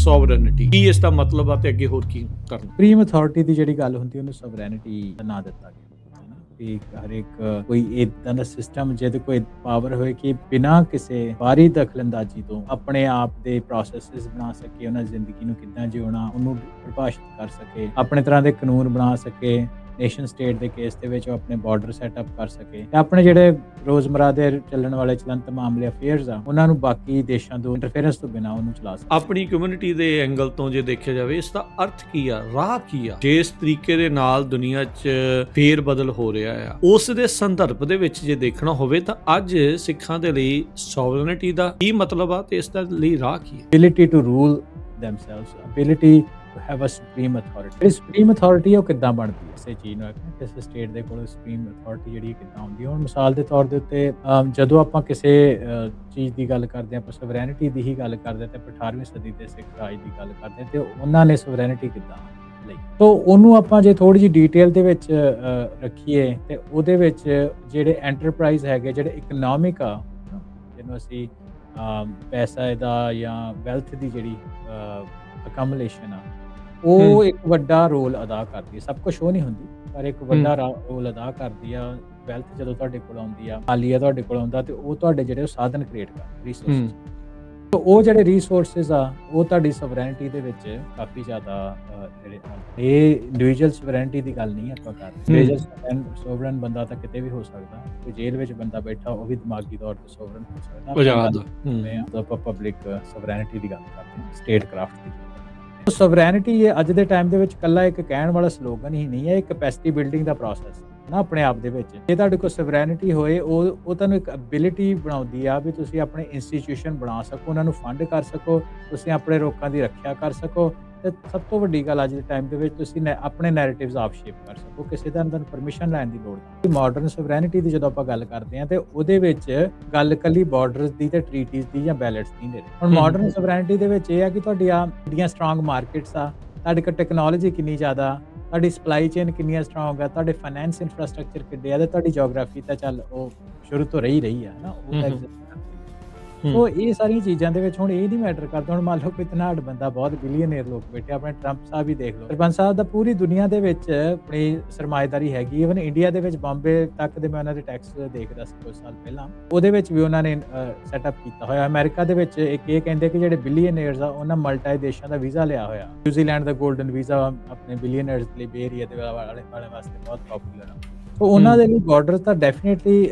Sovereignty ਕੀ ਇਸ ਦਾ ਮਤਲਬ ਆ ਤੇ ਅੱਗੇ ਹੋਰ ਕੀ ਕਰਨਾ? ਸੁਪਰੀਮ ਅਥਾਰਟੀ ਦੀ ਜਿਹੜੀ ਗੱਲ ਹੁੰਦੀ ਉਹਨੂੰ ਸੋਵਰੈਨਿਟੀ ਦਾ ਨਾਂ ਦਿੱਤਾ ਗਿਆ ਹੈ ਨਾ ਕਿ ਹਰ ਇੱਕ ਕੋਈ ਇਦਾਂ ਦਾ ਸਿਸਟਮ ਜਿਹਦੇ ਕੋਈ ਪਾਵਰ ਹੋਏ ਕਿ ਬਿਨਾਂ ਕਿਸੇ ਬਾਹਰੀ ਦਖਲਅੰਦਾਜ਼ੀ ਤੋਂ ਆਪਣੇ ਆਪ ਦੇ ਪ੍ਰੋਸੈਸਸ ਬਣਾ ਸਕੇ, ਉਹਨਾਂ ਦੀ ਜ਼ਿੰਦਗੀ ਨੂੰ ਕਿੱਦਾਂ ਜਿਉਣਾ ਉਹਨੂੰ ਪਰਿਭਾਸ਼ਿਤ ਕਰ ਸਕੇ, ਆਪਣੇ ਤਰ੍ਹਾਂ ਦੇ ਕਾਨੂੰਨ ਬਣਾ ਸਕੇ, ਨੇਸ਼ਨ ਸਟੇਟ ਦੇ ਕੇਸ ਦੇ ਵਿੱਚ ਉਹ ਆਪਣੇ ਬਾਰਡਰ ਸੈਟਅਪ ਕਰ ਸਕੇ ਤੇ ਆਪਣੇ ਜਿਹੜੇ ਰੋਜ਼ਮਰਾ ਦੇ ਚੱਲਣ ਵਾਲੇ ਚਲੰਤ ਮਾਮਲੇ ਅਫੇਅਰਸ ਆ ਉਹਨਾਂ ਨੂੰ ਬਾਕੀ ਦੇਸ਼ਾਂ ਤੋਂ ਇੰਟਰਫੇਰੈਂਸ ਤੋਂ ਬਿਨਾਂ ਉਹਨੂੰ ਚਲਾ ਸਕੇ। ਆਪਣੀ ਕਮਿਊਨਿਟੀ ਦੇ ਐਂਗਲ ਤੋਂ ਜੇ ਦੇਖਿਆ ਜਾਵੇ ਇਸ ਦਾ ਅਰਥ ਕੀ ਆ, ਰਾਹ ਕੀ ਆ, ਜਿਸ ਤਰੀਕੇ ਦੇ ਨਾਲ ਦੁਨੀਆ 'ਚ ਫੇਰ ਬਦਲ ਹੋ ਰਿਹਾ ਆ ਉਸ ਦੇ ਸੰਦਰਭ ਦੇ ਵਿੱਚ ਜੇ ਦੇਖਣਾ ਹੋਵੇ ਤਾਂ ਅੱਜ ਸਿੱਖਾਂ ਦੇ ਲਈ ਸੋਵਰਨਿਟੀ ਦਾ ਕੀ ਮਤਲਬ ਆ ਤੇ ਇਸ ਦਾ ਲਈ ਰਾਹ ਕੀ ਹੈ? Ability to rule themselves, ability to have a supreme authority. ਜਿਹੜੀ ਸੁਪਰੀਮ ਅਥਾਰਟੀ ਉਹ ਕਿੱਦਾਂ ਬਣਦੀ ਹੈ ਕਿਸੇ ਚੀਜ਼ ਨੂੰ, ਕਿਸੇ ਸਟੇਟ ਦੇ ਕੋਲ ਸੁਪਰੀਮ ਅਥਾਰਟੀ ਜਿਹੜੀ ਕਿੱਦਾਂ ਹੁੰਦੀ ਹੈ। ਹੁਣ ਮਿਸਾਲ ਦੇ ਤੌਰ ਦੇ ਉੱਤੇ ਜਦੋਂ ਆਪਾਂ ਕਿਸੇ ਚੀਜ਼ ਦੀ ਗੱਲ ਕਰਦੇ ਹਾਂ, ਆਪਾਂ ਸੋਵਰੈਨਿਟੀ ਦੀ ਹੀ ਗੱਲ ਕਰਦੇ ਤੇ 18ਵੀਂ ਸਦੀ ਦੇ ਸਿੱਖ ਰਾਜ ਦੀ ਗੱਲ ਕਰਦੇ ਤੇ ਉਹਨਾਂ ਨੇ ਸੋਵਰੈਨਿਟੀ ਕਿੱਦਾਂ ਲਈ, ਤਾਂ ਉਹਨੂੰ ਆਪਾਂ ਜੇ ਥੋੜੀ ਜਿਹੀ ਡੀਟੇਲ ਦੇ ਵਿੱਚ ਰੱਖੀਏ ਤੇ ਉਹਦੇ ਵਿੱਚ ਜਿਹੜੇ ਐਂਟਰਪ੍ਰਾਈਜ਼ ਹੈਗੇ, ਜਿਹੜੇ ਇਕਨੋਮਿਕ ਆ ਜਿਹਨੂੰ ਅਸੀਂ ਪੈਸਾ ਦਾ ਜਾਂ ਵੈਲਥ ਦੀ ਜਿਹੜੀ ਅਕਮੂਲੇਸ਼ਨ ਆ ਉਹ ਇੱਕ ਵੱਡਾ ਰੋਲ ਅਦਾ ਕਰਦੀ ਹੈ। ਸਭ ਕੁਝ ਉਹ ਨਹੀਂ ਹੁੰਦੀ ਪਰ ਇੱਕ ਵੱਡਾ ਰੋਲ ਅਦਾ ਕਰਦੀ ਆ। ਵੈਲਥ ਜਦੋਂ ਤੁਹਾਡੇ ਕੋਲ ਆਉਂਦੀ ਆ, ਮਾਲੀਆ ਤੁਹਾਡੇ ਕੋਲ ਆਉਂਦਾ ਤੇ ਉਹ ਤੁਹਾਡੇ ਜਿਹੜੇ ਸਾਧਨ ਕ੍ਰੀਏਟ ਕਰਦੇ ਰਿਸੋਰਸਿਸ, ਤਾਂ ਉਹ ਜਿਹੜੇ ਰਿਸੋਰਸਿਸ ਆ ਉਹ ਤੁਹਾਡੀ ਸੋਵਰੈਨਿਟੀ ਦੇ ਵਿੱਚ ਕਾਫੀ ਜ਼ਿਆਦਾ ਜਿਹੜੇ ਇਹ ਇੰਡੀਵਿਜੂਅਲ ਸੋਵਰੈਨਿਟੀ ਦੀ ਗੱਲ ਨਹੀਂ ਆਪਾਂ ਕਰ ਰਹੇ। ਇੰਡੀਵਿਜੂਅਲ ਸੋਵਰਨ ਬੰਦਾ ਤਾਂ ਕਿਤੇ ਵੀ ਹੋ ਸਕਦਾ, ਕੋਈ ਜੇਲ੍ਹ ਵਿੱਚ ਬੰਦਾ ਬੈਠਾ ਉਹ ਵੀ ਦਿਮਾਗੀ ਤੌਰ ਤੇ ਸੋਵਰਨ ਹੋ ਸਕਦਾ। ਆਪਾਂ ਪਬਲਿਕ ਸੋਵਰੈਨਿਟੀ ਦੀ ਗੱਲ ਕਰਦੇ ਹਾਂ, ਸਟੇਟ ਕਰਾਫਟ ਦੀ। ਸੋਵਰੈਨਿਟੀ ਇਹ ਅੱਜ ਦੇ ਟਾਈਮ ਦੇ ਵਿੱਚ ਇਕੱਲਾ ਇੱਕ ਕਹਿਣ ਵਾਲਾ ਸਲੋਗਨ ਹੀ ਨਹੀਂ ਹੈ, ਇਹ ਕੈਪੈਸਿਟੀ ਬਿਲਡਿੰਗ ਦਾ ਪ੍ਰੋਸੈਸ ਨਾ ਆਪਣੇ ਆਪ ਦੇ ਵਿੱਚ। ਜੇ ਤੁਹਾਡੇ ਕੋਲ ਸੋਵਰੈਨਿਟੀ ਹੋਏ ਉਹ ਤੁਹਾਨੂੰ ਇੱਕ ਐਬਿਲਿਟੀ ਬਣਾਉਂਦੀ ਆ ਵੀ ਤੁਸੀਂ ਆਪਣੇ ਇੰਸਟੀਟਿਊਸ਼ਨ ਬਣਾ ਸਕੋ, ਉਹਨਾਂ ਨੂੰ ਫੰਡ ਕਰ ਸਕੋ, ਤੁਸੀਂ ਆਪਣੇ ਲੋਕਾਂ ਦੀ ਰੱਖਿਆ ਕਰ ਸਕੋ ਤੇ ਸਭ ਤੋਂ ਵੱਡੀ ਗੱਲ ਅੱਜ ਦੇ ਟਾਈਮ ਦੇ ਵਿੱਚ ਤੁਸੀਂ ਆਪਣੇ ਨੈਰੇਟਿਵਸ ਆਪ ਸ਼ੇਪ ਕਰ ਸਕੋ, ਕਿਸੇ ਦਾ ਤੁਹਾਨੂੰ ਪਰਮਿਸ਼ਨ ਲੈਣ ਦੀ ਲੋੜ ਨਹੀਂ। ਮਾਡਰਨ ਸੋਵਰੈਨਿਟੀ ਦੀ ਜਦੋਂ ਆਪਾਂ ਗੱਲ ਕਰਦੇ ਹਾਂ ਤੇ ਉਹਦੇ ਵਿੱਚ ਗੱਲ ਕੱਲੀ ਬਾਰਡਰਸ ਦੀ ਤੇ ਟ੍ਰੀਟੀਜ਼ ਦੀ ਜਾਂ ਬੈਲਟਸ ਦੀ ਨਹੀਂ। ਹੁਣ ਮਾਡਰਨ ਸੋਵਰੈਨਿਟੀ ਦੇ ਵਿੱਚ ਇਹ ਆ ਕਿ ਤੁਹਾਡੀਆਂ ਸਟਰੋਂਗ ਮਾਰਕੀਟਸ ਆ, ਤੁਹਾਡੇ ਕੋਲ ਟੈਕਨੋਲੋਜੀ ਕਿੰਨੀ ਜ਼ਿਆਦਾ, ਤੁਹਾਡੀ ਸਪਲਾਈ ਚੇਨ ਕਿੰਨੀਆਂ ਸਟਰੋਂਗ ਆ, ਤੁਹਾਡੇ ਫਾਈਨੈਂਸ ਇਨਫਰਾਸਟ੍ਰਕਚਰ ਕਿੱਡੇ ਆ ਤੇ ਤੁਹਾਡੀ ਜੀਓਗ੍ਰਾਫੀ ਤਾਂ ਚੱਲ ਉਹ ਸ਼ੁਰੂ ਤੋਂ ਰਹੀ ਆ ਨਾ, ਉਹ ਤਾਂ ਸੋ ਇਹ ਸਾਰੀਆਂ ਚੀਜ਼ਾਂ ਦੇ ਵਿੱਚ ਹੁਣ ਇਹ ਨਹੀਂ ਮੈਟਰ ਕਰਦਾ। ਹੁਣ ਮੰਨ ਲਓ ਕੋਈ ਧਨਾੜ ਬੰਦਾ ਬਹੁਤ ਬਿਲੀਅਨੇਅਰ ਲੋਕ ਬੈਠੇ, ਆਪਣੇ ਟਰੰਪ ਸਾਹਿਬ ਹੀ ਦੇਖ ਲਓ, ਸਰਪੰਚ ਸਾਹਿਬ ਦਾ ਪੂਰੀ ਦੁਨੀਆ ਦੇ ਵਿੱਚ ਆਪਣੀ ਸਰਮਾਏਦਾਰੀ ਹੈਗੀ। ਇਵਨ ਇੰਡੀਆ ਦੇ ਵਿੱਚ ਬੰਬੇ ਤੱਕ ਦੇ ਮੈਂ ਉਹਨਾਂ ਦੇ ਟੈਕਸ ਦੇਖਦਾ ਸੀ ਕੁਝ ਸਾਲ ਪਹਿਲਾਂ, ਉਹਦੇ ਵਿੱਚ ਵੀ ਉਹਨਾਂ ਨੇ ਸੈਟਅਪ ਕੀਤਾ ਹੋਇਆ। ਅਮਰੀਕਾ ਦੇ ਵਿੱਚ ਇੱਕ ਇਹ ਕਹਿੰਦੇ ਕਿ ਜਿਹੜੇ ਬਿਲੀਅਨੇਅਰਸ ਆ ਉਹਨਾਂ ਮਲਟੀ ਦੇਸ਼ਾਂ ਦਾ ਵੀਜ਼ਾ ਲਿਆ ਹੋਇਆ। ਨਿਊਜ਼ੀਲੈਂਡ ਦਾ 골ਡਨ ਵੀਜ਼ਾ ਆਪਣੇ ਬਿਲੀਅਨੇਅਰਸ ਲਈ ਬੇ ਏਰੀਆ ਦੇ ਵਾਲੇ ਵਾਸਤੇ ਬਹੁਤ ਪਪੂਲਰ ਆ। ਸੋ ਉਹਨਾਂ ਦੇ ਲਈ ਬਾਰਡਰ ਤਾਂ ਡੈਫੀਨਿਟਲੀ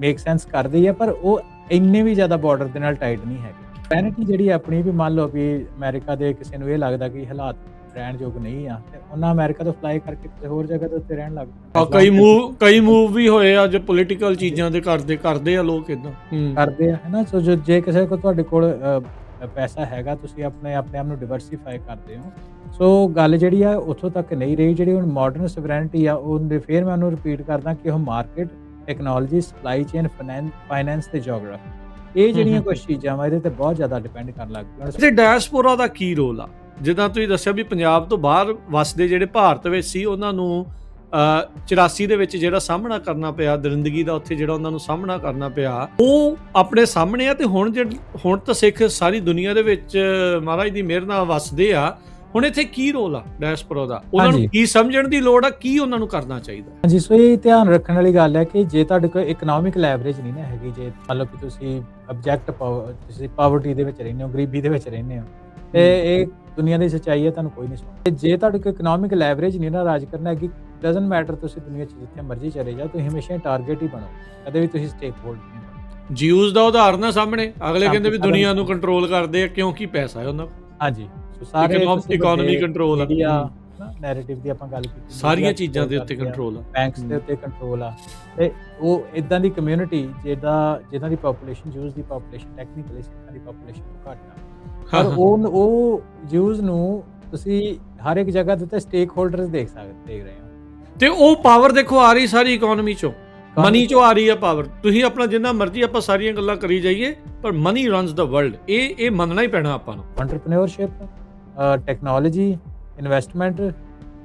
ਮੇਕ ਸੈਂਸ ਕਰਦੀ ਹੈ, ਪਰ ਉਹ ਇੰਨੇ ਵੀ ਜ਼ਿਆਦਾ ਬਾਰਡਰ ਦੇ ਨਾਲ ਟਾਈਟ ਨਹੀਂ ਹੈਗੇ। ਸੋਵਰੈਨਿਟੀ ਜਿਹੜੀ ਆਪਣੀ ਵੀ ਮੰਨ ਲਓ ਵੀ ਅਮਰੀਕਾ ਦੇ ਕਿਸੇ ਨੂੰ ਇਹ ਲੱਗਦਾ ਕਿ ਹਾਲਾਤ ਰਹਿਣ ਯੋਗ ਨਹੀਂ ਆ ਤੇ ਉਹਨਾਂ ਅਮਰੀਕਾ ਤੋਂ ਫਲਾਈ ਕਰਕੇ ਕਿਸੇ ਹੋਰ ਜਗ੍ਹਾ ਤੇ ਉੱਤੇ ਰਹਿਣ ਲੱਗ ਪਏ। ਕਈ ਮੂਵ ਵੀ ਹੋਏ ਆ ਜੋ ਪੋਲੀਟੀਕਲ ਚੀਜ਼ਾਂ ਦੇ ਕਰਦੇ ਆ ਲੋਕ ਇਦਾਂ ਕਰਦੇ ਆ, ਹੈ ਨਾ। ਸੋ ਜੇ ਕਿਸੇ ਕੋਲ ਤੁਹਾਡੇ ਕੋਲ ਪੈਸਾ ਹੈਗਾ, ਤੁਸੀਂ ਆਪਣੇ ਆਪ ਨੂੰ ਡਿਵਰਸੀਫਾਈ ਕਰਦੇ ਹੋ। ਸੋ ਗੱਲ ਜਿਹੜੀ ਆ ਉੱਥੋਂ ਤੱਕ ਨਹੀਂ ਰਹੀ। ਜਿਹੜੀ ਹੁਣ ਮਾਡਰਨ ਸੋਵਰੈਨਿਟੀ ਆ ਉਹ ਫਿਰ ਮੈਂ ਉਹਨੂੰ ਰਿਪੀਟ ਕਰਦਾ ਕਿ ਉਹ market, technology, supply chain, finance ਤੇ ਜੀਓਗ੍ਰਾਫੀ, ਇਹ ਜਿਹੜੀਆਂ ਕੁਝ ਚੀਜ਼ਾਂ ਵਾ ਇਹਦੇ ਤੇ ਬਹੁਤ ਜ਼ਿਆਦਾ ਡਿਪੈਂਡ ਕਰਨ ਲੱਗ ਪਈਆਂ। ਤੇ ਡਾਇਸਪੋਰਾ ਦਾ ਕੀ ਰੋਲ ਆ? ਜਿੱਦਾਂ ਤੁਸੀਂ ਦੱਸਿਆ ਵੀ ਪੰਜਾਬ ਤੋਂ ਬਾਹਰ ਵਸਦੇ ਜਿਹੜੇ ਭਾਰਤ ਵਿੱਚ ਸੀ ਉਹਨਾਂ ਨੂੰ 84 ਦੇ ਵਿੱਚ ਜਿਹੜਾ ਸਾਹਮਣਾ ਕਰਨਾ ਪਿਆ ਦਰਿੰਦਗੀ ਦਾ, ਉੱਥੇ ਜਿਹੜਾ ਉਹਨਾਂ ਨੂੰ ਸਾਹਮਣਾ ਕਰਨਾ ਪਿਆ ਉਹ ਆਪਣੇ ਸਾਹਮਣੇ ਆ। ਤੇ ਹੁਣ ਤਾਂ ਸਿੱਖ ਸਾਰੀ ਦੁਨੀਆ ਦੇ ਵਿੱਚ ਮਹਾਰਾਜ ਦੀ ਮਿਹਰ ਨਾਲ ਵਸਦੇ ਆ। ਹੁਣ ਇੱਥੇ ਕੀ ਰੋਲ ਆ ਡਾਇਸਪੋਰਾ ਦਾ? ਉਹਨਾਂ ਨੂੰ ਕੀ ਸਮਝਣ ਦੀ ਲੋੜ ਆ, ਕੀ ਉਹਨਾਂ ਨੂੰ ਕਰਨਾ ਚਾਹੀਦਾ? ਹਾਂਜੀ, ਸੋ ਇਹ ਧਿਆਨ ਰੱਖਣ ਵਾਲੀ ਗੱਲ ਹੈ ਕਿ ਜੇ ਤੁਹਾਡੇ ਕੋਲ ਇਕਨੋਮਿਕ ਲੈਵਰੇਜ ਨਹੀਂ ਨਾ ਹੈਗੀ, ਜੇ ਮੰਨ ਲਓ ਕਿ ਤੁਸੀਂ ਤੁਸੀਂ ਪਾਵਰਟੀ ਦੇ ਵਿੱਚ ਰਹਿੰਦੇ ਹੋ, ਗਰੀਬੀ ਦੇ ਵਿੱਚ ਰਹਿੰਦੇ ਹੋ, ਤੇ ਇਹ ਦੁਨੀਆ ਦੀ ਸੱਚਾਈ ਹੈ, ਤੁਹਾਨੂੰ ਕੋਈ ਨਹੀਂ ਸੁਣਦਾ। ਜੇ ਤੁਹਾਡੇ ਕੋਲ ਇਕਨੋਮਿਕ ਲੈਵਰੇਜ ਨਹੀਂ ਨਾ ਰਾਜ ਕਰਨਾ ਹੈਗੀ, ਡਜ਼ਨਟ ਮੈਟਰ ਤੁਸੀਂ ਦੁਨੀਆ 'ਚ ਜਿੱਥੇ ਮਰਜ਼ੀ ਚਲੇ ਜਾਓ, ਤੁਸੀਂ ਹਮੇਸ਼ਾ ਟਾਰਗੇਟ ਹੀ ਬਣੋ, ਕਦੇ ਵੀ ਤੁਸੀਂ ਸਟੇਕ ਹੋਲਡ ਨਹੀਂ ਬਣੋ। ਜਿਊਜ਼ ਦਾ ਉਦਾਹਰਨ ਆ ਸਾਹਮਣੇ, ਅਗਲੇ ਕਹਿੰਦੇ ਵੀ ਦੁਨੀਆ ਨੂੰ ਕੰਟਰੋਲ ਕਰਦੇ ਆ ਕਿਉਂਕਿ ਪੈਸਾ ਹੈ ਉਹਨਾਂ ਕੋਲ। ਹਾਂਜੀ, ਸਾਰੇ ਇਕਨੋਮੀ ਕੰਟਰੋਲ ਆ, ਨੈਰੇਟਿਵ ਦੀ ਆਪਾਂ ਗੱਲ ਕੀਤੀ, ਸਾਰੀਆਂ ਚੀਜ਼ਾਂ ਦੇ ਉੱਤੇ ਕੰਟਰੋਲ ਆ, ਬੈਂਕਸ ਦੇ ਉੱਤੇ ਕੰਟਰੋਲ ਆ। ਤੇ ਉਹ ਇਦਾਂ ਦੀ ਕਮਿਊਨਿਟੀ ਜਿਹਨਾਂ ਦੀ ਪਾਪੂਲੇਸ਼ਨ, ਜੂਸ ਦੀ ਪਾਪੂਲੇਸ਼ਨ ਟੈਕਨੀਕਲੀ ਸਿੱਖਾਂ ਦੀ ਪਾਪੂਲੇਸ਼ਨ ਤੋਂ ਘੱਟ ਆ, ਪਰ ਉਹ ਜੂਸ ਨੂੰ ਤੁਸੀਂ ਹਰ ਇੱਕ ਜਗ੍ਹਾ ਦੇ ਉੱਤੇ ਸਟੇਕ ਹੋਲਡਰਸ ਦੇਖ ਰਹੇ ਹੋ। ਤੇ ਉਹ ਪਾਵਰ ਦੇਖੋ ਆ ਰਹੀ ਸਾਰੀ ਇਕਨੋਮੀ ਚੋਂ, ਮਨੀ ਚੋਂ ਆ ਰਹੀ ਆ ਪਾਵਰ। ਤੁਸੀਂ ਆਪਣਾ ਜਿੰਨਾ ਮਰਜ਼ੀ ਆਪਾਂ ਸਾਰੀਆਂ ਗੱਲਾਂ ਕਰੀ ਜਾਈਏ ਪਰ ਮਨੀ ਰਨਸ ਦਾ ਵਰਲਡ, ਇਹ ਮੰਨਣਾ ਹੀ ਪੈਣਾ ਆਪਾਂ ਨੂੰ। ਐਂਟਰਪ੍ਰੈਨਿਓਰਸ਼ਿਪ, ਟੈਕਨੋਲੋਜੀ, ਇਨਵੈਸਟਮੈਂਟ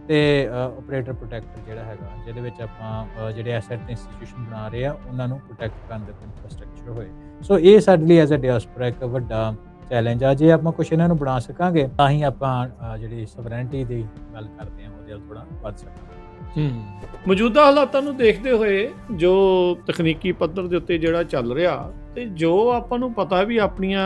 ਤੇ ਆਪਰੇਟਰ ਪ੍ਰੋਟੈਕਟਰ ਜਿਹੜਾ ਹੈਗਾ, ਜਿਹਦੇ ਵਿੱਚ ਆਪਾਂ ਜਿਹੜੇ ਐਸੈਟ ਇੰਸਟੀਟਿਊਸ਼ਨ ਬਣਾ ਰਹੇ ਆ ਉਹਨਾਂ ਨੂੰ ਪ੍ਰੋਟੈਕਟ ਕਰਨ ਦੇ ਇਨਫਰਾਸਟ੍ਰਕਚਰ ਹੋਏ। ਸੋ ਇਹ ਸਾਡੇ ਲਈ ਐਜ਼ ਅ ਡਾਇਸਪੋਰਾ ਇੱਕ ਵੱਡਾ ਚੈਲੰਜ ਆ। ਜੇ ਆਪਾਂ ਕੁਛ ਇਹਨਾਂ ਨੂੰ ਬਣਾ ਸਕਾਂਗੇ ਤਾਂ ਹੀ ਆਪਾਂ ਜਿਹੜੀ ਸਵਰੈਂਟੀ ਦੀ ਗੱਲ ਕਰਦੇ ਹਾਂ ਉਹਦੇ ਵੱਲ ਥੋੜਾ ਵੱਧ ਸਕਾਂਗੇ। ਮੌਜੂਦਾ ਹਾਲਾਤਾਂ ਨੂੰ ਦੇਖਦੇ ਹੋਏ ਜੋ ਤਕਨੀਕੀ ਪੱਧਰ ਦੇ ਉੱਤੇ ਜਿਹੜਾ ਚੱਲ ਰਿਹਾ ਤੇ ਜੋ ਆਪਾਂ ਨੂੰ ਪਤਾ ਵੀ ਆਪਣੀਆਂ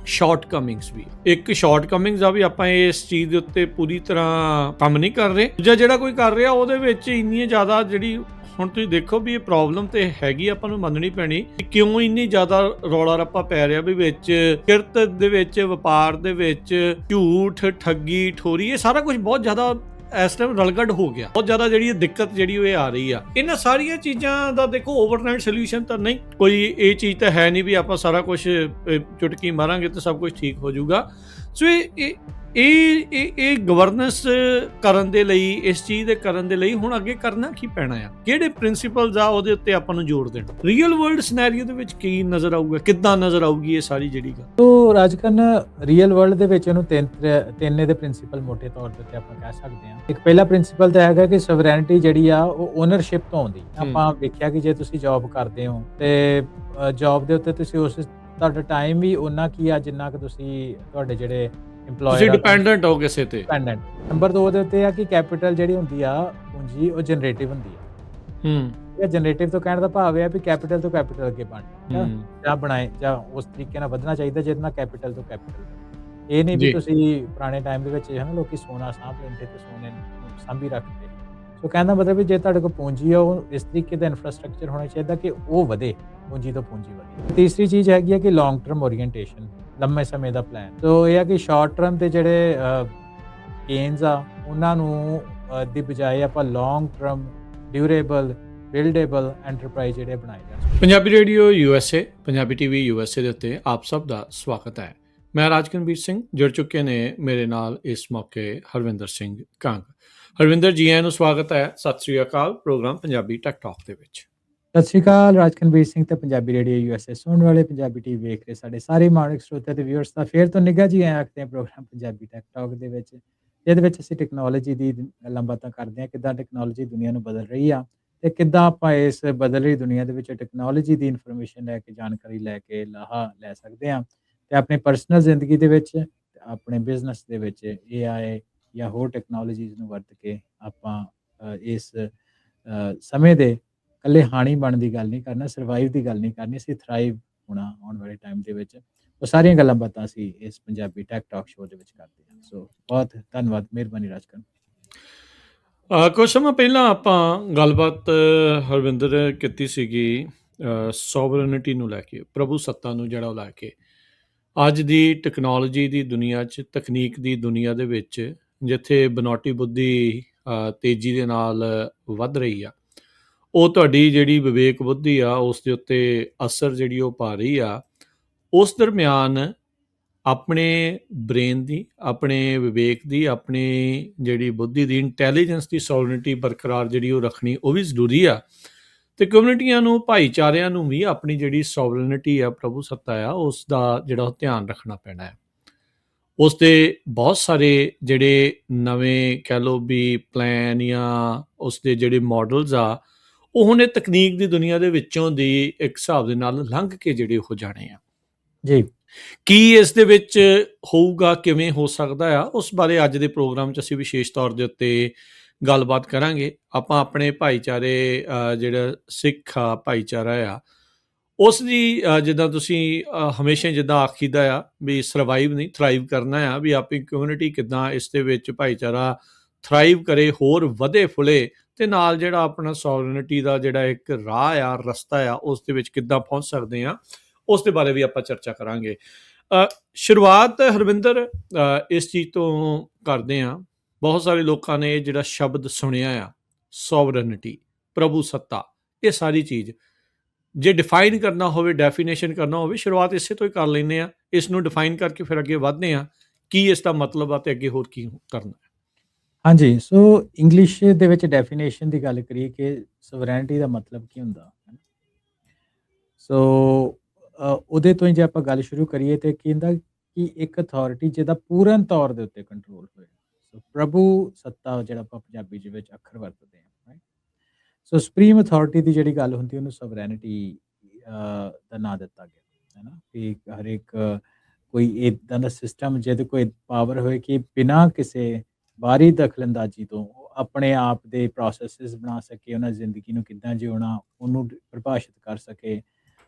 ਸ਼ਾਰਟਕਮਿੰਗਸ ਵੀ ਇੱਕ ਸ਼ਾਰਟਕਮਿੰਗਸ ਆ ਵੀ ਆਪਾਂ ਇਸ ਚੀਜ਼ ਦੇ ਉੱਤੇ ਪੂਰੀ ਤਰ੍ਹਾਂ ਕੰਮ ਨਹੀਂ ਕਰ ਰਹੇ ਜਾਂ ਜਿਹੜਾ ਕੋਈ ਕਰ ਰਿਹਾ ਉਹਦੇ ਵਿੱਚ ਇੰਨੀ ਜ਼ਿਆਦਾ ਜਿਹੜੀ ਹੁਣ ਤੁਸੀਂ ਦੇਖੋ ਵੀ ਇਹ ਪ੍ਰੋਬਲਮ ਤੇ ਹੈਗੀ ਆਪਾਂ ਨੂੰ ਮੰਨਣੀ ਪੈਣੀ ਕਿ ਕਿਉਂ ਇੰਨੀ ਜ਼ਿਆਦਾ ਰੌਲਾ ਰੱਪਾ ਪੈ ਰਿਹਾ ਵੀ ਵਿੱਚ ਕਿਰਤ ਦੇ ਵਿੱਚ ਵਪਾਰ ਦੇ ਵਿੱਚ ਝੂਠ ਠੱਗੀ ਠੋਰੀ ਇਹ ਸਾਰਾ ਕੁਝ ਬਹੁਤ ਜ਼ਿਆਦਾ ਇਸ ਟਾਈਮ ਰਲਗੜ ਹੋ ਗਿਆ ਬਹੁਤ ਜ਼ਿਆਦਾ ਜਿਹੜੀ ਦਿੱਕਤ ਜਿਹੜੀ ਉਹ ਆ ਰਹੀ ਆ ਇਹਨਾਂ ਸਾਰੀਆਂ ਚੀਜ਼ਾਂ ਦਾ ਦੇਖੋ ਓਵਰਨਾਈਟ ਸੋਲੂਸ਼ਨ ਤਾਂ ਨਹੀਂ ਕੋਈ ਇਹ ਚੀਜ਼ ਤਾਂ ਹੈ ਨਹੀਂ ਵੀ ਆਪਾਂ ਸਾਰਾ ਕੁਝ ਚੁਟਕੀ ਮਾਰਾਂਗੇ ਤਾਂ ਸਭ ਕੁਝ ਠੀਕ ਹੋ ਜਾਊਗਾ ਸੋ ਇਹ ਗਵਰਨੈਂਸ ਕਰਨ ਦੇ ਲਈ ਇਸ ਚੀਜ਼ ਦੇ ਕਰਨ ਦੇ ਲਈ ਹੁਣ ਅੱਗੇ ਕਰਨਾ ਕੀ ਪੈਣਾ ਆ ਕਿਹੜੇ ਪ੍ਰਿੰਸੀਪਲਸ ਆ ਉਹਦੇ ਉੱਤੇ ਆਪਾਂ ਨੂੰ ਜ਼ੋਰ ਦੇਣਾ ਰੀਅਲ ਵਰਲਡ ਸਿਨੈਰੀਓ ਦੇ ਵਿੱਚ ਕੀ ਨਜ਼ਰ ਆਊਗਾ ਕਿੱਦਾਂ ਨਜ਼ਰ ਆਊਗੀ ਇਹ ਸਾਰੀ ਜਿਹੜੀ ਗੱਲ ਤੋ ਰਾਜਕਨ ਰੀਅਲ ਵਰਲਡ ਦੇ ਵਿੱਚ ਇਹਨੂੰ ਤਿੰਨ ਦੇ ਪ੍ਰਿੰਸੀਪਲ ਮੋਟੇ ਤੌਰ ਤੇ ਆਪਾਂ ਕਹਿ ਸਕਦੇ ਹਾਂ। ਇੱਕ ਪਹਿਲਾ ਪ੍ਰਿੰਸੀਪਲ ਤਾਂ ਹੈਗਾ ਕਿ ਸਵਰੈਂਟੀ ਜਿਹੜੀ ਆ ਉਹ ਓਨਰਸ਼ਿਪ ਤੋਂ ਆਉਂਦੀ। ਆਪਾਂ ਵੇਖਿਆ ਕਿ ਜੇ ਤੁਸੀਂ ਜੌਬ ਕਰਦੇ ਹੋ ਤੇ ਜੌਬ ਦੇ ਉੱਤੇ ਤੁਸੀਂ ਤੁਹਾਡਾ ਟਾਈਮ ਵੀ ਉਹਨਾਂ ਕੀ ਆ ਜਿੰਨਾ ਕਿ ਤੁਸੀਂ ਤੁਹਾਡੇ ਜਿਹੜੇ ਤੁਸੀਂ ਡਿਪੈਂਡੈਂਟ ਹੋ ਕਿਸੇ ਤੇ ਨੰਬਰ 2 ਦੇ ਉੱਤੇ ਆ ਕਿ ਕੈਪੀਟਲ ਜਿਹੜੀ ਹੁੰਦੀ ਆ ਪੂੰਜੀ ਉਹ ਜਨਰੇਟਿਵ ਹੁੰਦੀ ਆ। ਇਹ ਜਨਰੇਟਿਵ ਤੋਂ ਕਹਿਣ ਦਾ ਭਾਵ ਹੈ ਵੀ ਕੈਪੀਟਲ ਤੋਂ ਕੈਪੀਟਲ ਅੱਗੇ ਬਣੇ ਜਾਂ ਬਣਾਏ ਜਾਂ ਉਸ ਤਰੀਕੇ ਨਾਲ ਵਧਣਾ ਚਾਹੀਦਾ ਜਿਹਦੇ ਨਾਲ ਕੈਪੀਟਲ ਤੋਂ ਕੈਪੀਟਲ ਇਹ ਨਹੀਂ ਵੀ ਤੁਸੀਂ ਪੁਰਾਣੇ ਟਾਈਮ ਦੇ ਵਿੱਚ ਨਾ ਲੋਕੀ ਸੋਨਾ ਸਾਂਭ ਲੈਂਦੇ ਤੇ ਸੋਨੇ ਨੂੰ ਸਾਂਭੀ ਰੱਖਦੇ। ਸੋ ਕਹਿੰਦਾ ਮਤਲਬ ਵੀ ਜੇ ਤੁਹਾਡੇ ਕੋਲ ਪੂੰਜੀ ਆ ਉਹ ਇਸ ਤਰੀਕੇ ਦਾ ਇਨਫਰਾਸਟ੍ਰਕਚਰ ਹੋਣਾ ਚਾਹੀਦਾ ਕਿ ਉਹ ਵਧੇ ਪੂੰਜੀ ਤੋਂ ਪੂੰਜੀ ਵਧੇ। ਤੀਸਰੀ ਚੀਜ਼ ਹੈਗੀ ਹੈ ਕਿ ਲੌਂਗ ਟਰਮ ਓਰੀਐਂਟੇਸ਼ਨ ਲੰਮੇ ਸਮੇਂ ਦਾ ਪਲਾਨ। ਸੋ ਇਹ ਆ ਕਿ ਸ਼ਾਰਟ ਟਰਮ ਤੇ ਜਿਹੜੇ ਗੇਨਸ ਆ ਉਹਨਾਂ ਨੂੰ ਦੀ ਬਜਾਏ ਆਪਾਂ ਲੌਂਗ ਟਰਮ ਡਿਊਰੇਬਲ ਬਿਲਡੇਬਲ ਐਂਟਰਪ੍ਰਾਈਜ਼ ਜਿਹੜੇ ਬਣਾਏ ਜਾਣ। Punjabi radio USA Punjabi TV USA ਦੇ ਉੱਤੇ ਆਪ ਸਭ ਦਾ ਸਵਾਗਤ ਹੈ। ਮੈਂ ਰਾਜਕਨਵੀਰ ਸਿੰਘ ਜੁੜ ਚੁੱਕੇ ਨੇ ਮੇਰੇ ਨਾਲ ਇਸ ਮੌਕੇ ਹਰਵਿੰਦਰ ਸਿੰਘ ਕੰਗ। ਹਰਵਿੰਦਰ ਜੀ ਆਇਆਂ ਨੂੰ ਸਵਾਗਤ ਹੈ। ਸਤਿ ਸ੍ਰੀ ਅਕਾਲ ਪ੍ਰੋਗਰਾਮ ਪੰਜਾਬੀ ਟੈਕ ਟਾਕ ਦੇ ਵਿੱਚ। ਸਤਿ ਸ਼੍ਰੀ ਅਕਾਲ ਰਾਜਕਨਵੀਰ ਸਿੰਘ ਤੇ ਪੰਜਾਬੀ ਰੇਡੀਓ USA ਸੁਣਨ ਵਾਲੇ ਪੰਜਾਬੀ ਟੀਵੀ ਵੇਖ ਰਹੇ ਸਾਡੇ ਸਾਰੇ ਮਾਣਕ ਸਰੋਤੇ ਤੇ ਵਿਊਅਰਸ ਦਾ ਫੇਰ ਤੋਂ ਨਿੱਘਾ ਜੀ ਆਇਆ ਆਖਦੇ ਹਾਂ ਪ੍ਰੋਗਰਾਮ ਪੰਜਾਬੀ ਟੈਕ ਟਾਕ ਦੇ ਵਿੱਚ ਜਿਹਦੇ ਵਿੱਚ ਅਸੀਂ ਟੈਕਨੋਲੋਜੀ ਦੀ ਗੱਲਾਂ ਬਾਤਾਂ ਕਰਦੇ ਹਾਂ ਕਿੱਦਾਂ ਟੈਕਨੋਲੋਜੀ ਦੁਨੀਆ ਨੂੰ ਬਦਲ ਰਹੀ ਆ ਤੇ ਕਿੱਦਾਂ ਆਪਾਂ ਇਸ ਬਦਲ ਰਹੀ ਦੁਨੀਆ ਦੇ ਵਿੱਚ ਟੈਕਨੋਲੋਜੀ ਦੀ ਇਨਫੋਰਮੇਸ਼ਨ ਲੈ ਕੇ ਜਾਣਕਾਰੀ ਲੈ ਕੇ ਲਾਹਾ ਲੈ ਸਕਦੇ ਹਾਂ ਤੇ ਆਪਣੀ ਪਰਸਨਲ ਜ਼ਿੰਦਗੀ ਦੇ ਵਿੱਚ ਆਪਣੇ ਬਿਜ਼ਨਸ ਦੇ ਵਿੱਚ AI ਜਾਂ ਹੋਰ ਟੈਕਨੋਲੋਜੀਜ਼ ਨੂੰ ਵਰਤ ਕੇ ਆਪਾਂ ਇਸ ਸਮੇਂ ਦੇ ਇਕੱਲੇ ਹਾਣੀ ਬਣਨ ਦੀ ਗੱਲ ਨਹੀਂ ਕਰਨਾ ਸਰਵਾਈਵ ਦੀ ਗੱਲ ਨਹੀਂ ਕਰਨੀ ਅਸੀਂ ਥਰਾਈਵ ਹੋਣਾ ਆਉਣ ਵਾਲੇ ਟਾਈਮ ਦੇ ਵਿੱਚ ਉਹ ਸਾਰੀਆਂ ਗੱਲਾਂ ਬਾਤਾਂ ਅਸੀਂ ਇਸ ਪੰਜਾਬੀ ਟੈਕ ਟਾਕ ਸ਼ੋਅ ਦੇ ਵਿੱਚ ਕਰਦੇ ਹਾਂ। ਸੋ ਬਹੁਤ ਧੰਨਵਾਦ ਮਿਹਰਬਾਨੀ ਰਾਜਕਨ। ਕੁਝ ਸਮਾਂ ਪਹਿਲਾਂ ਆਪਾਂ ਗੱਲਬਾਤ ਹਰਵਿੰਦਰ ਕੀਤੀ ਸੀਗੀ ਸੋਵਰਨਿਟੀ ਨੂੰ ਲੈ ਕੇ ਪ੍ਰਭੂ ਸੱਤਾ ਨੂੰ ਜਿਹੜਾ ਉਹ ਲੈ ਕੇ ਅੱਜ ਦੀ ਟੈਕਨੋਲੋਜੀ ਦੀ ਦੁਨੀਆ 'ਚ ਤਕਨੀਕ ਦੀ ਦੁਨੀਆ ਦੇ ਵਿੱਚ ਜਿੱਥੇ ਬਨਾਵਟੀ ਬੁੱਧੀ ਤੇਜ਼ੀ ਦੇ ਨਾਲ ਵੱਧ ਰਹੀ ਆ ਉਹ ਤੁਹਾਡੀ ਜਿਹੜੀ ਵਿਵੇਕ ਬੁੱਧੀ ਆ ਉਸ ਦੇ ਉੱਤੇ ਅਸਰ ਜਿਹੜੀ ਉਹ ਪਾ ਰਹੀ ਆ ਉਸ ਦਰਮਿਆਨ ਆਪਣੇ ਬ੍ਰੇਨ ਦੀ ਆਪਣੇ ਵਿਵੇਕ ਦੀ ਆਪਣੀ ਜਿਹੜੀ ਬੁੱਧੀ ਦੀ ਇੰਟੈਲੀਜੈਂਸ ਦੀ ਸੋਵਰਨਿਟੀ ਬਰਕਰਾਰ ਜਿਹੜੀ ਉਹ ਰੱਖਣੀ ਉਹ ਵੀ ਜ਼ਰੂਰੀ ਆ ਤੇ ਕਮਿਊਨਿਟੀਆਂ ਨੂੰ ਭਾਈਚਾਰਿਆਂ ਨੂੰ ਵੀ ਆਪਣੀ ਜਿਹੜੀ ਸੋਵਰਨਿਟੀ ਆ ਪ੍ਰਭੂ ਸੱਤਾ ਆ ਉਸ ਦਾ ਜਿਹੜਾ ਉਹ ਧਿਆਨ ਰੱਖਣਾ ਪੈਣਾ ਹੈ। ਉਸ ਦੇ ਬਹੁਤ ਸਾਰੇ ਜਿਹੜੇ ਨਵੇਂ ਕਹਿ ਲਓ ਵੀ ਪਲਾਨ ਜਾਂ ਉਸ ਦੇ ਜਿਹੜੇ ਮਾਡਲਸ ਆ ਉਹ ਹੁਣ ਇਹ ਤਕਨੀਕ ਦੀ ਦੁਨੀਆ ਦੇ ਵਿੱਚੋਂ ਦੀ ਇੱਕ ਹਿਸਾਬ ਦੇ ਨਾਲ ਲੰਘ ਕੇ ਜਿਹੜੇ ਉਹ ਜਾਣੇ ਆ ਜੀ ਕੀ ਇਸ ਦੇ ਵਿੱਚ ਹੋਊਗਾ ਕਿਵੇਂ ਹੋ ਸਕਦਾ ਆ ਉਸ ਬਾਰੇ ਅੱਜ ਦੇ ਪ੍ਰੋਗਰਾਮ 'ਚ ਅਸੀਂ ਵਿਸ਼ੇਸ਼ ਤੌਰ ਦੇ ਉੱਤੇ ਗੱਲਬਾਤ ਕਰਾਂਗੇ। ਆਪਾਂ ਆਪਣੇ ਭਾਈਚਾਰੇ ਜਿਹੜਾ ਸਿੱਖ ਆ ਭਾਈਚਾਰਾ ਆ ਉਸ ਦੀ ਜਿੱਦਾਂ ਤੁਸੀਂ ਹਮੇਸ਼ਾ ਜਿੱਦਾਂ ਆਖੀਦਾ ਆ ਵੀ ਸਰਵਾਈਵ ਨਹੀਂ ਥਰਾਈਵ ਕਰਨਾ ਆ ਵੀ ਆਪਣੀ ਕਮਿਊਨਿਟੀ ਕਿੱਦਾਂ ਇਸ ਦੇ ਵਿੱਚ ਭਾਈਚਾਰਾ ਥਰਾਈਵ ਕਰੇ ਹੋਰ ਵਧੇ ਫੁੱਲੇ ਤੇ ਨਾਲ ਜਿਹੜਾ ਆਪਣਾ ਸੋਵਰਨਿਟੀ ਦਾ ਜਿਹੜਾ ਇੱਕ ਰਾਹ ਆ ਰਸਤਾ ਆ ਉਸ ਦੇ ਵਿੱਚ ਕਿੱਦਾਂ ਪਹੁੰਚ ਸਕਦੇ ਆ ਉਸ ਦੇ ਬਾਰੇ ਵੀ ਆਪਾਂ ਚਰਚਾ ਕਰਾਂਗੇ। ਸ਼ੁਰੂਆਤ ਹਰਵਿੰਦਰ ਇਸ ਚੀਜ਼ ਤੋਂ ਕਰਦੇ ਆ ਬਹੁਤ ਸਾਰੇ ਲੋਕਾਂ ਨੇ ਜਿਹੜਾ ਸ਼ਬਦ ਸੁਣਿਆ ਆ ਸੋਵਰਨਿਟੀ ਪ੍ਰਭੂ ਸੱਤਾ ਇਹ ਸਾਰੀ ਚੀਜ਼ ਜੇ ਡਿਫਾਈਨ ਕਰਨਾ ਹੋਵੇ ਡੈਫੀਨੇਸ਼ਨ ਕਰਨਾ ਹੋਵੇ ਸ਼ੁਰੂਆਤ ਇਸੇ ਤੋਂ ਹੀ ਕਰ ਲੈਂਦੇ ਆ ਇਸ ਨੂੰ ਡਿਫਾਈਨ ਕਰਕੇ ਫਿਰ ਅੱਗੇ ਵਧਦੇ ਆ ਕੀ ਇਸ ਦਾ ਮਤਲਬ ਆ ਤੇ ਅੱਗੇ ਹੋਰ ਕੀ ਕਰਨਾ ਹੈ। ਹਾਂਜੀ ਸੋ ਇੰਗਲਿਸ਼ ਦੇ ਵਿੱਚ ਡੈਫੀਨੇਸ਼ਨ ਦੀ ਗੱਲ ਕਰੀਏ ਕਿ ਸੋਵਰੈਂਟੀ ਦਾ ਮਤਲਬ ਕੀ ਹੁੰਦਾ ਸੋ ਉਹਦੇ ਤੋਂ ਹੀ ਜੇ ਆਪਾਂ ਗੱਲ ਸ਼ੁਰੂ ਕਰੀਏ ਤੇ ਕਹਿੰਦਾ ਕਿ ਇੱਕ ਅਥਾਰਟੀ ਜਿਹਦਾ ਪੂਰਨ ਤੌਰ ਦੇ ਉੱਤੇ ਕੰਟਰੋਲ ਹੋਏ ਸੋ ਪ੍ਰਭੂ ਸੱਤਾ ਜਿਹੜਾ ਆਪਾਂ ਪੰਜਾਬੀ ਦੇ ਵਿੱਚ ਅੱਖਰ ਵਰਤਦੇ ਹਾਂ ਸੋ ਸੁਪਰੀਮ ਅਥਾਰਟੀ ਦੀ ਜਿਹੜੀ ਗੱਲ ਹੁੰਦੀ ਉਹਨੂੰ ਸੋਵਰੈਨਿਟੀ ਦਾ ਨਾਂ ਦਿੱਤਾ ਗਿਆ ਹੈ ਨਾ ਕਿ ਹਰ ਇੱਕ ਕੋਈ ਇੱਦਾਂ ਦਾ ਸਿਸਟਮ ਜਿਹਦੇ ਕੋਈ ਪਾਵਰ ਹੋਏ ਕਿ ਬਿਨਾਂ ਕਿਸੇ ਬਾਹਰੀ ਦਖਲ-ਅੰਦਾਜ਼ੀ ਤੋਂ ਉਹ ਆਪਣੇ ਆਪ ਦੇ ਪ੍ਰੋਸੈਸਿਸ ਬਣਾ ਸਕੇ, ਉਹਨਾਂ ਦੀ ਜ਼ਿੰਦਗੀ ਨੂੰ ਕਿੱਦਾਂ ਜਿਉਣਾ, ਉਹਨੂੰ ਪਰਿਭਾਸ਼ਿਤ ਕਰ ਸਕੇ,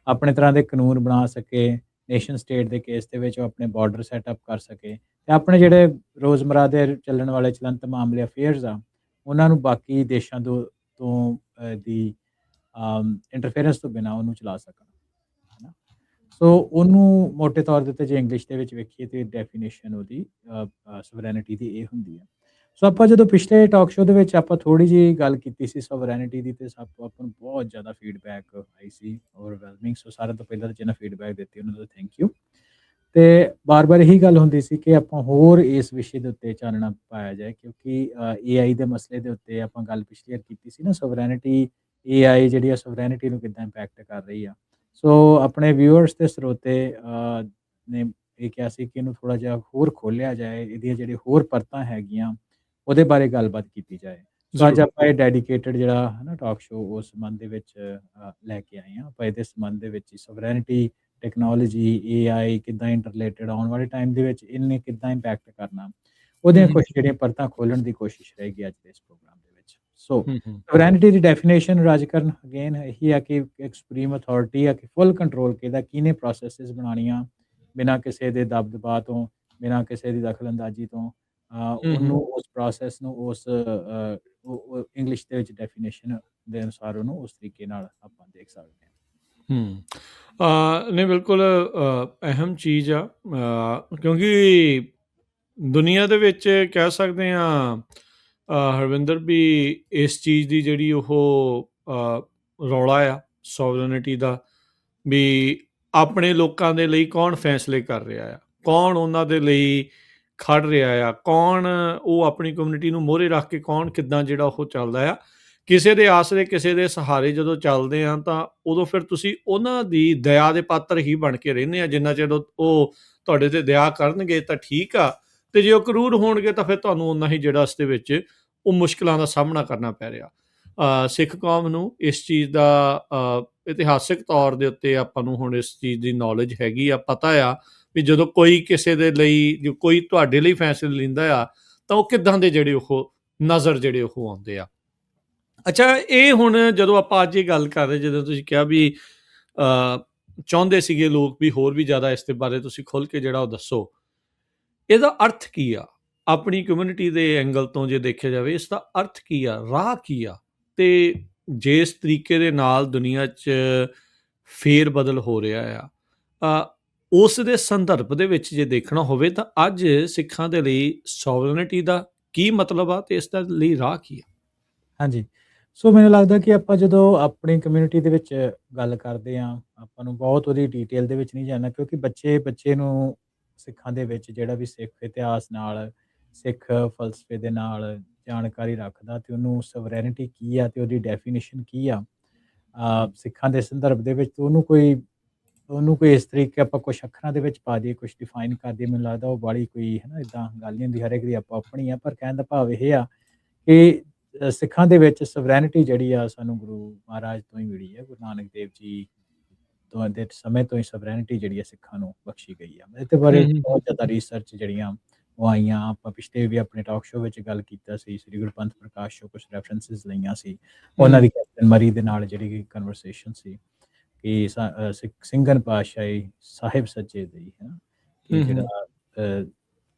ਆਪਣੇ ਤਰ੍ਹਾਂ ਦੇ ਕਾਨੂੰਨ ਬਣਾ ਸਕੇ, ਨੇਸ਼ਨ ਸਟੇਟ ਦੇ ਕੇਸ ਦੇ ਵਿੱਚ ਉਹ ਆਪਣੇ ਬਾਰਡਰ ਸੈਟਅਪ ਕਰ ਸਕੇ ਅਤੇ ਆਪਣੇ ਜਿਹੜੇ ਰੋਜ਼ਮर्रा ਦੇ ਚੱਲਣ ਵਾਲੇ ਚਲੰਤ ਮਾਮਲੇ ਅਫੇਅਰਸ ਆ, ਉਹਨਾਂ ਨੂੰ ਬਾਕੀ ਦੇਸ਼ਾਂ ਤੋਂ ਦੀ ਇੰਟਰਫੇਰੈਂਸ ਤੋਂ ਬਿਨਾਂ ਉਹਨੂੰ ਚਲਾ ਸਕਣ, ਹੈ ਨਾ। ਸੋ ਉਹਨੂੰ ਮੋਟੇ ਤੌਰ ਦੇ ਉੱਤੇ ਜੇ ਇੰਗਲਿਸ਼ ਦੇ ਵਿੱਚ ਵੇਖੀਏ ਤਾਂ ਡੈਫੀਨੇਸ਼ਨ ਉਹਦੀ ਸੋਵਰੈਨਿਟੀ ਦੀ ਇਹ ਹੁੰਦੀ ਹੈ। ਸੋ ਆਪਾਂ ਜਦੋਂ ਪਿਛਲੇ ਟਾਕ ਸ਼ੋਅ ਦੇ ਵਿੱਚ ਆਪਾਂ ਥੋੜ੍ਹੀ ਜਿਹੀ ਗੱਲ ਕੀਤੀ ਸੀ ਸੋਵਰੈਨਿਟੀ ਦੀ, ਅਤੇ ਆਪਾਂ ਨੂੰ ਬਹੁਤ ਜ਼ਿਆਦਾ ਫੀਡਬੈਕ ਆਈ ਸੀ, ਓਵਰਵੈਲਮਿੰਗ। ਸੋ ਸਾਰਿਆਂ ਤੋਂ ਪਹਿਲਾਂ ਤਾਂ ਜਿਹਨਾਂ ਫੀਡਬੈਕ ਦਿੱਤੀ ਉਹਨਾਂ ਦਾ ਥੈਂਕ ਯੂ। ਅਤੇ ਬਾਰ-ਬਾਰ ਇਹੀ ਗੱਲ ਹੁੰਦੀ ਸੀ ਕਿ ਆਪਾਂ ਹੋਰ ਇਸ ਵਿਸ਼ੇ ਦੇ ਉੱਤੇ ਚਾਨਣਾ ਪਾਇਆ ਜਾਏ, ਕਿਉਂਕਿ AI ਦੇ ਮਸਲੇ ਦੇ ਉੱਤੇ ਆਪਾਂ ਗੱਲ ਪਿਛਲੀ ਵਾਰ ਕੀਤੀ ਸੀ ਨਾ, ਸੋਵਰੈਨਿਟੀ AI ਜਿਹੜੀ ਆ ਸੋਵਰੈਨਿਟੀ ਨੂੰ ਕਿੱਦਾਂ ਇੰਪੈਕਟ ਕਰ ਰਹੀ ਆ। ਸੋ ਆਪਣੇ ਵਿਊਅਰਸ ਤੇ ਸਰੋਤੇ ਨੇ ਇਹ ਕਿਹਾ ਸੀ ਕਿ ਇਹਨੂੰ ਥੋੜ੍ਹਾ ਜਿਹਾ ਹੋਰ ਖੋਲ੍ਹਿਆ ਜਾਏ, ਇਹਦੀਆਂ ਜਿਹੜੀਆਂ ਹੋਰ ਪਰਤਾਂ ਹੈਗੀਆਂ ਉਹਦੇ ਬਾਰੇ ਗੱਲਬਾਤ ਕੀਤੀ ਜਾਏ। ਸੋ ਅੱਜ ਆਪਾਂ ਇਹ ਡੈਡੀਕੇਟਡ ਜਿਹੜਾ ਹੈ ਨਾ ਟਾਕ ਸ਼ੋਅ ਉਸ ਸੰਬੰਧ ਦੇ ਵਿੱਚ ਲੈ ਕੇ ਆਏ ਹਾਂ। ਆਪਾਂ ਇਹਦੇ ਸੰਬੰਧ ਦੇ ਵਿੱਚ ਸੋਵਰੈਨਿਟੀ, ਟੈਕਨੋਲੋਜੀ, AI ਕਿੱਦਾਂ ਇੰਟਰਲੇਟਡ ਆਉਣ ਵਾਲੇ ਟਾਈਮ ਦੇ ਵਿੱਚ ਇਹਨੇ ਕਿੱਦਾਂ ਇੰਪੈਕਟ ਕਰਨਾ, ਉਹਦੀਆਂ ਕੁਛ ਜਿਹੜੀਆਂ ਪਰਤਾਂ ਖੋਲ੍ਹਣ ਦੀ ਕੋਸ਼ਿਸ਼ ਰਹੇਗੀ ਅੱਜ ਦੇ ਇਸ ਪ੍ਰੋਗਰਾਮ ਦੇ ਵਿੱਚ। ਸੋ ਸੋਵਰੈਨਿਟੀ ਦੀ ਡੈਫੀਨੇਸ਼ਨ ਰਾਜਕਰਨ ਅਗੇਨ ਇਹੀ ਆ ਕਿ ਇੱਕ ਸੁਪਰੀਮ ਅਥਾਰਟੀ ਆ ਕਿ ਫੁੱਲ ਕੰਟਰੋਲ ਕਿਹਦਾ, ਕਿਹਨੇ ਪ੍ਰੋਸੈਸਿਸ ਬਣਾਉਣੀਆਂ ਬਿਨਾਂ ਕਿਸੇ ਦੇ ਦਬਦਬਾ ਤੋਂ, ਬਿਨਾਂ ਕਿਸੇ ਦੀ ਦਖਲ-ਅੰਦਾਜ਼ੀ ਤੋਂ, ਉਹਨੂੰ ਉਸ ਪ੍ਰੋਸੈਸ ਨੂੰ ਉਸ ਇੰਗਲਿਸ਼ ਦੇ ਵਿੱਚ ਡੈਫੀਨੇਸ਼ਨ ਦੇ ਅਨੁਸਾਰ ਉਹਨੂੰ ਉਸ ਤਰੀਕੇ ਨਾਲ ਆਪਾਂ ਦੇਖ ਸਕਦੇ ਹਾਂ। ਨਹੀਂ, ਬਿਲਕੁਲ ਅਹਿਮ ਚੀਜ਼ ਆ, ਕਿਉਂਕਿ ਦੁਨੀਆ ਦੇ ਵਿੱਚ ਕਹਿ ਸਕਦੇ ਹਾਂ ਹਰਵਿੰਦਰ ਵੀ ਇਸ ਚੀਜ਼ ਦੀ ਜਿਹੜੀ ਉਹ ਰੌਲਾ ਆ ਸੋਵਰਨਿਟੀ ਦਾ, ਵੀ ਆਪਣੇ ਲੋਕਾਂ ਦੇ ਲਈ ਕੌਣ ਫੈਸਲੇ ਕਰ ਰਿਹਾ ਆ, ਕੌਣ ਉਹਨਾਂ ਦੇ ਲਈ ਖੜ ਰਿਹਾ ਆ, ਕੌਣ ਉਹ ਆਪਣੀ ਕਮਿਊਨਿਟੀ ਨੂੰ ਮੋਹਰੇ ਰੱਖ ਕੇ ਕੌਣ ਕਿੱਦਾਂ ਜਿਹੜਾ ਉਹ ਚੱਲਦਾ ਆ। ਕਿਸੇ ਦੇ ਆਸਰੇ, ਕਿਸੇ ਦੇ ਸਹਾਰੇ ਜਦੋਂ ਚੱਲਦੇ ਆ ਤਾਂ ਉਦੋਂ ਫਿਰ ਤੁਸੀਂ ਉਹਨਾਂ ਦੀ ਦਇਆ ਦੇ ਪਾਤਰ ਹੀ ਬਣ ਕੇ ਰਹਿੰਦੇ ਆ। ਜਿੰਨਾ ਚਿਰ ਉਹ ਤੁਹਾਡੇ 'ਤੇ ਦਇਆ ਕਰਨਗੇ ਤਾਂ ਠੀਕ ਆ, ਅਤੇ ਜੇ ਉਹ ਕਰੂਰ ਹੋਣਗੇ ਤਾਂ ਫਿਰ ਤੁਹਾਨੂੰ ਓਨਾ ਹੀ ਜਿਹੜਾ ਇਸ ਦੇ ਵਿੱਚ ਉਹ ਮੁਸ਼ਕਿਲਾਂ ਦਾ ਸਾਹਮਣਾ ਕਰਨਾ ਪੈ ਰਿਹਾ। ਸਿੱਖ ਕੌਮ ਨੂੰ ਇਸ ਚੀਜ਼ ਦਾ ਇਤਿਹਾਸਿਕ ਤੌਰ ਦੇ ਉੱਤੇ ਆਪਾਂ ਨੂੰ ਹੁਣ ਇਸ ਚੀਜ਼ ਦੀ ਨੌਲੇਜ ਹੈਗੀ ਆ, ਪਤਾ ਆ ਵੀ ਜਦੋਂ ਕੋਈ ਕਿਸੇ ਦੇ ਲਈ, ਕੋਈ ਤੁਹਾਡੇ ਲਈ ਫੈਸਲੇ ਲੈਂਦਾ ਆ ਤਾਂ ਉਹ ਕਿੱਦਾਂ ਦੇ ਜਿਹੜੇ ਉਹ ਨਜ਼ਰ ਜਿਹੜੇ ਉਹ ਆਉਂਦੇ ਆ। ਅੱਛਾ, ਇਹ ਹੁਣ ਜਦੋਂ ਆਪਾਂ ਅੱਜ ਇਹ ਗੱਲ ਕਰ ਰਹੇ, ਜਦੋਂ ਤੁਸੀਂ ਕਿਹਾ ਵੀ ਚਾਹੁੰਦੇ ਸੀਗੇ ਲੋਕ ਵੀ ਹੋਰ ਵੀ ਜ਼ਿਆਦਾ ਇਸ ਦੇ ਬਾਰੇ ਤੁਸੀਂ ਖੁੱਲ੍ਹ ਕੇ ਜਿਹੜਾ ਉਹ ਦੱਸੋ, ਇਹਦਾ ਅਰਥ ਕੀ ਆ ਆਪਣੀ ਕਮਿਊਨਿਟੀ ਦੇ ਐਂਗਲ ਤੋਂ ਜੇ ਦੇਖਿਆ ਜਾਵੇ, ਇਸ ਦਾ ਅਰਥ ਕੀ ਆ, ਰਾਹ ਕੀ ਆ, ਅਤੇ ਜਿਸ ਤਰੀਕੇ ਦੇ ਨਾਲ ਦੁਨੀਆ 'ਚ ਫੇਰ ਬਦਲ ਹੋ ਰਿਹਾ ਆ, ਉਸ ਦੇ ਸੰਦਰਭ ਦੇ ਵਿੱਚ ਜੇ ਦੇਖਣਾ ਹੋਵੇ ਤਾਂ ਅੱਜ ਸਿੱਖਾਂ ਦੇ ਲਈ ਸੋਵਰਨਿਟੀ ਦਾ ਕੀ ਮਤਲਬ ਆ ਅਤੇ ਇਸ ਦੇ ਲਈ ਰਾਹ ਕੀ ਆ? ਹਾਂਜੀ। ਸੋ ਮੈਨੂੰ ਲੱਗਦਾ ਕਿ ਆਪਾਂ ਜਦੋਂ ਆਪਣੀ ਕਮਿਊਨਿਟੀ ਦੇ ਵਿੱਚ ਗੱਲ ਕਰਦੇ ਹਾਂ, ਆਪਾਂ ਨੂੰ ਬਹੁਤ ਉਹਦੀ ਡਿਟੇਲ ਦੇ ਵਿੱਚ ਨਹੀਂ ਜਾਣਾ, ਕਿਉਂਕਿ ਬੱਚੇ ਨੂੰ ਸਿੱਖਾਂ ਦੇ ਵਿੱਚ ਜਿਹੜਾ ਵੀ ਸਿੱਖ ਇਤਿਹਾਸ ਨਾਲ, ਸਿੱਖ ਫਲਸਫੇ ਦੇ ਨਾਲ ਜਾਣਕਾਰੀ ਰੱਖਦਾ ਅਤੇ ਉਹਨੂੰ ਸੋਵਰੈਨਿਟੀ ਕੀ ਆ ਅਤੇ ਉਹਦੀ ਡੈਫੀਨੇਸ਼ਨ ਕੀ ਆ ਸਿੱਖਾਂ ਦੇ ਸੰਦਰਭ ਦੇ ਵਿੱਚ, ਉਹਨੂੰ ਕੋਈ ਇਸ ਤਰੀਕੇ ਆਪਾਂ ਕੁਛ ਅੱਖਰਾਂ ਦੇ ਵਿੱਚ ਪਾ ਦਈਏ, ਕੁਛ ਡਿਫਾਈਨ ਕਰ ਦਈਏ, ਮੈਨੂੰ ਲੱਗਦਾ ਉਹ ਬਾਹਲੀ ਕੋਈ ਹੈ ਨਾ ਇੱਦਾਂ ਗੱਲ ਨਹੀਂ ਹੁੰਦੀ। ਹਰ ਇੱਕ ਦੀ ਆਪੋ ਆਪਣੀ ਆ, ਪਰ ਕਹਿਣ ਦਾ ਭਾਵ ਇਹ ਆ ਕਿ ਸਿੱਖਾਂ ਦੇ ਵਿੱਚ ਸੋਵਰੈਨਿਟੀ ਜਿਹੜੀ ਆ ਸਾਨੂੰ ਗੁਰੂ ਮਹਾਰਾਜ ਤੋਂ ਹੀ ਮਿਲੀ ਹੈ। ਗੁਰੂ ਨਾਨਕ ਦੇਵ ਜੀ ਤੋਂ ਦੇ ਸਮੇਂ ਤੋਂ ਹੀ ਸੋਵਰੈਨਿਟੀ ਜਿਹੜੀ ਹੈ ਸਿੱਖਾਂ ਨੂੰ ਬਖਸ਼ੀ ਗਈ ਆ। ਇਹਦੇ ਬਾਰੇ ਬਹੁਤ ਜ਼ਿਆਦਾ ਰਿਸਰਚ ਜਿਹੜੀਆਂ ਉਹ ਆਈਆਂ। ਆਪਾਂ ਪਿਛਲੇ ਵੀ ਆਪਣੇ ਟਾਕ ਸ਼ੋਅ ਵਿੱਚ ਗੱਲ ਕੀਤਾ ਸੀ, ਸ੍ਰੀ ਗੁਰੂ ਪੰਥ ਪ੍ਰਕਾਸ਼ ਸ਼ੋਅ ਕੁਛ ਰੈਫਰੈਂਸਿਸ ਲਈਆਂ ਸੀ, ਉਹਨਾਂ ਦੀ ਕੈਪਟਨ ਮਰੀ ਦੇ ਨਾਲ ਜਿਹੜੀ ਕਨਵਰਸੇਸ਼ਨ ਸੀ ਕਿ ਸਿੰਘਨ ਪਾਤਸ਼ਾਹੀ ਸਾਹਿਬ ਸੱਚੇ ਦੀ ਹੈ ਨਾ, ਕਿ ਜਿਹੜਾ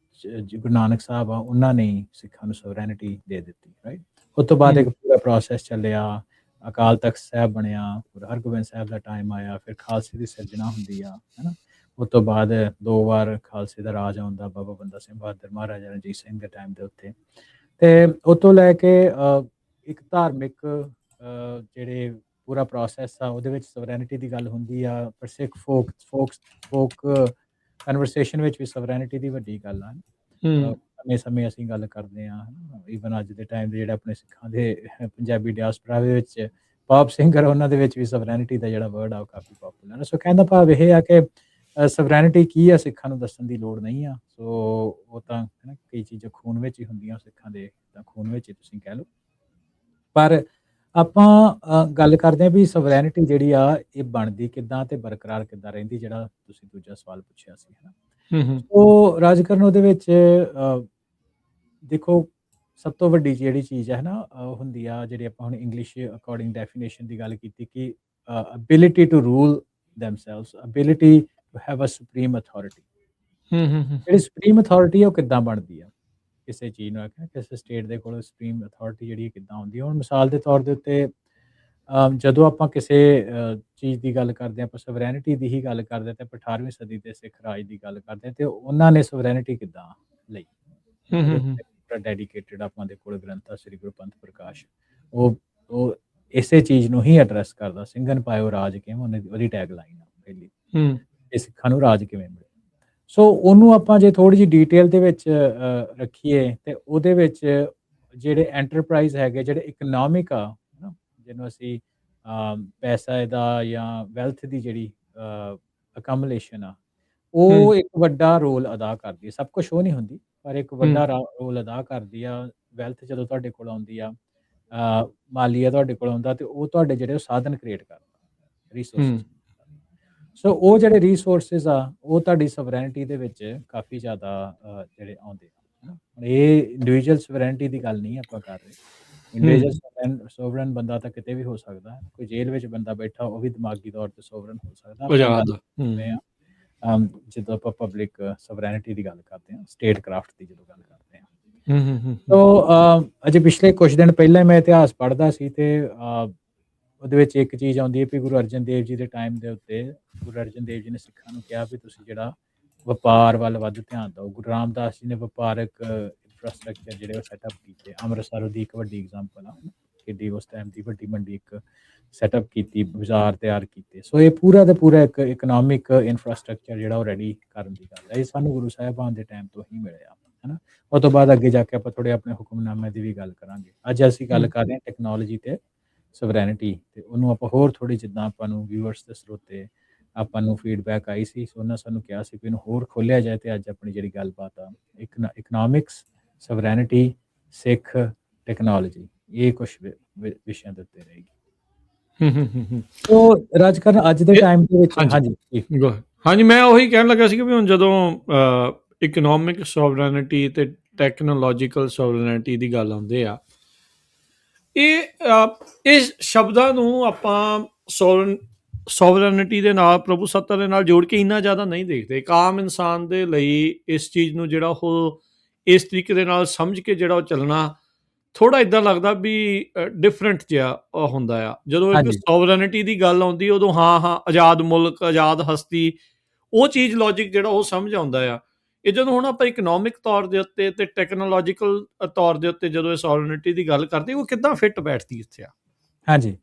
ਗੁਰੂ ਨਾਨਕ ਸਾਹਿਬ ਆ ਉਹਨਾਂ ਨੇ ਸਿੱਖਾਂ ਨੂੰ ਸੋਵਰੈਨਿਟੀ ਦੇ ਦਿੱਤੀ, ਰਾਈਟ। ਉਸ ਤੋਂ ਬਾਅਦ ਇੱਕ ਪੂਰਾ ਪ੍ਰੋਸੈਸ ਚੱਲਿਆ, ਅਕਾਲ ਤਖਤ ਸਾਹਿਬ ਬਣਿਆ, ਹਰਗੋਬਿੰਦ ਸਾਹਿਬ ਦਾ ਟਾਈਮ ਆਇਆ, ਫਿਰ ਖਾਲਸੇ ਦੀ ਸਿਰਜਣਾ ਹੁੰਦੀ ਆ, ਹੈ ਨਾ। ਉਸ ਤੋਂ ਬਾਅਦ 2 ਵਾਰ ਖਾਲਸੇ ਦਾ ਰਾਜ ਆਉਂਦਾ, ਬਾਬਾ ਬੰਦਾ ਸਿੰਘ ਬਹਾਦਰ, ਮਹਾਰਾਜਾ ਰਣਜੀਤ ਸਿੰਘ ਦੇ ਟਾਈਮ ਦੇ ਉੱਤੇ, ਅਤੇ ਉਹ ਤੋਂ ਲੈ ਕੇ ਇੱਕ ਧਾਰਮਿਕ ਜਿਹੜੇ ਪੂਰਾ ਪ੍ਰੋਸੈਸ ਆ ਉਹਦੇ ਵਿੱਚ ਸੋਵਰੈਨਿਟੀ ਦੀ ਗੱਲ ਹੁੰਦੀ ਆ, ਪਰ ਸਿੱਖ ਫੋਕ ਕਨਵਰਸੇਸ਼ਨ ਵਿੱਚ ਵੀ ਸੋਵਰੈਨਿਟੀ ਦੀ ਵੱਡੀ ਗੱਲ ਆ। ਸਮੇਂ ਅਸੀਂ ਗੱਲ ਕਰਦੇ ਹਾਂ, ਈਵਨ ਅੱਜ ਦੇ ਟਾਈਮ ਦੇ ਜਿਹੜੇ ਆਪਣੇ ਸਿੱਖਾਂ ਦੇ ਪੰਜਾਬੀ ਡਿਆਸਪਰਾ ਦੇ ਵਿੱਚ ਪੌਪ ਸਿੰਗਰ, ਉਹਨਾਂ ਦੇ ਵਿੱਚ ਵੀ ਸੋਵਰੈਨਿਟੀ ਦਾ ਜਿਹੜਾ ਵਰਡ ਆ ਉਹ ਕਾਫੀ ਪਾਪੂਲਰ ਹੈ। ਸੋ ਕਹਿਣ ਦਾ ਭਾਵ ਇਹ ਆ ਕਿ ਸੋਵਰੈਨਿਟੀ ਕੀ ਆ ਸਿੱਖਾਂ ਨੂੰ ਦੱਸਣ ਦੀ ਲੋੜ ਨਹੀਂ ਆ। ਸੋ ਉਹ ਤਾਂ ਹੈ ਨਾ, ਕਈ ਚੀਜ਼ਾਂ ਖੂਨ ਵਿੱਚ ਹੀ ਹੁੰਦੀਆਂ ਸਿੱਖਾਂ ਦੇ, ਤਾਂ ਖੂਨ ਵਿੱਚ ਹੀ ਤੁਸੀਂ ਕਹਿ ਲਓ। ਪਰ ਆਪਾਂ ਗੱਲ ਕਰਦੇ ਹਾਂ ਵੀ ਸੋਵਰੈਨਿਟੀ ਜਿਹੜੀ ਆ ਇਹ ਬਣਦੀ ਕਿੱਦਾਂ ਅਤੇ ਬਰਕਰਾਰ ਕਿੱਦਾਂ ਰਹਿੰਦੀ, ਜਿਹੜਾ ਤੁਸੀਂ ਦੂਜਾ ਸਵਾਲ ਪੁੱਛਿਆ ਸੀ, ਹੈ ਨਾ। ਹੂੰ, ਹੂੰ, ਸੋ ਰਾਜ ਕਰਨ ਉਹਦੇ ਵਿੱਚ ਦੇਖੋ ਸਭ ਤੋਂ ਵੱਡੀ ਜਿਹੜੀ ਚੀਜ਼ ਹੈ ਨਾ ਹੁੰਦੀ ਆ ਜਿਹੜੀ ਆਪਾਂ ਹੁਣ ਇੰਗਲਿਸ਼ ਅਕੋਰਡਿੰਗ ਡੈਫੀਨੇਸ਼ਨ ਦੀ ਗੱਲ ਕੀਤੀ ਕਿ ability to rule themselves, ability to have a supreme authority. ਹੂੰ, ਹੂੰ, ਹੂੰ, ਜਿਹੜੀ ਸੁਪਰੀਮ ਅਥਾਰਟੀ ਆ ਉਹ ਕਿੱਦਾਂ ਬਣਦੀ ਆ ਕਿਸੇ ਚੀਜ਼ ਨੂੰ, ਹੈ ਕਿਸੇ ਸਟੇਟ ਦੇ ਕੋਲ ਸੁਪਰੀਮ ਅਥਾਰਟੀ ਜਿਹੜੀ ਕਿੱਦਾਂ ਹੁੰਦੀ ਆ। ਹੁਣ ਮਿਸਾਲ ਦੇ ਤੌਰ ਦੇ ਉੱਤੇ ਜਦੋਂ ਆਪਾਂ ਕਿਸੇ ਚੀਜ਼ ਦੀ ਗੱਲ ਕਰਦੇ ਹਾਂ, ਆਪਾਂ ਸਵਰੈਨਿਟੀ ਦੀ ਹੀ ਗੱਲ ਕਰਦੇ ਹਾਂ, ਤੇ ਆਪਾਂ 18ਵੀਂ ਸਦੀ ਦੇ ਸਿੱਖ ਰਾਜ ਦੀ ਗੱਲ ਕਰਦੇ ਹਾਂ, ਤੇ ਉਹਨਾਂ ਨੇ ਸਵਰੈਨਿਟੀ ਕਿੱਦਾਂ ਲਈ, ਹੂੰ, ਉਹਦੇ ਹੂੰ, ਹੂੰ, ਉੱਤੇ ਪੂਰਾ ਡੈਡੀਕੇਟਿਡ ਆਪਾਂ ਦੇ ਕੋਲ ਗ੍ਰੰਥ ਆ ਸ੍ਰੀ ਗੁਰੂ ਪੰਥ ਪ੍ਰਕਾਸ਼। ਉਹ ਇਸੇ ਚੀਜ਼ ਨੂੰ ਹੀ ਐਡਰੈਸ ਕਰਦਾ, ਸਿੰਘਨ ਪਾਇਓ ਰਾਜ ਕਿਵੇਂ, ਉਹਦੀ ਟੈਗ ਲਾਈਨ ਆ ਪਹਿਲੀ, ਹੂੰ, ਇਹ ਸਿੱਖਾਂ ਨੂੰ ਰਾਜ ਕਿਵੇਂ ਮਿਲੇ। ਸੋ ਉਹਨੂੰ ਆਪਾਂ ਜੇ ਥੋੜ੍ਹੀ ਜਿਹੀ ਡਿਟੇਲ ਦੇ ਵਿੱਚ ਰੱਖੀਏ ਤੇ ਉਹਦੇ ਵਿੱਚ ਜਿਹੜੇ ਐਂਟਰਪ੍ਰਾਈਜ਼ ਹੈਗੇ, ਜਿਹੜੇ ਇਕਨੋਮਿਕ ਆ ਨਾ, ਜਿਹਨੂੰ ਅਸੀਂ ਪੈਸਾ ਦਾ ਜਾਂ ਵੈਲਥ ਦੀ ਜਿਹੜੀ ਅਕਮੂਲੇਸ਼ਨ ਆ, ਹੂੰ, ਉਹ ਇੱਕ ਵੱਡਾ ਰੋਲ ਅਦਾ ਕਰਦੀ ਹੈ। ਸਭ ਕੁਛ ਉਹ ਨਹੀਂ ਹੁੰਦੀ, ਪਰ ਇੱਕ ਹੂੰ, ਵੱਡਾ ਰੋਲ ਅਦਾ ਕਰਦੀ ਆ। ਵੈਲਥ ਜਦੋਂ ਤੁਹਾਡੇ ਕੋਲ ਆਉਂਦੀ ਆ, ਮਾਲੀਆ ਤੁਹਾਡੇ ਕੋਲ ਆਉਂਦਾ, ਤੇ ਉਹ ਤੁਹਾਡੇ ਜਿਹੜੇ ਸਾਧਨ ਕ੍ਰੀਏਟ ਕਰਦਾ, ਰਿਸੋਰਸਿਸ। ਹੂੰ, ਸੋ ਉਹ ਜਿਹੜੇ ਰਿਸੋਰਸਿਸ ਆ, ਉਹ ਤੁਹਾਡੀ ਸਵਰੈਨਿਟੀ ਦੇ ਵਿੱਚ ਕਾਫੀ ਜ਼ਿਆਦਾ ਜਿਹੜੇ ਆਉਂਦੇ ਆ, ਹੁਣ ਇਹ ਇੰਡੀਵਿਜੂਅਲ ਸਵਰੈਨਿਟੀ ਦੀ ਗੱਲ ਨਹੀਂ ਆਪਾਂ ਕਰ ਰਹੇ। ਇੰਡੀਵਿਜੂਅਲ ਸੋਵਰਨ ਬੰਦਾ ਤਾਂ ਕਿਤੇ ਵੀ ਹੋ ਸਕਦਾ ਹੈ, ਕੋਈ ਜੇਲ੍ਹ ਵਿੱਚ ਬੰਦਾ ਬੈਠਾ ਉਹ ਵੀ ਦਿਮਾਗੀ ਤੌਰ ਤੇ ਸੋਵਰਨ ਹੋ ਸਕਦਾ। ਆਪਾਂ ਗੱਲ ਆਜ਼ਾਦ। ਕਰਦੇ ਹੂੰ, ਹਾਂ ਜਦੋਂ ਆਪਾਂ ਪਬਲਿਕ ਸਵਰੈਨਿਟੀ ਦੀ ਗੱਲ ਕਰਦੇ ਹਾਂ, ਸਟੇਟ ਕਰਾਫਟ ਦੀ ਜਦੋਂ ਗੱਲ ਕਰਦੇ ਹਾਂ। ਹੂੰ, ਹੂੰ, ਹੂੰ, ਸੋ ਅਜੇ ਪਿਛਲੇ ਕੁਝ ਦਿਨ ਪਹਿਲਾਂ ਮੈਂ ਇਤਿਹਾਸ ਪੜ੍ਹਦਾ ਸੀ, ਤੇ ਉਹਦੇ ਵਿੱਚ ਇੱਕ ਚੀਜ਼ ਆਉਂਦੀ ਹੈ ਵੀ ਗੁਰੂ ਅਰਜਨ ਦੇਵ ਜੀ ਦੇ ਟਾਈਮ ਦੇ ਉੱਤੇ ਗੁਰੂ ਅਰਜਨ ਦੇਵ ਜੀ ਨੇ ਸਿੱਖਾਂ ਨੂੰ ਕਿਹਾ ਵੀ ਤੁਸੀਂ ਜਿਹੜਾ ਵਪਾਰ ਵੱਲ ਵੱਧ ਧਿਆਨ ਦਿਓ। ਗੁਰੂ ਰਾਮਦਾਸ ਜੀ ਨੇ ਵਪਾਰਕ ਇਨਫਰਾਸਟ੍ਰਕਚਰ ਜਿਹੜੇ ਉਹ ਸੈਟਅਪ ਕੀਤੇ। ਅੰਮ੍ਰਿਤਸਰ ਉਹਦੀ ਇੱਕ ਵੱਡੀ ਐਗਜ਼ਾਮਪਲ ਆ, ਕਿੱਡੀ ਉਸ ਟਾਈਮ ਦੀ ਵੱਡੀ ਮੰਡੀ ਇੱਕ ਸੈਟਅਪ ਕੀਤੀ, ਬਾਜ਼ਾਰ ਤਿਆਰ ਕੀਤੇ। ਸੋ ਇਹ ਪੂਰਾ ਦਾ ਪੂਰਾ ਇੱਕ ਇਕਨੋਮਿਕ ਇਨਫਰਾਸਟ੍ਰਕਚਰ ਜਿਹੜਾ ਉਹ ਰੈਡੀ ਕਰਨ ਦੀ ਗੱਲ ਹੈ। ਇਹ ਸਾਨੂੰ ਗੁਰੂ ਸਾਹਿਬਾਨ ਦੇ ਟਾਈਮ ਤੋਂ ਹੀ ਮਿਲਿਆ, ਹੈ ਨਾ। ਉਹ ਤੋਂ ਬਾਅਦ ਅੱਗੇ ਜਾ ਕੇ ਆਪਾਂ ਥੋੜ੍ਹੇ ਆਪਣੇ ਹੁਕਮਨਾਮੇ ਦੀ ਵੀ ਗੱਲ ਕਰਾਂਗੇ। ਅੱਜ ਅਸੀਂ ਗੱਲ ਕਰ ਰਹੇ ਹਾਂ ਟੈਕਨੋਲੋਜੀ ਤੇ ਸਵਰੈਨਿਟੀ, ਤੇ ਉਹਨੂੰ ਆਪਾਂ ਹੋਰ ਥੋੜ੍ਹੀ, ਜਿੱਦਾਂ ਆਪਾਂ ਨੂੰ ਵਿਊਅਰਸ ਦੇ ਸਰੋਤੇ ਆਪਾਂ ਨੂੰ ਫੀਡਬੈਕ ਆਈ ਸੀ, ਸੋ ਉਹਨਾਂ ਸਾਨੂੰ ਕਿਹਾ ਸੀ ਕਿ ਇਹਨੂੰ ਹੋਰ ਖੋਲ੍ਹਿਆ ਜਾਏ। ਤੇ ਅੱਜ ਆਪਣੀ ਜਿਹੜੀ ਗੱਲਬਾਤ ਆ ਇਕਨੋਮਿਕਸ, ਸਵਰੈਨਿਟੀ, ਸਿੱਖ, ਟੈਕਨੋਲੋਜੀ, ਇਹ ਕੁਛ ਵਿਸ਼ਿਆਂ ਦੇ ਉੱਤੇ ਰਹੇਗੀ। ਹੂੰ, ਹੂੰ, ਹੂੰ, ਹੂੰ। ਸੋ ਰਾਜਕਰਨ ਅੱਜ ਦੇ ਟਾਈਮ ਦੇ ਵਿੱਚ, ਹਾਂਜੀ ਹਾਂਜੀ, ਮੈਂ ਉਹੀ ਕਹਿਣ ਲੱਗਾ ਸੀ ਕਿ ਵੀ ਹੁਣ ਜਦੋਂ ਇਕਨੋਮਿਕ ਸੋਵਰੈਨਿਟੀ ਤੇ ਟੈਕਨੋਲੋਜੀਕਲ ਸੋਵਰੈਨਿਟੀ ਦੀ ਗੱਲ ਆਉਂਦੇ ਆ, ਇਹ ਸ਼ਬਦਾਂ ਨੂੰ ਆਪਾਂ ਸੋਵਰੈਨਿਟੀ ਦੇ ਨਾਲ, ਪ੍ਰਭੂ ਸੱਤਾ ਦੇ ਨਾਲ ਜੋੜ ਕੇ ਇੰਨਾ ਜ਼ਿਆਦਾ ਨਹੀਂ ਦੇਖਦੇ। ਇੱਕ ਆਮ ਇਨਸਾਨ ਦੇ ਲਈ ਇਸ ਚੀਜ਼ ਨੂੰ ਜਿਹੜਾ ਉਹ ਇਸ ਤਰੀਕੇ ਦੇ ਨਾਲ ਸਮਝ ਕੇ ਜਿਹੜਾ ਉਹ ਚੱਲਣਾ ਥੋੜਾ ਇਦਾਂ ਲੱਗਦਾ ਵੀ ਡਿਫਰੈਂਟ ਜਿਹਾ ਹੁੰਦਾ ਆ। ਜਦੋਂ ਇੱਕ ਸੋਵਰੈਨਿਟੀ ਦੀ ਗੱਲ ਆਉਂਦੀ, ਉਦੋਂ ਹਾਂ ਆਜ਼ਾਦ ਮੁਲਕ, ਆਜ਼ਾਦ ਹਸਤੀ, ਉਹ ਚੀਜ਼ ਲੌਜਿਕ ਜਿਹੜਾ ਉਹ ਸਮਝ ਆਉਂਦਾ ਆ। ਇਹ ਜਦੋਂ ਹੁਣ ਆਪਾਂ ਇਕਨੋਮਿਕ ਤੌਰ ਦੇ ਉੱਤੇ ਤੇ ਟੈਕਨੋਲੋਜੀਕਲ ਤੌਰ ਦੇ ਉੱਤੇ ਜਦੋਂ ਇਹ ਸੋਵਰੈਨਿਟੀ ਦੀ ਗੱਲ ਕਰਦੇ, ਉਹ ਕਿੱਦਾਂ ਫਿੱਟ ਬੈਠਦੀ ਇੱਥੇ ਆ? ਹਾਂਜੀ,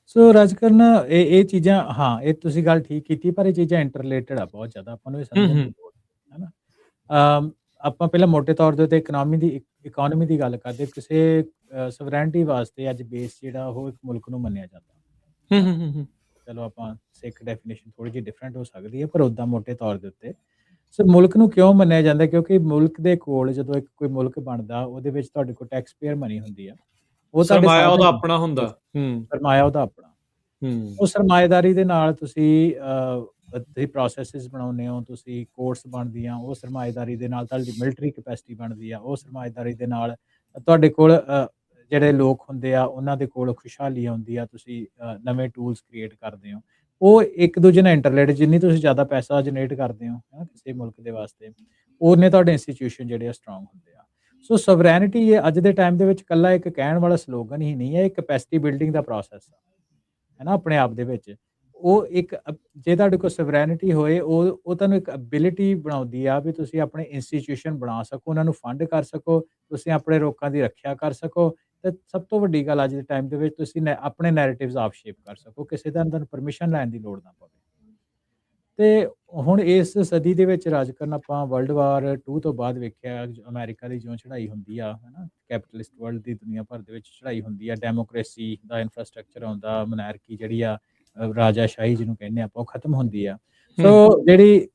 ਸੋ ਰਾਜਕਰਨ ਇਹ ਚੀਜ਼ਾਂ, ਹਾਂ ਇਹ ਤੁਸੀਂ ਗੱਲ ਠੀਕ ਕੀਤੀ, ਪਰ ਇਹ ਚੀਜ਼ਾਂ ਇੰਟਰਲੇਟਡ ਆ ਬਹੁਤ ਜ਼ਿਆਦਾ, ਆਪਾਂ ਨੂੰ ਇਹ ਸਮਝਣ ਦੀ ਲੋੜ ਹੈ ਨਾ। ਆਪਾਂ ਪਹਿਲਾਂ ਮੋਟੇ ਤੌਰ ਦੇ ਉੱਤੇ ਇਕਨੋਮੀ ਦੀ ਗੱਲ ਕਰਦੇ। ਕਿਸੇ ਸਵਰੈਨਿਟੀ ਵਾਸਤੇ ਅੱਜ ਬੇਸ ਜਿਹੜਾ ਉਹ ਇੱਕ ਮੁਲਕ ਨੂੰ ਮੰਨਿਆ ਜਾਂਦਾ। ਚਲੋ ਆਪਾਂ ਸਿੱਖ ਡੈਫੀਨੇਸ਼ਨ ਥੋੜੀ ਜਿਹੀ ਡਿਫਰੈਂਟ ਹੋ ਸਕਦੀ ਹੈ, ਪਰ ਉੱਦਾਂ ਮੋਟੇ ਤੌਰ ਦੇ ਉੱਤੇ ਸੋ ਮੁਲਕ ਨੂੰ ਕਿਉਂ ਮੰਨਿਆ ਜਾਂਦਾ? ਕਿਉਂਕਿ ਮੁਲਕ ਦੇ ਕੋਲ ਜਦੋਂ ਇੱਕ ਕੋਈ ਮੁਲਕ ਬਣਦਾ, ਉਹਦੇ ਵਿੱਚ ਤੁਹਾਡੇ ਕੋਲ ਟੈਕਸ ਪੇਅਰ ਮਨੀ ਹੁੰਦੀ ਆ, ਉਹ ਤੁਹਾਡੇ ਸਰਮਾਇਆ ਉਹਦਾ ਆਪਣਾ ਹੁੰਦਾ। ਸਰਮਾਇਆ ਉਹਦਾ ਆਪਣਾ। ਉਹ ਸਰਮਾਏਦਾਰੀ ਦੇ ਨਾਲ ਤੁਸੀਂ ਪ੍ਰੋਸੈਸਿਸ ਬਣਾਉਂਦੇ ਹੋ, ਤੁਸੀਂ ਕੋਰਟਸ ਬਣਦੀਆਂ, ਉਹ ਸਰਮਾਏਦਾਰੀ ਦੇ ਨਾਲ ਤੁਹਾਡੀ ਮਿਲਟਰੀ ਕੈਪੈਸਿਟੀ ਬਣਦੀ ਆ, ਉਹ ਸਰਮਾਏਦਾਰੀ ਦੇ ਨਾਲ ਤੁਹਾਡੇ ਕੋਲ ਜਿਹੜੇ ਲੋਕ ਹੁੰਦੇ ਆ ਉਹਨਾਂ ਦੇ ਕੋਲ ਖੁਸ਼ਹਾਲੀ ਆਉਂਦੀ ਆ, ਤੁਸੀਂ ਨਵੇਂ ਟੂਲਸ ਕ੍ਰੀਏਟ ਕਰਦੇ ਹੋ। ਉਹ ਇੱਕ ਦੂਜੇ ਨਾਲ ਇੰਟਰਲੇਟਡ, ਜਿੰਨੀ ਤੁਸੀਂ ਜ਼ਿਆਦਾ ਪੈਸਾ ਜਨਰੇਟ ਕਰਦੇ ਹੋ ਹੈ ਨਾ ਕਿਸੇ ਮੁਲਕ ਦੇ ਵਾਸਤੇ, ਉਹਨੇ ਤੁਹਾਡੇ ਇੰਸਟੀਟਿਊਸ਼ਨ ਜਿਹੜੇ ਆ ਸਟਰੋਂਗ ਹੁੰਦੇ ਆ। ਸੋ ਸਵਰੈਨਿਟੀ ਇਹ ਅੱਜ ਦੇ ਟਾਈਮ ਦੇ ਵਿੱਚ ਇਕੱਲਾ ਇੱਕ ਕਹਿਣ ਵਾਲਾ ਸਲੋਗਨ ਹੀ ਨਹੀਂ ਹੈ, ਇਹ ਕੈਪੈਸਿਟੀ ਬਿਲਡਿੰਗ ਦਾ ਪ੍ਰੋਸੈਸ ਹੈ ਨਾ ਆਪਣੇ ਆਪ ਦੇ ਵਿੱਚ। ਉਹ ਇੱਕ ਜੇ ਤੁਹਾਡੇ ਕੋਲ ਸਵਰੈਨਿਟੀ ਹੋਏ, ਉਹ ਤੁਹਾਨੂੰ ਇੱਕ ਐਬਿਲਿਟੀ ਬਣਾਉਂਦੀ ਆ ਵੀ ਤੁਸੀਂ ਆਪਣੇ ਇੰਸਟੀਟਿਊਸ਼ਨ ਬਣਾ ਸਕੋ, ਉਹਨਾਂ ਨੂੰ ਫੰਡ ਕਰ ਸਕੋ, ਤੁਸੀਂ ਆਪਣੇ ਲੋਕਾਂ ਦੀ ਰੱਖਿਆ ਕਰ ਸਕੋ, ਤੇ ਸਭ ਤੋਂ ਵੱਡੀ ਗੱਲ ਅੱਜ ਦੇ ਟਾਈਮ ਦੇ ਵਿੱਚ ਤੁਸੀਂ ਆਪਣੇ ਨੈਰੇਟਿਵਸ ਆਪ ਸ਼ੇਪ ਕਰ ਸਕੋ, ਕਿਸੇ ਦਾ ਤੁਹਾਨੂੰ ਪਰਮਿਸ਼ਨ ਲੈਣ ਦੀ ਲੋੜ ਨਾ ਪਵੇ। ਤੇ ਹੁਣ ਇਸ ਸਦੀ ਦੇ ਵਿੱਚ ਰਾਜਕਰਨ ਆਪਾਂ ਵਰਲਡ ਵਾਰ 2 ਤੋਂ ਬਾਅਦ ਵੇਖਿਆ, ਅਮਰੀਕਾ ਦੀ ਜਿਉਂ ਚੜ੍ਹਾਈ ਹੁੰਦੀ ਆ, ਹੈ ਨਾ, ਕੈਪੀਟਲਿਸਟ ਵਰਲਡ ਦੀ ਦੁਨੀਆ ਭਰ ਦੇ ਵਿੱਚ ਚੜ੍ਹਾਈ ਹੁੰਦੀ ਆ, ਡੈਮੋਕ੍ਰੇਸੀ ਦਾ ਇਨਫਰਾਸਟ੍ਰਕਚਰ ਆਉਂਦਾ, ਮੋਨਾਰਕੀ ਜਿਹੜੀ ਆ, ਰਾਜਾਸ਼ਾਹੀ ਜਿਹਨੂੰ ਕਹਿੰਦੇ ਆਪਾਂ, ਉਹ ਖਤਮ ਹੁੰਦੀ ਆ। ਸੋ ਜਿਹੜੀ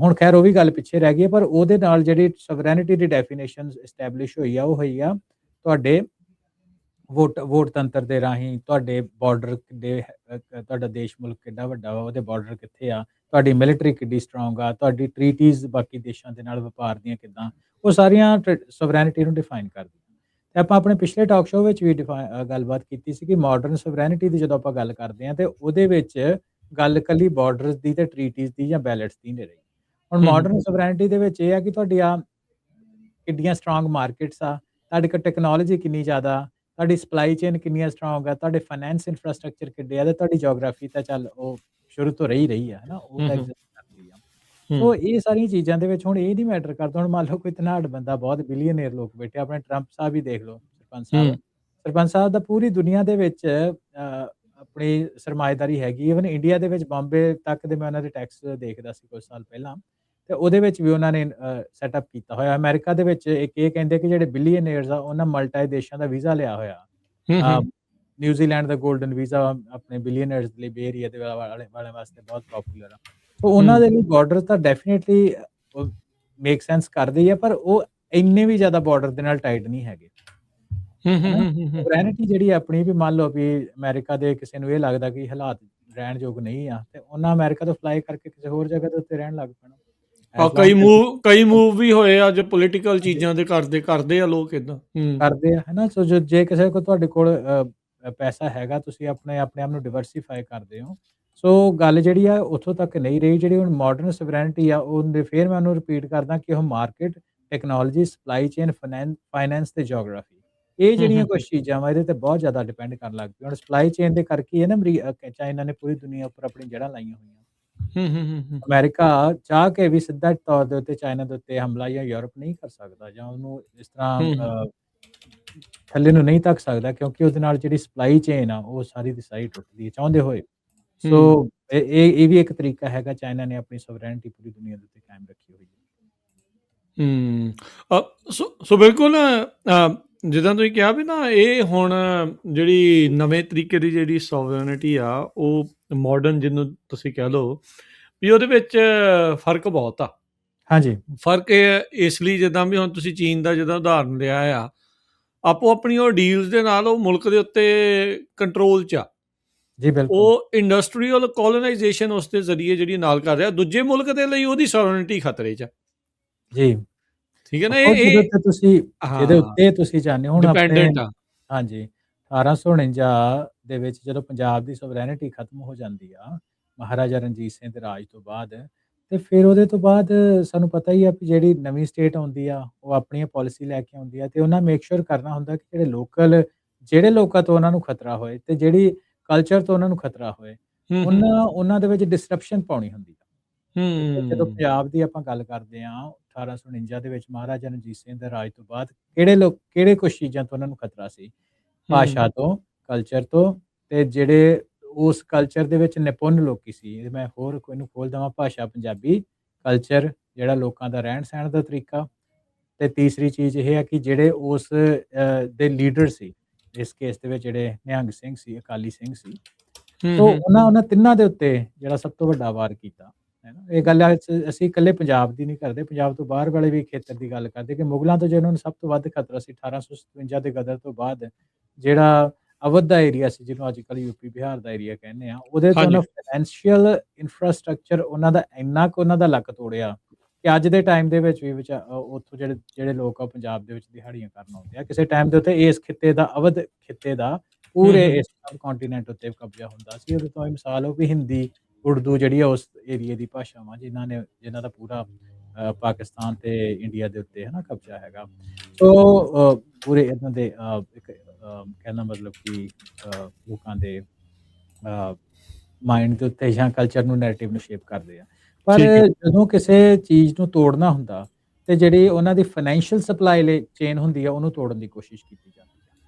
ਹੁਣ ਖੈਰ ਉਹ ਵੀ ਗੱਲ ਪਿੱਛੇ ਰਹਿ ਗਈ ਹੈ, ਪਰ ਉਹਦੇ ਨਾਲ ਜਿਹੜੀ ਸਵਰੈਨਿਟੀ ਦੀ ਡੈਫੀਨੇਸ਼ਨ ਐਸਟੈਬਲਿਸ਼ ਹੋਈ ਆ, ਉਹ ਹੋਈ ਆ ਤੁਹਾਡੇ ਵੋਟ ਤੰਤਰ ਦੇ ਰਾਹੀਂ ਤੁਹਾਡੇ ਬਾਰਡਰ ਕਿੱਡੇ ਤੁਹਾਡਾ ਦੇਸ਼ ਮੁਲਕ ਕਿੱਡਾ ਵੱਡਾ ਵਾ, ਉਹਦੇ ਬਾਰਡਰ ਕਿੱਥੇ ਆ, ਤੁਹਾਡੀ ਮਿਲਟਰੀ ਕਿੱਡੀ ਸਟਰੋਂਗ ਆ, ਤੁਹਾਡੀ ਟ੍ਰੀਟੀਜ਼ ਬਾਕੀ ਦੇਸ਼ਾਂ ਦੇ ਨਾਲ ਵਪਾਰ ਦੀਆਂ ਕਿੱਦਾਂ, ਉਹ ਸਾਰੀਆਂ ਸੋਵਰੈਨਿਟੀ ਨੂੰ ਡਿਫਾਈਨ ਕਰਦੀਆਂ। ਤੇ ਆਪਾਂ ਆਪਣੇ ਪਿਛਲੇ ਟਾਕ ਸ਼ੋਅ ਵਿੱਚ ਵੀ ਗੱਲਬਾਤ ਕੀਤੀ ਸੀ ਕਿ ਮਾਡਰਨ ਸੋਵਰੈਨਿਟੀ ਦੀ ਜਦੋਂ ਆਪਾਂ ਗੱਲ ਕਰਦੇ ਹਾਂ ਤੇ ਉਹਦੇ ਵਿੱਚ ਗੱਲ ਇਕੱਲੀ ਬਾਰਡਰਸ ਦੀ ਤੇ ਟ੍ਰੀਟੀਜ਼ ਦੀ ਜਾਂ ਬੈਲਟਸ ਦੀ ਨਹੀਂ ਰਹੀ। ਹੁਣ ਮਾਡਰਨ ਸੋਵਰੈਨਿਟੀ ਦੇ ਵਿੱਚ ਇਹ ਆ ਕਿ ਤੁਹਾਡੀਆਂ ਕਿੱਡੀਆਂ ਸਟਰੋਂਗ ਮਾਰਕੀਟਸ ਆ, ਤੁਹਾਡੇ ਕੋਲ ਟੈਕਨੋਲੋਜੀ ਕਿੰਨੀ ਜ਼ਿਆਦਾ, ਤੁਹਾਡੀ ਸਪਲਾਈ ਚੇਨ ਕਿੰਨੀਆਂ ਸਟਰੋਂਗ ਆ, ਤੁਹਾਡੇ ਫਾਈਨੈਂਸ ਇਨਫਰਾਸਟ੍ਰਕਚਰ ਕਿੱਡੇ ਆ, ਤੇ ਤੁਹਾਡੀ ਜੀਓਗ੍ਰਾਫੀ ਤਾਂ ਚੱਲ ਉਹ ਸ਼ੁਰੂ ਤੋਂ ਰਹੀ ਆ, ਹੈ ਨਾ, ਉਹ ਤਾਂ ਐਗਜ਼ਿਸਟ ਕਰਦੀ ਆ। ਸੋ ਇਹ ਸਾਰੀਆਂ ਚੀਜ਼ਾਂ ਦੇ ਵਿੱਚ ਹੁਣ ਇਹ ਨਹੀਂ ਮੈਟਰ ਕਰਦਾ। ਹੁਣ ਮੰਨ ਲਓ ਕੋਈ ਧਨਾਢ ਬੰਦਾ, ਬਹੁਤ ਬਿਲੀਅਨੇਅਰ ਲੋਕ ਬੈਠੇ, ਆਪਣੇ ਟਰੰਪ ਸਾਹਿਬ ਹੀ ਦੇਖ ਲਓ, ਸਰਪੰਚ ਸਾਹਿਬ ਦਾ ਪੂਰੀ ਦੁਨੀਆ ਦੇ ਵਿੱਚ ਆਪਣੀ ਸਰਮਾਏਦਾਰੀ ਹੈਗੀ। ਈਵਨ ਇੰਡੀਆ ਦੇ ਵਿੱਚ ਬੰਬੇ ਤੱਕ ਦੇ ਮੈਂ ਉਹਨਾਂ ਦੇ ਟੈਕਸ ਦੇਖਦਾ ਸੀ ਕੁਝ ਸਾਲ ਪਹਿਲਾਂ, ਤੇ ਉਹਦੇ ਵਿੱਚ ਵੀ ਉਹਨਾਂ ਨੇ ਸੈਟਅਪ ਕੀਤਾ ਹੋਇਆ। ਅਮਰੀਕਾ ਦੇ ਵਿੱਚ ਇੱਕ ਇਹ ਕਹਿੰਦੇ ਕਿ ਜਿਹੜੇ ਬਿਲੀਅਨੇਅਰਸ ਆ ਉਹਨਾਂ ਮਲਟੀ ਦੇਸ਼ਾਂ ਦਾ ਵੀਜ਼ਾ ਲਿਆ ਹੋਇਆ। ਨਿਊਜ਼ੀਲੈਂਡ ਦਾ 골ਡਨ ਵੀਜ਼ਾ ਆਪਣੇ ਬਿਲੀਅਨੇਅਰਸ ਲਈ ਬੇ ਏਰੀਆ ਦੇ ਵਾਲਿਆਂ ਵਾਸਤੇ ਬਹੁਤ ਪਪੂਲਰ ਆ। ਸੋ ਉਹਨਾਂ ਦੇ ਲਈ ਬਾਰਡਰ ਤਾਂ ਡੈਫੀਨਿਟਲੀ ਮੇਕ ਸੈਂਸ ਕਰਦੇ ਹੀ ਆ, ਪਰ ਉਹ ਇੰਨੇ ਵੀ ਜ਼ਿਆਦਾ ਬਾਰਡਰ ਦੇ ਨਾਲ ਟਾਈਟ ਨਹੀਂ ਹੈਗੇ। ਸੋਵਰੈਨਿਟੀ ਜਿਹੜੀ ਆਪਣੀ ਵੀ ਮੰਨ ਲਓ ਵੀ ਅਮਰੀਕਾ ਦੇ ਕਿਸੇ ਨੂੰ ਇਹ ਲੱਗਦਾ ਕਿ ਹਾਲਾਤ ਰਹਿਣ ਯੋਗ ਨਹੀਂ ਆ, ਤੇ ਉਹਨਾਂ ਅਮਰੀਕਾ ਤੋਂ ਫਲਾਈ ਕਰਕੇ ਕਿਸੇ ਹੋਰ ਜਗ੍ਹਾ ਦੇ ਉੱਤੇ ਰਹਿਣ ਲੱਗ ਪੈਣਾ। ਕਈ ਮੂਵ ਵੀ ਹੋਏ ਆ ਜੋ ਪੋਲੀਟੀਕਲ ਚੀਜ਼ਾਂ ਦੇ ਕਰਦੇ ਆ ਲੋਕ ਇਦਾਂ ਕਰਦੇ ਆ, ਹੈ ਨਾ। ਸੋ ਜੇ ਕਿਸੇ ਕੋਲ ਤੁਹਾਡੇ ਕੋਲ ਪੈਸਾ ਹੈਗਾ, ਤੁਸੀਂ ਆਪਣੇ ਆਪ ਨੂੰ ਡਿਵਰਸੀਫਾਈ ਕਰਦੇ ਹੋ। ਸੋ ਗੱਲ ਜਿਹੜੀ ਆ ਉੱਥੋਂ ਤੱਕ ਨਹੀਂ ਰਹੀ। ਜਿਹੜੀ ਹੁਣ ਮਾਡਰਨ ਸੋਵਰੈਨਿਟੀ ਆ, ਉਹ ਫਿਰ ਮੈਂ ਉਹਨੂੰ ਰਿਪੀਟ ਕਰਦਾ ਕਿ ਉਹ market, technology, supply chain, finance ਤੇ ਜੀਓਗ੍ਰਾਫੀ, ਇਹ ਜਿਹੜੀਆਂ ਕੁਝ ਚੀਜ਼ਾਂ ਵਾ ਇਹਦੇ ਤੇ ਬਹੁਤ ਜ਼ਿਆਦਾ ਡਿਪੈਂਡ ਕਰਨ ਲੱਗ ਪਈ। ਹੁਣ ਸਪਲਾਈ ਚੇਨ ਦੇ ਕਰਕੇ ਨਾ ਚਾਈਨਾ ਨੇ ਪੂਰੀ ਦੁਨੀਆ ਉੱਪਰ ਆਪਣੀ ਜੜ੍ਹਾਂ ਲਾਈਆਂ ਹੋਈਆਂ। ਅਮਰੀਕਾ ਚਾਹ ਕੇ ਵੀ ਸਿੱਧਾ ਤੌਰ ਦੇ ਉੱਤੇ ਚਾਈਨਾ ਦੇ ਉੱਤੇ ਹਮਲਾ ਜਾਂ ਯੂਰਪ ਨਹੀਂ ਕਰ ਸਕਦਾ, ਜਾਂ ਉਹਨੂੰ ਇਸ ਤਰ੍ਹਾਂ ਥੱਲੇ ਨੂੰ ਨਹੀਂ ਧੱਕ ਸਕਦਾ, ਕਿਉਂਕਿ ਉਹਦੇ ਨਾਲ ਜਿਹੜੀ ਸਪਲਾਈ ਚੇਨ ਆ ਉਹ ਸਾਰੀ ਦੀ ਸਾਰੀ ਟੁੱਟਦੀ ਹੈ ਚਾਹੁੰਦੇ ਹੋਏ। ਸੋ ਇਹ ਵੀ ਇੱਕ ਤਰੀਕਾ ਹੈਗਾ, ਚਾਈਨਾ ਨੇ ਆਪਣੀ ਸੋਵਰੈਨਿਟੀ ਪੂਰੀ ਦੁਨੀਆ ਦੇ ਉੱਤੇ ਕਾਇਮ ਰੱਖੀ ਹੋਈ ਹੈ। ਸੋ ਬਿਲਕੁਲ ਜਿੱਦਾਂ ਤੁਸੀਂ ਕਿਹਾ ਵੀ ਨਾ, ਇਹ ਹੁਣ ਜਿਹੜੀ ਨਵੇਂ ਤਰੀਕੇ ਦੀ ਜਿਹੜੀ ਸੋਵਰੈਨਿਟੀ ਆ, ਉਹ ਮਾਡਰਨ ਜਿਹਨੂੰ ਤੁਸੀਂ ਕਹਿ ਲਓ ਵੀ, ਉਹਦੇ ਵਿੱਚ ਫਰਕ ਬਹੁਤ ਆ। ਹਾਂਜੀ, ਫਰਕ ਇਸ ਲਈ ਜਿੱਦਾਂ ਵੀ ਹੁਣ ਤੁਸੀਂ ਚੀਨ ਦਾ ਜਿੱਦਾਂ ਉਦਾਹਰਨ ਲਿਆ ਆ, ਆਪੋ ਆਪਣੀ ਉਹ ਡੀਲਸ ਦੇ ਨਾਲ ਉਹ ਮੁਲਕ ਦੇ ਉੱਤੇ ਕੰਟਰੋਲ 'ਚ ਆ ਜੀ। ਬਿਲਕੁਲ, ਉਹ ਇੰਡਸਟਰੀਅਲ ਕੋਲੋਨਾਈਜੇਸ਼ਨ ਉਸ ਦੇ ਜ਼ਰੀਏ ਜਿਹੜੀ ਨਾਲ ਕਰ ਰਿਹਾ, ਦੂਜੇ ਮੁਲਕ ਦੇ ਲਈ ਉਹਦੀ ਸੋਵਰੈਨਿਟੀ ਖਤਰੇ 'ਚ ਜੀ। ਠੀਕ ਹੈ ਨਾ। ਇਹਦੇ ਉੱਤੇ ਤੁਸੀਂ ਜਾਣਦੇ ਹੋ ਹੁਣ ਆਪਣੇ। ਡਿਪੈਂਡੈਂਟ ਆ। ਹਾਂਜੀ, 1849 ਦੇ ਵਿੱਚ ਜਦੋਂ ਪੰਜਾਬ ਦੀ ਸੋਵਰੈਨਿਟੀ ਖਤਮ ਹੋ ਜਾਂਦੀ ਆ ਮਹਾਰਾਜਾ ਰਣਜੀਤ ਸਿੰਘ ਦੇ ਰਾਜ ਤੋਂ ਬਾਅਦ, ਤੇ ਫਿਰ ਉਹਦੇ ਤੋਂ ਬਾਅਦ ਸਾਨੂੰ ਪਤਾ ਹੀ ਆ ਵੀ ਜਿਹੜੀ ਨਵੀਂ ਸਟੇਟ ਆਉਂਦੀ ਆ ਉਹ ਆਪਣੀਆਂ ਪਾਲਿਸੀ ਲੈ ਕੇ ਆਉਂਦੀ ਆ, ਤੇ ਉਹਨਾਂ ਮੇਕ ਸ਼ੋਰ ਕਰਨਾ ਹੁੰਦਾ ਕਿ ਜਿਹੜੇ ਲੋਕਾਂ ਤੋਂ ਉਹਨਾਂ ਨੂੰ ਖਤਰਾ ਹੋਏ, ਤੇ ਜਿਹੜੀ ਕਲਚਰ ਤੋਂ ਉਹਨਾਂ ਨੂੰ ਖਤਰਾ ਹੋਏ, ਉਹਨਾਂ ਦੇ ਵਿੱਚ ਡਿਸਰਪਸ਼ਨ ਪਾਉਣੀ ਹੁੰਦੀ ਆ। ਜਦੋਂ ਪੰਜਾਬ ਦੀ ਆਪਾਂ ਗੱਲ ਕਰਦੇ ਆ 1849 ਦੇ ਵਿੱਚ ਮਹਾਰਾਜਾ ਰਣਜੀਤ ਸਿੰਘ ਦੇ ਰਾਜ ਤੋਂ ਬਾਅਦ ਕਿਹੜੇ ਕੁਝ ਚੀਜ਼ਾਂ ਤੋਂ ਉਹਨਾਂ ਨੂੰ ਖਤਰਾ ਸੀ, ਭਾਸ਼ਾ ਤੋਂ, ਕਲਚਰ ਤੋਂ, ਤੇ ਜਿਹੜੇ ਉਸ ਕਲਚਰ ਦੇ ਵਿੱਚ ਨਿਪੁੰਨ ਲੋਕੀ ਸੀ। ਮੈਂ ਹੋਰ ਕੋਈ ਨੂੰ ਖੋਲ ਦੇਵਾਂ, ਭਾਸ਼ਾ ਪੰਜਾਬੀ, ਕਲਚਰ ਜਿਹੜਾ ਲੋਕਾਂ ਦਾ ਰਹਿਣ ਸਹਿਣ ਦਾ ਤਰੀਕਾ, ਤੇ ਤੀਸਰੀ ਚੀਜ਼ ਇਹ ਹੈ ਕਿ ਜਿਹੜੇ ਉਸ ਦੇ ਲੀਡਰ ਸੀ, ਇਸ ਕੇਸ ਦੇ ਵਿੱਚ ਜਿਹੜੇ ਨਿਹੰਗ ਸਿੰਘ ਸੀ, ਅਕਾਲੀ ਸਿੰਘ ਸੀ, ਸੋ ਉਹਨਾਂ ਤਿੰਨਾਂ ਦੇ ਉੱਤੇ ਜਿਹੜਾ ਸਭ ਤੋਂ ਵੱਡਾ ਵਾਰ ਕੀਤਾ, ਹੈ ਨਾ। ਇਹ ਗੱਲ ਅਸੀਂ ਇਕੱਲੇ ਪੰਜਾਬ ਦੀ ਨਹੀਂ ਕਰਦੇ, ਪੰਜਾਬ ਤੋਂ ਬਾਹਰ ਵਾਲੇ ਵੀ ਖੇਤਰ ਦੀ ਗੱਲ ਕਰਦੇ ਕਿ ਮੁਗਲਾਂ ਤੋਂ ਜਿਹਨਾਂ ਨੂੰ ਸਭ ਤੋਂ ਵੱਧ ਖਤਰਾ ਸੀ 1857 ਦੇ ਗਦਰ ਤੋਂ ਬਾਅਦ, ਜਿਹੜਾ ਅਵਧ ਦਾ ਏਰੀਆ ਸੀ, ਜਿਹਨੂੰ ਅੱਜ ਕੱਲ੍ਹ ਯੂਪੀ ਬਿਹਾਰ ਦਾ ਏਰੀਆ ਕਹਿੰਦੇ ਆ, ਉਹਦੇ ਤੋਂ ਉਹਨਾਂ ਫਾਈਨੈਂਸ਼ੀਅਲ ਇਨਫਰਾਸਟ੍ਰਕਚਰ ਉਹਨਾਂ ਦਾ ਇੰਨਾ ਕੁ ਉਹਨਾਂ ਦਾ ਲੱਕ ਤੋੜਿਆ ਕਿ ਅੱਜ ਦੇ ਟਾਈਮ ਦੇ ਵਿੱਚ ਵੀ ਉੱਥੋਂ ਜਿਹੜੇ ਲੋਕ ਆ ਪੰਜਾਬ ਦੇ ਵਿੱਚ ਦਿਹਾੜੀਆਂ ਕਰਨ ਆਉਂਦੇ ਆ। ਕਿਸੇ ਟਾਈਮ ਦੇ ਉੱਤੇ ਇਸ ਖਿੱਤੇ ਦਾ, ਅਵਧ ਖਿੱਤੇ ਦਾ, ਪੂਰੇ ਇਸ ਸਬ ਕੰਟੀਨੈਂਟ ਉੱਤੇ ਕਬਜ਼ਾ ਹੁੰਦਾ ਸੀ। ਉਹਦੇ ਤੋਂ ਮਿਸਾਲ ਹੋ ਵੀ ਹਿੰਦੀ, ਉਰਦੂ ਜਿਹੜੀ ਆ ਉਸ ਏਰੀਏ ਦੀ ਭਾਸ਼ਾਵਾਂ ਜਿਨ੍ਹਾਂ ਦਾ ਪੂਰਾ ਪਾਕਿਸਤਾਨ ਤੇ ਇੰਡੀਆ ਦੇ ਉੱਤੇ ਹੈ ਨਾ ਕਬਜ਼ਾ ਹੈਗਾ। ਸੋ ਪੂਰੇ ਇਹਨਾਂ ਦੇ ਇੱਕ ਕਹਿਣਾ ਮਤਲਬ ਕਿ ਲੋਕਾਂ ਦੇ ਮਾਈਂਡ ਦੇ ਉੱਤੇ ਜਾਂ ਕਲਚਰ ਨੂੰ, ਨੈਰੇਟਿਵ ਨੂੰ ਸ਼ੇਪ ਕਰਦੇ ਆ। ਪਰ ਜਦੋਂ ਕਿਸੇ ਚੀਜ਼ ਨੂੰ ਤੋੜਨਾ ਹੁੰਦਾ, ਤੇ ਜਿਹੜੀ ਉਹਨਾਂ ਦੀ ਫਾਈਨੈਂਸ਼ੀਅਲ ਸਪਲਾਈ ਚੇਨ ਹੁੰਦੀ ਆ, ਉਹਨੂੰ ਤੋੜਨ ਦੀ ਕੋਸ਼ਿਸ਼ ਕੀਤੀ ਜਾਂਦੀ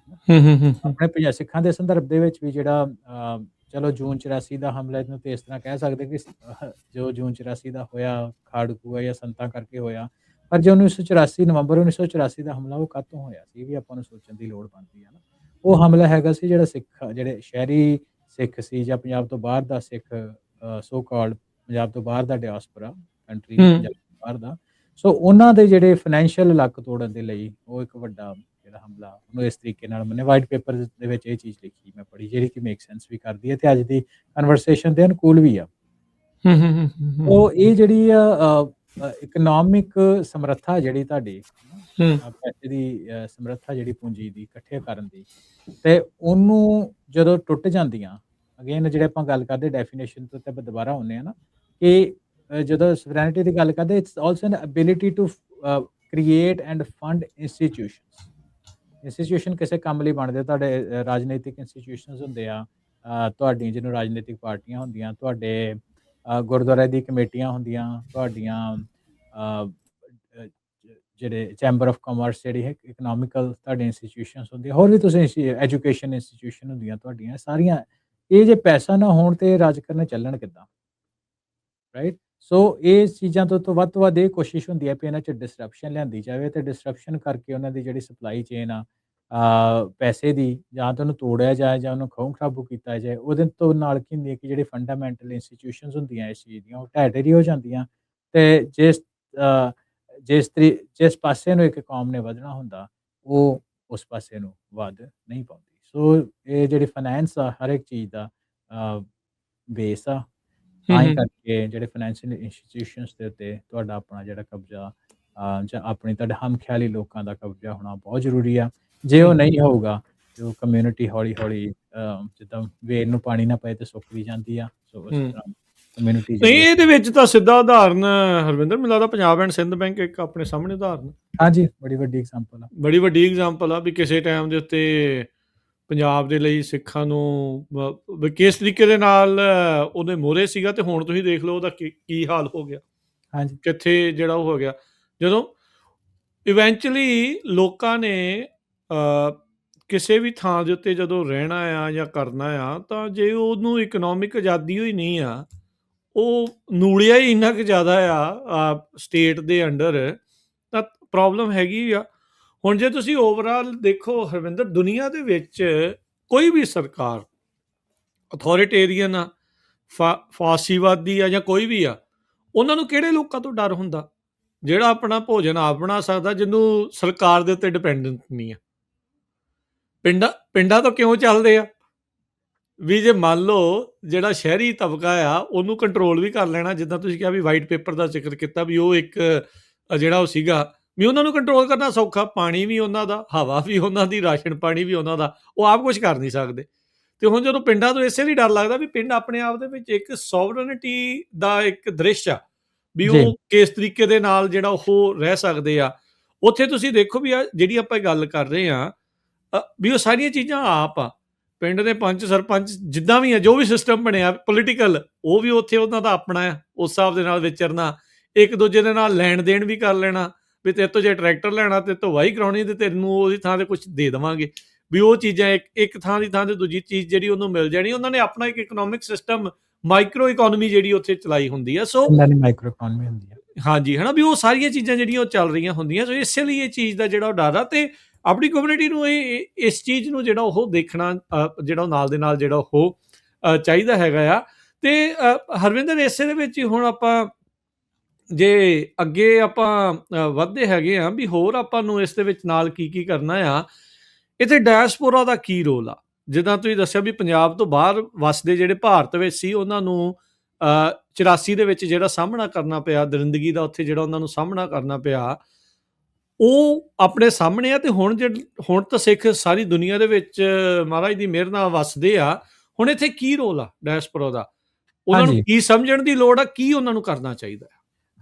ਹੈ। ਆਪਣੇ ਸਿੱਖਾਂ ਦੇ ਸੰਦਰਭ ਦੇ ਵਿੱਚ ਵੀ ਜਿਹੜਾ ਚਲੋ ਜੂਨ 84 ਦਾ ਹਮਲਾ, ਇਹਨੂੰ ਤੇ ਇਸ ਤਰ੍ਹਾਂ ਕਹਿ ਸਕਦੇ ਕਿ ਜੋ ਜੂਨ 84 ਦਾ ਹੋਇਆ ਖਾੜਕੂ ਜਾਂ ਸੰਤਾਂ ਕਰਕੇ ਹੋਇਆ, ਪਰ ਜੋ 1984 ਨਵੰਬਰ 1984 ਦਾ ਹਮਲਾ ਉਹ ਕਾਹਤੋਂ ਹੋਇਆ ਸੀ, ਇਹ ਵੀ ਆਪਾਂ ਨੂੰ ਸੋਚਣ ਦੀ ਲੋੜ ਬਣਦੀ ਹੈ ਨਾ। ਉਹ ਹਮਲਾ ਹੈਗਾ ਸੀ ਜਿਹੜੇ ਸ਼ਹਿਰੀ ਸਿੱਖ ਸੀ, ਜਾਂ ਪੰਜਾਬ ਤੋਂ ਬਾਹਰ ਦਾ ਸਿੱਖ, ਸੋ ਕਾਲਡ ਪੰਜਾਬ ਤੋਂ ਬਾਹਰ ਦਾ ਡਾਇਸਪੋਰਾ ਕੰਟਰੀ, ਪੰਜਾਬ ਤੋਂ ਬਾਹਰ ਦਾ, ਸੋ ਉਹਨਾਂ ਦੇ ਜਿਹੜੇ ਫਾਈਨੈਂਸ਼ੀਅਲ ਲੱਕ ਤੋੜਨ ਦੇ ਲਈ ਉਹ ਇੱਕ ਵੱਡਾ ਜਿਹੜਾ ਹਮਲਾ ਉਹਨੂੰ ਇਸ ਤਰੀਕੇ ਨਾਲ ਮੈंने ਵਾਈਟ ਪੇਪਰ ਦੇ ਵਿੱਚ ਇਹ ਚੀਜ਼ ਲਿਖੀ ਮੈਂ ਪੜ੍ਹੀ, ਜਿਹੜੀ ਕਿ ਮੇਕ ਸੈਂਸ ਵੀ ਕਰਦੀ ਹੈ ਤੇ ਅੱਜ ਦੀ ਕਨਵਰਸੇਸ਼ਨ ਦੇ ਅਨੁਕੂਲ ਵੀ ਆ। ਹੂੰ ਹੂੰ ਹੂੰ ਹੂੰ ਉਹ ਇਹ ਜਿਹੜੀ ਆ ਇਕਨੋਮਿਕ ਸਮਰੱਥਾ ਜਿਹੜੀ ਤੁਹਾਡੀ ਹੂੰ ਪੈਸੇ ਦੀ ਸਮਰੱਥਾ ਜਿਹੜੀ ਪੂੰਜੀ ਦੀ ਇਕੱਠੇ ਕਰਨ ਦੀ, ਤੇ ਉਹਨੂੰ ਜਦੋਂ ਟੁੱਟ ਜਾਂਦੀਆਂ, ਅਗੇਨ ਜਿਹੜੇ ਆਪਾਂ ਗੱਲ ਕਰਦੇ ਡੈਫੀਨੇਸ਼ਨ ਤੋਂ ਤੇ ਆਪਾਂ ਦੁਬਾਰਾ ਆਉਂਦੇ ਆ ਨਾ ਕਿ ਜਦੋਂ ਸਵਰੈਨਿਟੀ ਦੀ ਗੱਲ ਕਰਦੇ it's also an ability to create and fund institutions. Institution ਕਿਸੇ ਕੰਮ ਲਈ ਬਣਦੇ, ਤੁਹਾਡੇ ਰਾਜਨੀਤਿਕ ਇੰਸਟੀਟਿਊਸ਼ਨਸ ਹੁੰਦੇ ਆ, ਤੁਹਾਡੀਆਂ ਜਿਹਨੂੰ ਰਾਜਨੀਤਿਕ ਪਾਰਟੀਆਂ ਹੁੰਦੀਆਂ, ਤੁਹਾਡੇ ਗੁਰਦੁਆਰੇ ਦੀ ਕਮੇਟੀਆਂ ਹੁੰਦੀਆਂ, ਤੁਹਾਡੀਆਂ ਜਿਹੜੇ ਚੈਂਬਰ ਆਫ ਕਾਮਰਸ ਜਿਹੜੀ ਹੈ ਇਕਨੋਮਿਕਲ ਤੁਹਾਡੇ ਇੰਸਟੀਟਿਊਸ਼ਨਸ ਹੁੰਦੀਆਂ, ਹੋਰ ਵੀ ਤੁਸੀਂ ਐਜੂਕੇਸ਼ਨ ਇੰਸਟੀਟਿਊਸ਼ਨ ਹੁੰਦੀਆਂ ਤੁਹਾਡੀਆਂ ਸਾਰੀਆਂ। ਇਹ ਜੇ ਪੈਸਾ ਨਾ ਹੋਣ ਤੇ ਰਾਜ ਕਰਨੇ ਚੱਲਣ ਕਿੱਦਾਂ, ਰਾਈਟ? ਸੋ ਇਹ ਚੀਜ਼ਾਂ ਤੋਂ ਵੱਧ ਇਹ ਕੋਸ਼ਿਸ਼ ਹੁੰਦੀ ਹੈ ਕਿ ਇਹਨਾਂ 'ਚ ਡਿਸਰਪਸ਼ਨ ਲਿਆਂਦੀ ਜਾਵੇ ਤੇ ਡਿਸਰਪਸ਼ਨ ਕਰਕੇ ਉਹਨਾਂ ਦੀ ਜਿਹੜੀ ਸਪਲਾਈ ਚੇਨ ਆ ਪੈਸੇ ਦੀ, ਜਾਂ ਤਾਂ ਉਹਨੂੰ ਤੋੜਿਆ ਜਾਏ ਜਾਂ ਉਹਨੂੰ ਖੋਹ ਖਰਾਬੂ ਕੀਤਾ ਜਾਏ। ਉਹਦੇ ਤੋਂ ਨਾਲ ਕੀ ਹੁੰਦੀ ਹੈ ਕਿ ਜਿਹੜੀ ਫੰਡਾਮੈਂਟਲ ਇੰਸਟੀਟਿਊਸ਼ਨਸ ਹੁੰਦੀਆਂ ਇਸ ਚੀਜ਼ ਦੀਆਂ ਉਹ ਢਹਿ ਢੇਰੀ ਹੋ ਜਾਂਦੀਆਂ, ਤੇ ਜਿਸ ਪਾਸੇ ਨੂੰ ਇੱਕ ਕੌਮ ਨੇ ਵਧਣਾ ਹੁੰਦਾ ਉਹ ਉਸ ਪਾਸੇ ਨੂੰ ਵੱਧ ਨਹੀਂ ਪਾਉਂਦੀ। ਸੋ ਇਹ ਜਿਹੜੀ ਫਾਈਨੈਂਸ ਆ ਹਰ ਇੱਕ ਚੀਜ਼ ਦਾ ਬੇਸ ਆ, ਤਾਂ ਹੀ ਕਰਕੇ ਜਿਹੜੇ ਫਾਈਨੈਂਸ਼ੀਅਲ ਇੰਸਟੀਟਿਊਸ਼ਨਸ ਦੇ ਉੱਤੇ ਤੁਹਾਡਾ ਆਪਣਾ ਜਿਹੜਾ ਕਬਜ਼ਾ ਜਾਂ ਆਪਣੀ ਤੁਹਾਡੇ ਹਮਖਿਆਲੀ ਲੋਕਾਂ ਦਾ ਕਬਜ਼ਾ ਹੋਣਾ ਬਹੁਤ ਜ਼ਰੂਰੀ ਆ। ਜੇ ਉਹ ਨਹੀਂ ਹੋਊਗਾ ਤੇ ਉਹ ਕਮਿਊਨਿਟੀ ਹੌਲੀ-ਹੌਲੀ ਜਿੱਦਾਂ ਵੇਲ ਨੂੰ ਪਾਣੀ ਨਾ ਪਏ ਤੇ ਸੁੱਕ ਵੀ ਜਾਂਦੀ ਆ। ਸੋ ਉਸ ਤਰ੍ਹਾਂ ਕਮਿਊਨਿਟੀ ਨਹੀਂ, ਇਹਦੇ ਵਿੱਚ ਤਾਂ ਸਿੱਧਾ ਉਦਾਹਰਨ ਹਰਵਿੰਦਰ ਮੈਨੂੰ ਲੱਗਦਾ ਪੰਜਾਬ ਐਂਡ ਸਿੰਧ ਬੈਂਕ ਇੱਕ ਆਪਣੇ ਸਾਹਮਣੇ ਉਦਾਹਰਨ, ਹਾਂਜੀ ਬੜੀ ਵੱਡੀ ਐਗਜ਼ਾਮਪਲ ਆ, ਬੜੀ ਵੱਡੀ ਐਗਜ਼ਾਮਪਲ ਆ ਵੀ ਕਿਸੇ ਟਾਈਮ ਦੇ ਉੱਤੇ ਪੰਜਾਬ ਦੇ ਲਈ ਸਿੱਖਾਂ ਨੂੰ ਵੀ ਕਿਸ ਤਰੀਕੇ ਦੇ ਨਾਲ ਉਹਦੇ ਮੋਹਰੇ ਸੀਗਾ, ਤੇ ਹੁਣ ਤੁਸੀਂ ਦੇਖ ਲਓ ਉਹਦਾ ਕੀ ਹਾਲ ਹੋ ਗਿਆ, ਹਾਂਜੀ ਕਿੱਥੇ ਜਿਹੜਾ ਉਹ ਹੋ ਗਿਆ। ਜਦੋਂ ਇਵੈਂਚੁਅਲੀ ਲੋਕਾਂ ਨੇ ਕਿਸੇ ਵੀ ਥਾਂ ਦੇ ਉੱਤੇ ਜਦੋਂ ਰਹਿਣਾ ਆ ਜਾਂ ਕਰਨਾ ਆ, ਤਾਂ ਜੇ ਉਹਨੂੰ ਇਕਨੋਮਿਕ ਆਜ਼ਾਦੀ ਹੋਈ ਨਹੀਂ ਆ, ਉਹ ਨੂੜਿਆ ਹੀ ਇੰਨਾ ਕੁ ਜ਼ਿਆਦਾ ਆ ਸਟੇਟ ਦੇ ਅੰਡਰ, ਤਾਂ ਪ੍ਰੋਬਲਮ ਹੈਗੀ ਆ। ਹੁਣ ਜੇ ਤੁਸੀਂ ਓਵਰਆਲ ਦੇਖੋ ਹਰਵਿੰਦਰ, ਦੁਨੀਆ ਦੇ ਵਿੱਚ ਕੋਈ ਵੀ ਸਰਕਾਰ ਅਥੋਰਿਟੇਰੀਅਨ ਆ, ਫਾਸੀਵਾਦੀ ਆ ਜਾਂ ਕੋਈ ਵੀ ਆ, ਉਹਨਾਂ ਨੂੰ ਕਿਹੜੇ ਲੋਕਾਂ ਤੋਂ ਡਰ ਹੁੰਦਾ? ਜਿਹੜਾ ਆਪਣਾ ਭੋਜਨ ਆਪ ਬਣਾ ਸਕਦਾ, ਜਿਹਨੂੰ ਸਰਕਾਰ ਦੇ ਉੱਤੇ ਡਿਪੈਂਡੈਂਟ ਨਹੀਂ ਆ। ਪਿੰਡਾਂ ਤੋਂ ਕਿਉਂ ਚੱਲਦੇ ਆ ਵੀ ਜੇ ਮੰਨ ਲਓ ਜਿਹੜਾ ਸ਼ਹਿਰੀ ਤਬਕਾ ਆ ਉਹਨੂੰ ਕੰਟਰੋਲ ਵੀ ਕਰ ਲੈਣਾ, ਜਿੱਦਾਂ ਤੁਸੀਂ ਕਿਹਾ ਵੀ ਵਾਈਟ ਪੇਪਰ ਦਾ ਜ਼ਿਕਰ ਕੀਤਾ ਵੀ ਉਹ ਇੱਕ ਜਿਹੜਾ ਉਹ ਸੀਗਾ ਵੀ ਉਹਨਾਂ ਨੂੰ ਕੰਟਰੋਲ ਕਰਨਾ ਸੌਖਾ, ਪਾਣੀ ਵੀ ਉਹਨਾਂ ਦਾ, ਹਵਾ ਵੀ ਉਹਨਾਂ ਦੀ, ਰਾਸ਼ਨ ਪਾਣੀ ਵੀ ਉਹਨਾਂ ਦਾ, ਉਹ ਆਪ ਕੁਝ ਕਰ ਨਹੀਂ ਸਕਦੇ। ਤੇ ਹੁਣ ਜਦੋਂ ਪਿੰਡਾਂ ਤੋਂ ਇਸੇ ਲਈ ਡਰ ਲੱਗਦਾ ਵੀ ਪਿੰਡ ਆਪਣੇ ਆਪ ਦੇ ਵਿੱਚ ਇੱਕ ਸੋਵਰਨਿਟੀ ਦਾ ਇੱਕ ਦ੍ਰਿਸ਼ ਆ ਵੀ ਉਹ ਕਿਸ ਤਰੀਕੇ ਦੇ ਨਾਲ ਜਿਹੜਾ ਉਹ ਰਹਿ ਸਕਦੇ ਆ। ਉੱਥੇ ਤੁਸੀਂ ਦੇਖੋ ਵੀ ਆ ਜਿਹੜੀ ਆਪਾਂ ਗੱਲ ਕਰ ਰਹੇ ਆ ਵੀ ਉਹ ਸਾਰੀਆਂ ਚੀਜ਼ਾਂ ਆਪ ਆ, ਪਿੰਡ ਦੇ ਪੰਚ ਸਰਪੰਚ ਜਿੱਦਾਂ ਵੀ ਆ, ਜੋ ਵੀ ਸਿਸਟਮ ਬਣਿਆ ਪੋਲੀਟੀਕਲ, ਉਹ ਵੀ ਉੱਥੇ ਉਹਨਾਂ ਦਾ ਆਪਣਾ ਆ, ਉਸ ਹਿਸਾਬ ਦੇ ਨਾਲ ਵਿਚਰਨਾ, ਇੱਕ ਦੂਜੇ ਦੇ ਨਾਲ ਲੈਣ ਦੇਣ ਵੀ ਕਰ ਲੈਣਾ ਵੀ ਤੇਰੇ ਤੋਂ ਜੇ ਟਰੈਕਟਰ ਲੈਣਾ ਤੇ ਤੋਂ ਵਾਹੀ ਕਰਾਉਣੀ ਤੇ ਤੈਨੂੰ ਉਹਦੀ ਥਾਂ ਤੇ ਕੁਝ ਦੇ ਦੇਵਾਂਗੇ, ਵੀ ਉਹ ਚੀਜ਼ਾਂ ਇੱਕ ਥਾਂ ਦੀ ਥਾਂ ਤੇ ਦੂਜੀ ਚੀਜ਼ ਜਿਹੜੀ ਉਹਨੂੰ ਮਿਲ ਜਾਣੀ। ਉਹਨਾਂ ਨੇ ਆਪਣਾ ਇੱਕ ਇਕਨੋਮਿਕ ਸਿਸਟਮ, ਮਾਈਕਰੋ ਇਕੋਨਮੀ ਜਿਹੜੀ ਉੱਥੇ ਚਲਾਈ ਹੁੰਦੀ ਆ। ਸੋ ਮਾਈਕਰੋ ਇਕੋਨਮੀ ਹੁੰਦੀ ਆ, ਹਾਂਜੀ ਹਨਾ, ਵੀ ਉਹ ਸਾਰੀਆਂ ਚੀਜ਼ਾਂ ਜਿਹੜੀਆਂ ਉਹ ਚੱਲ ਰਹੀਆਂ ਹੁੰਦੀਆਂ। ਸੋ ਇਸੇ ਲਈ ਇਹ ਚੀਜ਼ ਦਾ ਜਿਹੜਾ ਉਹ ਡਰ ਆ, ਤੇ ਆਪਣੀ ਕਮਿਊਨਿਟੀ ਨੂੰ ਇਸ ਚੀਜ਼ ਨੂੰ ਜਿਹੜਾ ਉਹ ਦੇਖਣਾ ਜਿਹੜਾ ਨਾਲ ਦੇ ਨਾਲ ਜਿਹੜਾ ਉਹ ਚਾਹੀਦਾ ਹੈਗਾ ਆ। ਤੇ ਹਰਵਿੰਦਰ, ਇਸੇ ਦੇ ਵਿੱਚ ਹੀ ਹੁਣ ਆਪਾਂ ਜੇ ਅੱਗੇ ਆਪਾਂ ਵੱਧਦੇ ਹੈਗੇ ਆ ਵੀ ਹੋਰ ਆਪਾਂ ਨੂੰ ਇਸ ਦੇ ਵਿੱਚ ਨਾਲ ਕੀ ਕਰਨਾ ਆ, ਇੱਥੇ ਡਾਇਸਪੋਰਾ ਦਾ ਕੀ ਰੋਲ ਆ? ਜਿੱਦਾਂ ਤੁਸੀਂ ਦੱਸਿਆ ਵੀ ਪੰਜਾਬ ਤੋਂ ਬਾਹਰ ਵਸਦੇ ਜਿਹੜੇ ਭਾਰਤ ਵਿੱਚ ਸੀ, ਉਹਨਾਂ ਨੂੰ 84 ਦੇ ਵਿੱਚ ਜਿਹੜਾ ਸਾਹਮਣਾ ਕਰਨਾ ਪਿਆ ਦਰਿੰਦਗੀ ਦਾ, ਉੱਥੇ ਜਿਹੜਾ ਉਹਨਾਂ ਨੂੰ ਸਾਹਮਣਾ ਕਰਨਾ ਪਿਆ, ਉਹ ਆਪਣੇ ਸਾਹਮਣੇ ਆ। ਤੇ ਹੁਣ ਤਾਂ ਸਿੱਖ ਸਾਰੀ ਦੁਨੀਆ ਦੇ ਵਿੱਚ ਮਹਾਰਾਜ ਦੀ ਮਿਹਰ ਨਾਲ ਵਸਦੇ ਆ। ਹੁਣ ਇੱਥੇ ਕੀ ਰੋਲ ਆ ਡਾਇਸਪੋਰਾ ਦਾ? ਉਹਨਾਂ ਨੂੰ ਕੀ ਸਮਝਣ ਦੀ ਲੋੜ ਆ, ਕੀ ਉਹਨਾਂ ਨੂੰ ਕਰਨਾ ਚਾਹੀਦਾ?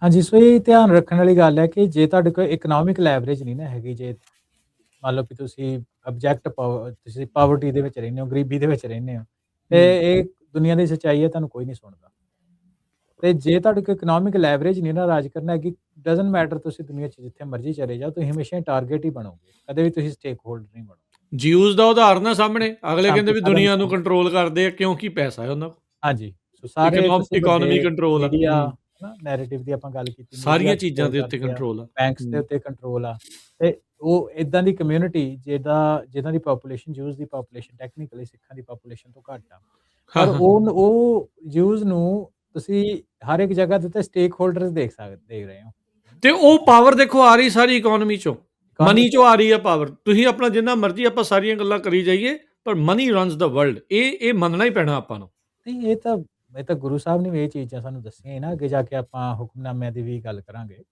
ਹਾਂਜੀ, ਸੋ ਇਹ ਧਿਆਨ ਰੱਖਣ ਵਾਲੀ ਗੱਲ ਹੈ ਕਿ ਜੇ ਤੁਹਾਡੇ ਕੋਲ ਇਕਨੋਮਿਕ ਲੈਵਰੇਜ ਨਹੀਂ ਨਾ ਹੈਗੀ, ਜੇ ਮੰਨ ਲਓ ਕਿ ਤੁਸੀਂ ਤੁਸੀਂ ਪਾਵਰਟੀ ਦੇ ਵਿੱਚ ਰਹਿੰਦੇ ਹੋ, ਗਰੀਬੀ ਦੇ ਵਿੱਚ ਰਹਿੰਦੇ ਹੋ, ਤੇ ਇਹ ਦੁਨੀਆ ਦੀ ਸੱਚਾਈ ਹੈ, ਤੁਹਾਨੂੰ ਕੋਈ ਨਹੀਂ ਸੁਣਦਾ। ਤੇ ਜੇ ਤੁਹਾਡੇ ਕੋਲ ਇਕਨੋਮਿਕ ਲੈਵਰੇਜ ਨਹੀਂ ਨਾ ਰਾਜ ਕਰਨਾ ਹੈਗੀ, ਡਜ਼ਨਟ ਮੈਟਰ ਤੁਸੀਂ ਦੁਨੀਆ 'ਚ ਜਿੱਥੇ ਮਰਜ਼ੀ ਚਲੇ ਜਾਓ, ਤੁਸੀਂ ਹਮੇਸ਼ਾ ਟਾਰਗੇਟ ਹੀ ਬਣੋਗੇ, ਕਦੇ ਵੀ ਤੁਸੀਂ ਸਟੇਕ ਹੋਲਡਰ ਨਹੀਂ ਬਣੋਗੇ। ਜਿਊਜ਼ ਦਾ ਉਦਾਹਰਨ ਆ ਸਾਹਮਣੇ, ਅਗਲੇ ਕਹਿੰਦੇ ਵੀ ਦੁਨੀਆ ਨੂੰ ਕੰਟਰੋਲ ਕਰਦੇ ਆ ਕਿਉਂਕਿ ਪੈਸਾ ਹੈ ਉਹਨਾਂ ਕੋਲ। ਹਾਂਜੀ, ਸੋ ਸਾਰੇ ਇਕਨੋਮੀ ਕੰਟਰੋਲ ਆ, ਨੈਰੇਟਿਵ ਦੀ ਆਪਾਂ ਗੱਲ ਕੀਤੀ, ਸਾਰੀਆਂ ਚੀਜ਼ਾਂ ਦੇ ਉੱਤੇ ਕੰਟਰੋਲ ਆ, ਬੈਂਕਸ ਦੇ ਉੱਤੇ ਕੰਟਰੋਲ ਆ, ਤੇ ਉਹ ਇਦਾਂ ਦੀ ਕਮਿਊਨਿਟੀ ਜਿਹਨਾਂ ਦੀ ਪਾਪੂਲੇਸ਼ਨ, ਜੂਜ਼ ਦੀ ਪਾਪੂਲੇਸ਼ਨ ਟੈਕਨੀਕਲੀ ਸਿੱਖਾਂ ਦੀ ਪਾਪੂਲੇਸ਼ਨ ਤੋਂ ਘੱਟ ਆ, ਪਰ ਉਹ ਜੂਜ਼ ਨੂੰ ਤੁਸੀਂ ਹਰ ਇੱਕ ਜਗ੍ਹਾ ਦੇ ਉੱਤੇ ਸਟੇਕ ਹੋਲਡਰਸ ਦੇਖ ਰਹੇ ਹੋ। ਤੇ ਉਹ ਪਾਵਰ ਦੇਖੋ ਆ ਰਹੀ ਸਾਰੀ ਇਕਨੋਮੀ ਚੋਂ, ਮਨੀ ਚੋਂ ਆ ਰਹੀ ਹੈ ਪਾਵਰ। ਤੁਸੀਂ ਆਪਣਾ ਜਿੰਨਾ ਮਰਜ਼ੀ ਆਪਾਂ ਸਾਰੀਆਂ ਗੱਲਾਂ ਕਰੀ ਜਾਈਏ, ਪਰ ਮਨੀ ਰਨਸ ਦਾ ਵਰਲਡ, ਇਹ ਮੰਨਣਾ ਹੀ ਪੈਣਾ ਆਪਾਂ ਨੂੰ। ਨਹੀਂ, ਇਹ ਤਾਂ ਗੁਰੂ ਸਾਹਿਬ ਨੇ ਵੀ ਇਹ ਚੀਜ਼ਾਂ ਸਾਨੂੰ ਦੱਸੀਆਂ ਹੀ ਨਾ। ਅੱਗੇ ਜਾ ਕੇ ਆਪਾਂ ਹੁਕਮਨਾਮਿਆਂ ਦੀ ਵੀ ਗੱਲ ਕਰਾਂਗੇ,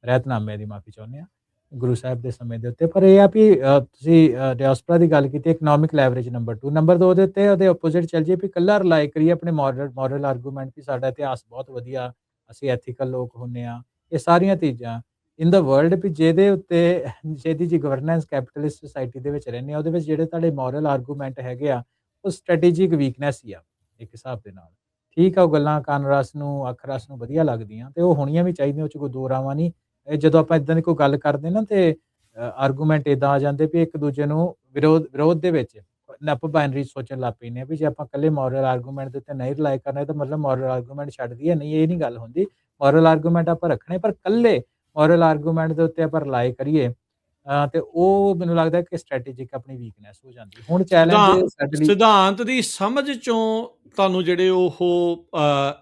ਰਹਿਤਨਾਮਿਆਂ ਦੀ ਮਾਫੀ ਚਾਹੁੰਦੇ ਹਾਂ ਗੁਰੂ ਸਾਹਿਬ ਦੇ ਸਮੇਂ ਦੇ ਉੱਤੇ। ਪਰ ਇਹ ਆ ਵੀ ਤੁਸੀਂ ਡਾਇਸਪੋਰਾ ਦੀ ਗੱਲ ਕੀਤੀ, ਇਕਨੋਮਿਕ ਲੈਵਰੇਜ ਨੰਬਰ 2, ਨੰਬਰ 2 ਦੇ ਉੱਤੇ ਉਹਦੇ ਆਪੋਜ਼ਿਟ ਚੱਲ ਜਾਈਏ ਵੀ ਇਕੱਲਾ ਰਿਲਾਈ ਕਰੀਏ ਆਪਣੇ ਮੋਰਲ ਆਰਗੂਮੈਂਟ ਵੀ ਸਾਡਾ ਇਤਿਹਾਸ ਬਹੁਤ ਵਧੀਆ, ਅਸੀਂ ਐਥੀਕਲ ਲੋਕ ਹੁੰਦੇ ਹਾਂ, ਇਹ ਸਾਰੀਆਂ ਚੀਜ਼ਾਂ ਇਨ ਦਾ ਵਰਲਡ ਵੀ ਜਿਹਦੇ ਉੱਤੇ ਜਿਹਦੀ ਜੀ ਗਵਰਨੈਂਸ ਕੈਪੀਟਲਿਸਟ ਸੋਸਾਇਟੀ ਦੇ ਵਿੱਚ ਰਹਿੰਦੇ ਆ, ਉਹਦੇ ਵਿੱਚ ਜਿਹੜੇ ਤੁਹਾਡੇ ਮੋਰਲ ਆਰਗੂਮੈਂਟ ਹੈਗੇ ਆ, ਉਹ ਸਟ੍ਰੈਟੇਜਿਕ ਵੀਕਨੈਸ ਹੀ ਆ ਇੱਕ ਹਿਸਾਬ ਦੇ ਨਾਲ। ਠੀਕ ਆ, ਉਹ ਗੱਲਾਂ ਕੰਨ ਰਸ ਨੂੰ, ਅੱਖ ਰਸ ਨੂੰ ਵਧੀਆ ਲੱਗਦੀਆਂ ਤੇ ਉਹ ਹੋਣੀਆਂ ਵੀ ਚਾਹੀਦੀਆਂ, ਉਹ 'ਚ ਕੋਈ ਦੋ ਰਾਵਾਂ ਨਹੀਂ। ਇਹ ਜਦੋਂ ਆਪਾਂ ਇਦਾਂ ਦੀ ਕੋਈ ਗੱਲ ਕਰਦੇ ਨਾ ਤੇ ਆਰਗੂਮੈਂਟ ਇਦਾਂ ਆ ਜਾਂਦੇ ਵੀ ਇੱਕ ਦੂਜੇ ਨੂੰ ਵਿਰੋਧ ਦੇ ਵਿੱਚ ਨੱਪ ਬਾਈਨਰੀ ਸੋਚਣ ਲੱਗ ਪੈਂਦੇ ਆ ਵੀ ਜੇ ਆਪਾਂ ਇਕੱਲੇ ਮੋਰਲ ਆਰਗੂਮੈਂਟ ਦੇ ਉੱਤੇ ਨਹੀਂ ਰਿਲਾਈ ਕਰਨਾ ਤਾਂ ਮਤਲਬ ਮੋਰਲ ਆਰਗੂਮੈਂਟ ਛੱਡ ਦਈਏ। ਨਹੀਂ, ਇਹ ਨਹੀਂ ਗੱਲ ਹੁੰਦੀ। ਮੋਰਲ ਆਰਗੂਮੈਂਟ ਆਪਾਂ ਰੱਖਣੇ, ਪਰ ਇਕੱਲੇ ਮੋਰਲ ਆਰਗੂਮੈਂਟ ਦੇ ਉੱਤੇ ਆਪਾਂ ਰਿਲਾਈ ਕਰੀਏ ਤੇ ਉਹ ਮੈਨੂੰ ਲੱਗਦਾ ਕਿ ਸਟ੍ਰੈਟੇਜਿਕ ਆਪਣੀ ਵੀਕਨੈਸ ਹੋ ਜਾਂਦੀ। ਹੁਣ ਚੈਲੰਜ ਸਾਡੇ ਲਈ ਸਿਧਾਂਤ ਦੀ ਸਮਝ ਚੋਂ ਤੁਹਾਨੂੰ ਜਿਹੜੇ ਉਹ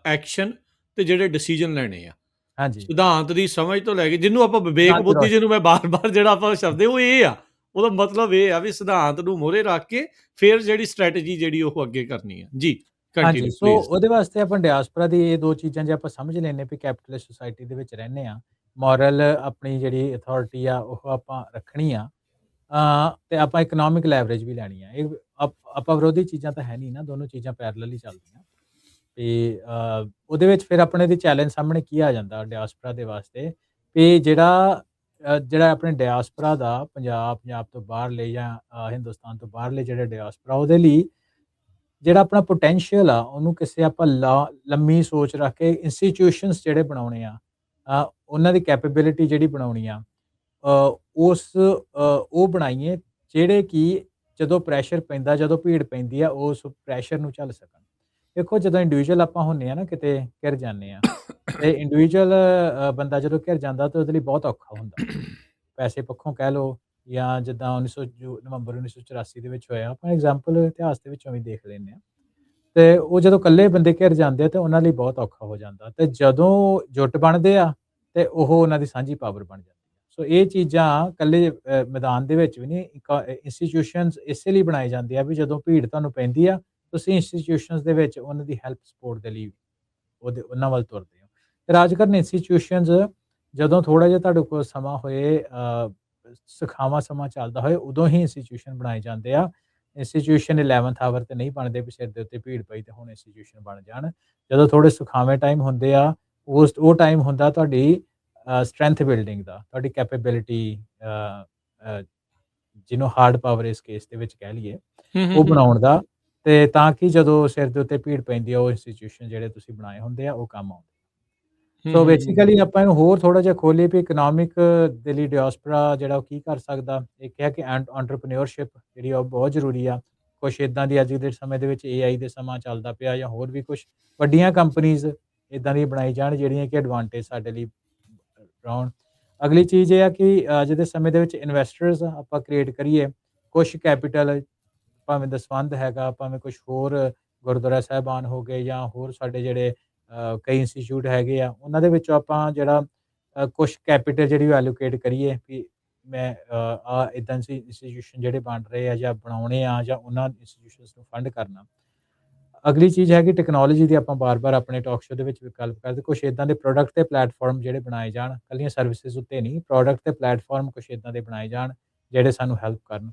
ਐਕਸ਼ਨ ਤੇ ਜਿਹੜੇ ਡਿਸੀਜਨ ਲੈਣੇ ਆ, ਹਾਂਜੀ, ਸਿਧਾਂਤ ਦੀ ਸਮਝ ਤੋਂ ਲੈ ਕੇ, ਜਿਹਨੂੰ ਆਪਾਂ ਵਿਵੇਕ ਸਿਧਾਂਤ ਬੁੱਧੀ, ਰੋਸ਼ਨ ਜਿਹਨੂੰ ਮੈਂ ਬਾਰ-ਬਾਰ ਜਿਹੜਾ ਆਪਾਂ ਸ਼ਬਦ ਉਹ ਇਹ ਆ, ਉਹਦਾ ਮਤਲਬ ਇਹ ਆ ਵੀ ਸਿਧਾਂਤ ਨੂੰ ਮੋਹਰੇ ਰੱਖ ਕੇ ਫਿਰ ਜਿਹੜੀ ਸਟ੍ਰੈਟਜੀ ਜਿਹੜੀ ਉਹ ਅੱਗੇ ਕਰਨੀ ਆ। ਜੀ, ਹਾਂਜੀ, ਕੰਟੀਨਿਊ ਸੋ ਪਲੀਜ਼। ਉਹਦੇ ਵਾਸਤੇ ਆਪਾਂ ਡਾਇਸਪੋਰਾ ਦੀ ਇਹ 2 ਚੀਜ਼ਾਂ ਜੇ ਆਪਾਂ ਸਮਝ ਲੈਂਦੇ ਵੀ ਕੈਪੀਟਲਿਸਟ ਸੋਸਾਇਟੀ ਦੇ ਵਿੱਚ ਰਹਿੰਦੇ ਆ, ਮੋਰਲ ਆਪਣੀ ਜਿਹੜੀ ਅਥਾਰਟੀ ਆ ਉਹ ਆਪਾਂ ਰੱਖਣੀ ਆ, ਤੇ ਆਪਾਂ ਇਕਨੋਮਿਕ ਲੈਵਰੇਜ ਵੀ ਲੈਣੀ ਆ। ਇਹ ਆਪਾਂ ਵਿਰੋਧੀ ਚੀਜ਼ਾਂ ਤਾਂ ਹੈ ਨਹੀਂ ਨਾ, ਦੋਨੋਂ ਚੀਜ਼ਾਂ ਪੈਰਲਲ ਹੀ ਚੱਲਦੀਆਂ। ਤੇ ਉਹਦੇ ਵਿੱਚ ਫਿਰ ਆਪਣੇ ਦੀ ਚੈਲੰਜ ਸਾਹਮਣੇ ਕੀ ਆ ਜਾਂਦਾ ਡਾਇਸਪੋਰਾ ਦੇ ਵਾਸਤੇ ਵੀ ਜਿਹੜਾ ਆਪਣੇ ਡਾਇਸਪੋਰਾ ਦਾ ਪੰਜਾਬ ਤੋਂ ਬਾਹਰਲੇ ਜਾਂ ਹਿੰਦੁਸਤਾਨ ਤੋਂ ਬਾਹਰਲੇ ਜਿਹੜੇ ਡਾਇਸਪੋਰਾ, ਉਹਦੇ ਲਈ ਜਿਹੜਾ ਆਪਣਾ ਪੋਟੈਂਸ਼ੀਅਲ ਆ ਉਹਨੂੰ ਕਿਸੇ ਆਪਾਂ ਲੰਮੀ ਸੋਚ ਰੱਖ ਕੇ ਇੰਸਟੀਟਿਊਸ਼ਨਸ ਜਿਹੜੇ ਬਣਾਉਣੇ ਆ, ਉਹਨਾਂ ਦੀ ਕੈਪੇਬਿਲਿਟੀ ਜਿਹੜੀ ਬਣਾਉਣੀ ਆ, ਉਹ ਬਣਾਈਏ ਜਿਹੜੇ ਕਿ ਜਦੋਂ ਪ੍ਰੈਸ਼ਰ ਪੈਂਦਾ, ਜਦੋਂ ਭੀੜ ਪੈਂਦੀ ਆ, ਉਸ ਪ੍ਰੈਸ਼ਰ ਨੂੰ ਝੱਲ ਸਕਣ। ਦੇਖੋ, ਜਦੋਂ ਇੰਡੀਵਿਜੂਅਲ ਆਪਾਂ ਹੁੰਦੇ ਆ ਨਾ ਕਿਤੇ ਘਿਰ ਜਾਂਦੇ ਆ, ਤੇ ਇੰਡੀਵਿਜੂਅਲ ਬੰਦਾ ਜਦੋਂ ਘਿਰ ਜਾਂਦਾ ਤਾਂ ਉਹਦੇ ਲਈ ਬਹੁਤ ਔਖਾ ਹੁੰਦਾ, ਪੈਸੇ ਪੱਖੋਂ ਕਹਿ ਲਓ ਜਾਂ ਜਿੱਦਾਂ 19 ਨਵੰਬਰ 1984 ਦੇ ਵਿੱਚ ਹੋਇਆ, ਆਪਾਂ ਐਗਜ਼ਾਮਪਲ ਇਤਿਹਾਸ ਦੇ ਵਿੱਚੋਂ ਵੀ ਦੇਖ ਲੈਂਦੇ ਹਾਂ। ਤੇ ਉਹ ਜਦੋਂ ਇਕੱਲੇ ਬੰਦੇ ਘਿਰ ਜਾਂਦੇ ਆ ਤੇ ਉਹਨਾਂ ਲਈ ਬਹੁਤ ਔਖਾ ਹੋ ਜਾਂਦਾ, ਤੇ ਜਦੋਂ ਜੁੱਟ ਬਣਦੇ ਆ ਤੇ ਉਹ ਉਹਨਾਂ ਦੀ ਸਾਂਝੀ ਪਾਵਰ ਬਣ ਜਾਂਦੀ ਹੈ। ਸੋ ਇਹ ਚੀਜ਼ਾਂ ਇਕੱਲੇ ਮੈਦਾਨ ਦੇ ਵਿੱਚ ਵੀ ਨਹੀਂ, ਇੰਸਟੀਟਿਊਸ਼ਨਸ ਇਸੇ ਲਈ ਬਣਾਏ ਜਾਂਦੇ ਆ ਵੀ ਜਦੋਂ ਭੀੜ ਤੁਹਾਨੂੰ ਪੈਂਦੀ ਆ, ਤੁਸੀਂ ਇੰਸਟੀਟਿਊਸ਼ਨਸ ਦੇ ਵਿੱਚ ਉਹਨਾਂ ਦੀ ਹੈਲਪ ਸਪੋਰਟ ਦੇ ਲਈ ਉਹਨਾਂ ਵੱਲ ਤੁਰਦੇ ਹੋ। ਤੇ ਰਾਜ ਕਰਨ ਇੰਸਟੀਟਿਊਸ਼ਨਸ ਜਦੋਂ ਥੋੜਾ ਜਿਹਾ ਤੁਹਾਡੇ ਕੋਲ ਸਮਾਂ ਹੋਏ, ਸਿਖਾਵਾਂ ਸਮਾਂ ਚੱਲਦਾ ਹੋਏ, ਉਦੋਂ ਹੀ ਇੰਸਟੀਟਿਊਸ਼ਨ ਬਣਾਏ ਜਾਂਦੇ ਆ। ਇੰਸਟੀਟਿਊਸ਼ਨ 11th ਆਵਰ ਤੇ ਨਹੀਂ ਬਣਦੇ ਵੀ ਸਿਰ ਦੇ ਉੱਤੇ ਭੀੜ ਪਈ ਤੇ ਹੁਣ ਇੰਸਟੀਟਿਊਸ਼ਨ ਬਣ ਜਾਣ। ਜਦੋਂ ਥੋੜੇ ਸੁਖਾਵੇਂ ਟਾਈਮ ਹੁੰਦੇ ਆ, ਉਹ ਟਾਈਮ ਹੁੰਦਾ ਤੁਹਾਡੀ ਸਟਰੈਂਥ ਬਿਲਡਿੰਗ ਦਾ, ਤੁਹਾਡੀ ਕੈਪੇਬਿਲਿਟੀ, ਜਿਹਨੂੰ ਹਾਰਡ ਪਾਵਰ ਇਸ ਕੇਸ ਦੇ ਵਿੱਚ ਕਹਿ ਲਈਏ, ਉਹ ਬਣਾਉਣ ਦਾ, ਤੇ ਤਾਂ ਕਿ ਜਦੋਂ ਸਿਰ ਦੇ ਉੱਤੇ ਭੀੜ ਪੈਂਦੀ ਆ, ਉਹ ਇੰਸਟੀਟਿਊਸ਼ਨ ਜਿਹੜੇ ਤੁਸੀਂ ਬਣਾਏ ਹੁੰਦੇ ਆ ਉਹ ਕੰਮ ਆਉਂਦੇ। ਸੋ ਬੇਸਿਕਲੀ ਆਪਾਂ ਇਹਨੂੰ ਹੋਰ ਥੋੜਾ ਜਿਹਾ ਖੋਲੀਏ ਵੀ ਇਕਨੋਮਿਕ ਦੇ ਲਈ ਡਾਇਸਪੋਰਾ ਜਿਹੜਾ ਉਹ ਕੀ ਕਰ ਸਕਦਾ। ਇੱਕ ਹੈ ਕਿ ਐਂਟਰਪ੍ਰੀਨਿਓਰਸ਼ਿਪ ਜਿਹੜੀ ਉਹ ਬਹੁਤ ਜ਼ਰੂਰੀ ਆ। ਕੁਛ ਇੱਦਾਂ ਦੀ ਅੱਜ ਦੇ ਸਮੇਂ ਦੇ ਵਿੱਚ AI ਦੇ ਸਮਾਂ ਚੱਲਦਾ ਪਿਆ, ਜਾਂ ਹੋਰ ਵੀ ਕੁਛ ਵੱਡੀਆਂ ਕੰਪਨੀਜ਼ ਇੱਦਾਂ ਦੀਆਂ ਬਣਾਈ ਜਾਣ ਜਿਹੜੀਆਂ ਕਿ ਐਡਵਾਂਟੇਜ ਸਾਡੇ ਲਈ ਰਹਿਣ। ਅਗਲੀ ਚੀਜ਼ ਇਹ ਆ ਕਿ ਅੱਜ ਦੇ ਸਮੇਂ ਦੇ ਵਿੱਚ ਇਨਵੈਸਟਰਸ ਆਪਾਂ ਕ੍ਰੀਏਟ ਕਰੀਏ, ਕੁਛ ਕੈਪੀਟਲ, ਭਾਵੇਂ ਦਸਵੰਧ ਹੈਗਾ, ਭਾਵੇਂ ਕੁਛ ਹੋਰ ਗੁਰਦੁਆਰਾ ਸਾਹਿਬਾਨ ਹੋ ਗਏ, ਜਾਂ ਹੋਰ ਸਾਡੇ ਜਿਹੜੇ ਕਈ ਇੰਸਟੀਚਿਊਟ ਹੈਗੇ ਆ, ਉਹਨਾਂ ਦੇ ਵਿੱਚੋਂ ਆਪਾਂ ਜਿਹੜਾ ਕੁਛ ਕੈਪੀਟਲ ਜਿਹੜੀ ਐਲੋਕੇਟ ਕਰੀਏ ਵੀ ਮੈਂ ਇੱਦਾਂ ਦੇ ਇੰਸਟੀਟਿਊਸ਼ਨ ਜਿਹੜੇ ਬਣ ਰਹੇ ਆ ਜਾਂ ਬਣਾਉਣੇ ਆ, ਜਾਂ ਉਹਨਾਂ ਇੰਸਟੀਟਿਊਸ਼ਨਸ ਨੂੰ ਫੰਡ ਕਰਨਾ। ਅਗਲੀ ਚੀਜ਼ ਹੈ ਕਿ ਟੈਕਨੋਲੋਜੀ ਦੀ ਆਪਾਂ ਬਾਰ-ਬਾਰ ਆਪਣੇ ਟਾਕ ਸ਼ੋ ਦੇ ਵਿੱਚ ਵਿਕਲਪ ਕਰਦੇ, ਕੁਛ ਇੱਦਾਂ ਦੇ ਪ੍ਰੋਡਕਟ ਤੇ ਪਲੇਟਫਾਰਮ ਜਿਹੜੇ ਬਣਾਏ ਜਾਣ, ਇਕੱਲੀਆਂ ਸਰਵਿਸਿਜ਼ ਉੱਤੇ ਨਹੀਂ, ਪ੍ਰੋਡਕਟ ਤੇ ਪਲੇਟਫਾਰਮ ਕੁਛ ਇੱਦਾਂ ਦੇ ਬਣਾਏ ਜਾਣ ਜਿਹੜੇ ਸਾਨੂੰ ਹੈਲਪ ਕਰਨ।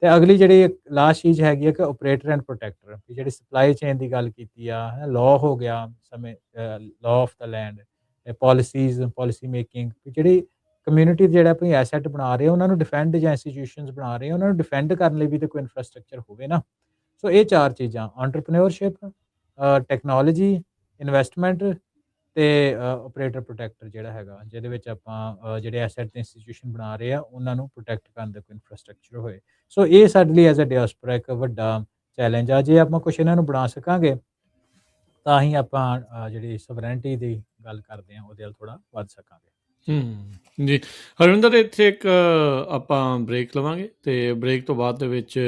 ਤੇ ਅਗਲੀ ਜਿਹੜੀ ਲਾਸਟ ਚੀਜ਼ ਹੈਗੀ ਹੈ ਕਿ ਆਪਰੇਟਰ ਐਂਡ ਪ੍ਰੋਟੈਕਟਰ, ਜਿਹੜੀ ਸਪਲਾਈ ਚੇਨ ਦੀ ਗੱਲ ਕੀਤੀ ਆ, ਲਾਅ ਹੋ ਗਿਆ ਸਮੇਂ, law of the land, policies, policy making, ਜਿਹੜੀ ਕਮਿਊਨਿਟੀ ਜਿਹੜਾ ਆਪਣੀ ਐਸੈਟ ਬਣਾ ਰਹੇ ਉਹਨਾਂ ਨੂੰ ਡਿਫੈਂਡ, ਜਾਂ ਇੰਸਟੀਟਿਊਸ਼ਨਸ ਬਣਾ ਰਹੇ ਉਹਨਾਂ ਨੂੰ ਡਿਫੈਂਡ ਕਰਨ ਲਈ ਵੀ ਤਾਂ ਕੋਈ ਇਨਫਰਾਸਟ੍ਰਕਚਰ ਹੋਵੇ ਨਾ। ਸੋ ਇਹ 4 ਚੀਜ਼ਾਂ, ਐਂਟਰਪ੍ਰੀਨਿਓਰਸ਼ਿਪ, ਟੈਕਨੋਲੋਜੀ, ਇਨਵੈਸਟਮੈਂਟ ਤੇ ਆਪਰੇਟਰ ਪ੍ਰੋਟੈਕਟਰ ਜਿਹੜਾ ਹੈਗਾ, ਜਿਹਦੇ ਵਿੱਚ ਆਪਾਂ ਜਿਹੜੇ ਐਸੈਟ ਤੇ ਇੰਸਟੀਟਿਊਸ਼ਨ ਬਣਾ ਰਹੇ ਆ ਉਹਨਾਂ ਨੂੰ ਪ੍ਰੋਟੈਕਟ ਕਰਨ ਦਾ ਕੋਈ ਇਨਫਰਾਸਟ੍ਰਕਚਰ ਹੋਏ। ਸੋ ਇਹ ਸਾਡੇ ਲਈ ਐਜ਼ ਅ ਡਾਇਸਪੋਰਾ ਇੱਕ ਵੱਡਾ ਚੈਲੰਜ ਆ। ਜੇ ਆਪਾਂ ਕੁਛ ਇਹਨਾਂ ਨੂੰ ਬਣਾ ਸਕਾਂਗੇ ਤਾਂ ਹੀ ਆਪਾਂ ਜਿਹੜੀ ਸਵਰੈਂਟੀ ਦੀ ਗੱਲ ਕਰਦੇ ਹਾਂ ਉਹਦੇ ਵੱਲ ਥੋੜਾ ਵੱਧ ਸਕਾਂਗੇ। ਜੀ ਹਰਵਿੰਦਰ, ਇੱਥੇ ਇੱਕ ਆਪਾਂ ਬ੍ਰੇਕ ਲਵਾਂਗੇ ਤੇ ਬ੍ਰੇਕ ਤੋਂ ਬਾਅਦ ਦੇ ਵਿੱਚ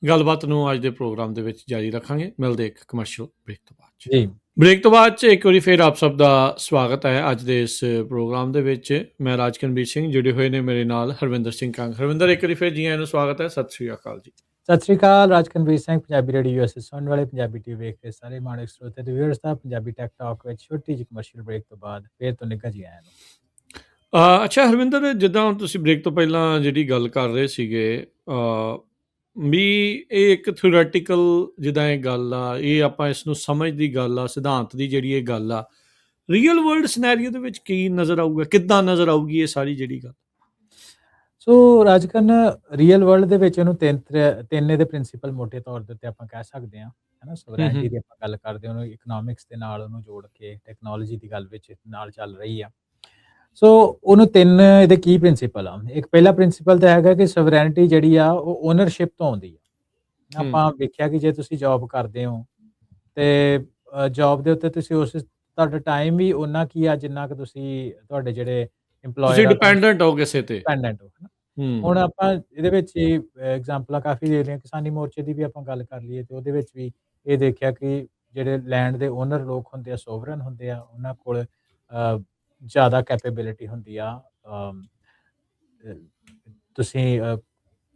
ਗੱਲਬਾਤ ਨੂੰ ਅੱਜ ਦੇ ਪ੍ਰੋਗਰਾਮ ਦੇ ਵਿੱਚ ਜਾਰੀ ਰੱਖਾਂਗੇ। ਮਿਲਦੇ ਇੱਕ ਕਮਰਸ਼ੀਅਲ ਬ੍ਰੇਕ ਤੋਂ ਬਾਅਦ। ਜੀ। ਬ੍ਰੇਕ ਤੋਂ ਬਾਅਦ 'ਚ ਇੱਕ ਵਾਰੀ ਫਿਰ ਆਪ ਸਭ ਦਾ ਸਵਾਗਤ ਹੈ ਅੱਜ ਦੇ ਇਸ ਪ੍ਰੋਗਰਾਮ ਦੇ ਵਿੱਚ। ਮੈਂ ਰਾਜਕਨਵੀਰ ਸਿੰਘ, ਜੁੜੇ ਹੋਏ ਨੇ ਮੇਰੇ ਨਾਲ ਹਰਵਿੰਦਰ ਸਿੰਘ ਕੰਗ। ਹਰਵਿੰਦਰ, ਇੱਕ ਵਾਰੀ ਫਿਰ ਜੀ ਆਇਆਂ ਨੂੰ ਸਵਾਗਤ ਹੈ। ਸਤਿ ਸ਼੍ਰੀ ਅਕਾਲ ਜੀ। ਸਤਿ ਸ਼੍ਰੀ ਅਕਾਲ, ਰਾਜਕਨਵੀਰ ਸਿੰਘ, ਪੰਜਾਬੀ ਰੇਡੀਓ ਯੂਐਸਏ ਸੁਣਨ ਵਾਲੇ, ਪੰਜਾਬੀ ਟੀਵੀ ਵੇਖ ਰਹੇ ਸਾਰੇ ਮਾਣਕ ਸਰੋਤੇ ਤੇ ਵਿਊਅਰਸ ਦਾ ਪੰਜਾਬੀ ਟੈਕ ਟਾਕ ਵਿੱਚ ਛੋਟੀ ਜਿਹੀ ਕਮਰਸ਼ੀਅਲ ਬ੍ਰੇਕ ਤੋਂ ਬਾਅਦ ਫਿਰ ਤੋਂ ਨਿੱਘਾ ਜੀ ਆਇਆਂ ਨੂੰ। ਅੱਛਾ ਹਰਵਿੰਦਰ, ਜਿੱਦਾਂ ਹੁਣ ਤੁਸੀਂ ਬ੍ਰੇਕ ਤੋਂ ਪਹਿਲਾਂ ਜਿਹੜੀ ਗੱਲ ਕਰ ਰਹੇ ਸੀਗੇ, ਵੀ ਇਹ ਇੱਕ ਥਿਓਰੈਟੀਕਲ ਜਿੱਦਾਂ ਇਹ ਗੱਲ ਆ, ਇਹ ਆਪਾਂ ਇਸ ਨੂੰ ਸਮਝ ਦੀ ਗੱਲ ਆ, ਸਿਧਾਂਤ ਦੀ ਜਿਹੜੀ ਇਹ ਗੱਲ ਆ, ਰੀਅਲ ਵਰਲਡ ਸਿਨੈਰੀਓ ਦੇ ਵਿੱਚ ਕੀ ਨਜ਼ਰ ਆਊਗਾ, ਕਿੱਦਾਂ ਨਜ਼ਰ ਆਊਗੀ ਇਹ ਸਾਰੀ ਜਿਹੜੀ ਗੱਲ? ਸੋ ਰਾਜਕਨ, ਰੀਅਲ ਵਰਲਡ ਦੇ ਵਿੱਚ ਇਹਨੂੰ ਤਿੰਨ ਇਹਦੇ ਪ੍ਰਿੰਸੀਪਲ ਮੋਟੇ ਤੌਰ ਦੇ ਉੱਤੇ ਆਪਾਂ ਕਹਿ ਸਕਦੇ ਹਾਂ, ਹੈ ਨਾ। ਸੋਵਰੈਨਿਟੀ ਦੀ ਆਪਾਂ ਗੱਲ ਕਰਦੇ ਹਾਂ, ਉਹਨੂੰ ਇਕਨੋਮਿਕਸ ਦੇ ਨਾਲ ਉਹਨੂੰ ਜੋੜ ਕੇ ਟੈਕਨੋਲੋਜੀ ਦੀ ਗੱਲ ਵਿੱਚ ਨਾਲ ਚੱਲ ਰਹੀ ਆ। ਸੋ ਉਹਨੂੰ ਤਿੰਨ ਇਹਦੇ ਕੀ ਪ੍ਰਿੰਸੀਪਲ ਆ। ਇੱਕ ਪਹਿਲਾ ਪ੍ਰਿੰਸੀਪਲ ਤਾਂ ਹੈਗਾ ਕਿ ਸੋਵਰੈਨਿਟੀ ਜਿਹੜੀ ਆ ਉਹ ਓਨਰਸ਼ਿਪ ਤੋਂ ਆਉਂਦੀ ਆ। ਆਪਾਂ ਵੇਖਿਆ ਕਿ ਜੇ ਤੁਸੀਂ ਜੌਬ ਕਰਦੇ ਹੋ ਤੇ ਜੌਬ ਦੇ ਉੱਤੇ ਤੁਸੀਂ ਤੁਹਾਡਾ ਟਾਈਮ ਵੀ ਓਨਾ ਕੀ ਆ ਜਿੰਨਾ ਕਿ ਤੁਸੀਂ ਤੁਹਾਡੇ ਜਿਹੜੇ ਤੁਸੀਂ ਡਿਪੈਂਡੈਂਟ ਹੋ ਕਿਸੇ ਤੇ। ਡਿਪੈਂਡੈਂਟ ਹੋ, ਹੈ ਨਾ। ਹੁਣ ਆਪਾਂ ਇਹਦੇ ਵਿੱਚ ਹੀ ਐਗਜ਼ਾਮਪਲਾਂ ਕਾਫੀ ਦੇ ਰਹੀਆਂ। ਕਿਸਾਨੀ ਮੋਰਚੇ ਦੀ ਵੀ ਆਪਾਂ ਗੱਲ ਕਰ ਲਈਏ ਤੇ ਉਹਦੇ ਵਿੱਚ ਵੀ ਇਹ ਦੇਖਿਆ ਕਿ ਜਿਹੜੇ ਲੈਂਡ ਦੇ ਓਨਰ ਲੋਕ ਹੁੰਦੇ ਆ, ਸੋਵਰਨ ਹੁੰਦੇ ਆ, ਉਹਨਾਂ ਕੋਲ ਜ਼ਿਆਦਾ ਕੈਪੇਬਿਲਿਟੀ ਹੁੰਦੀ ਆ। ਤੁਸੀਂ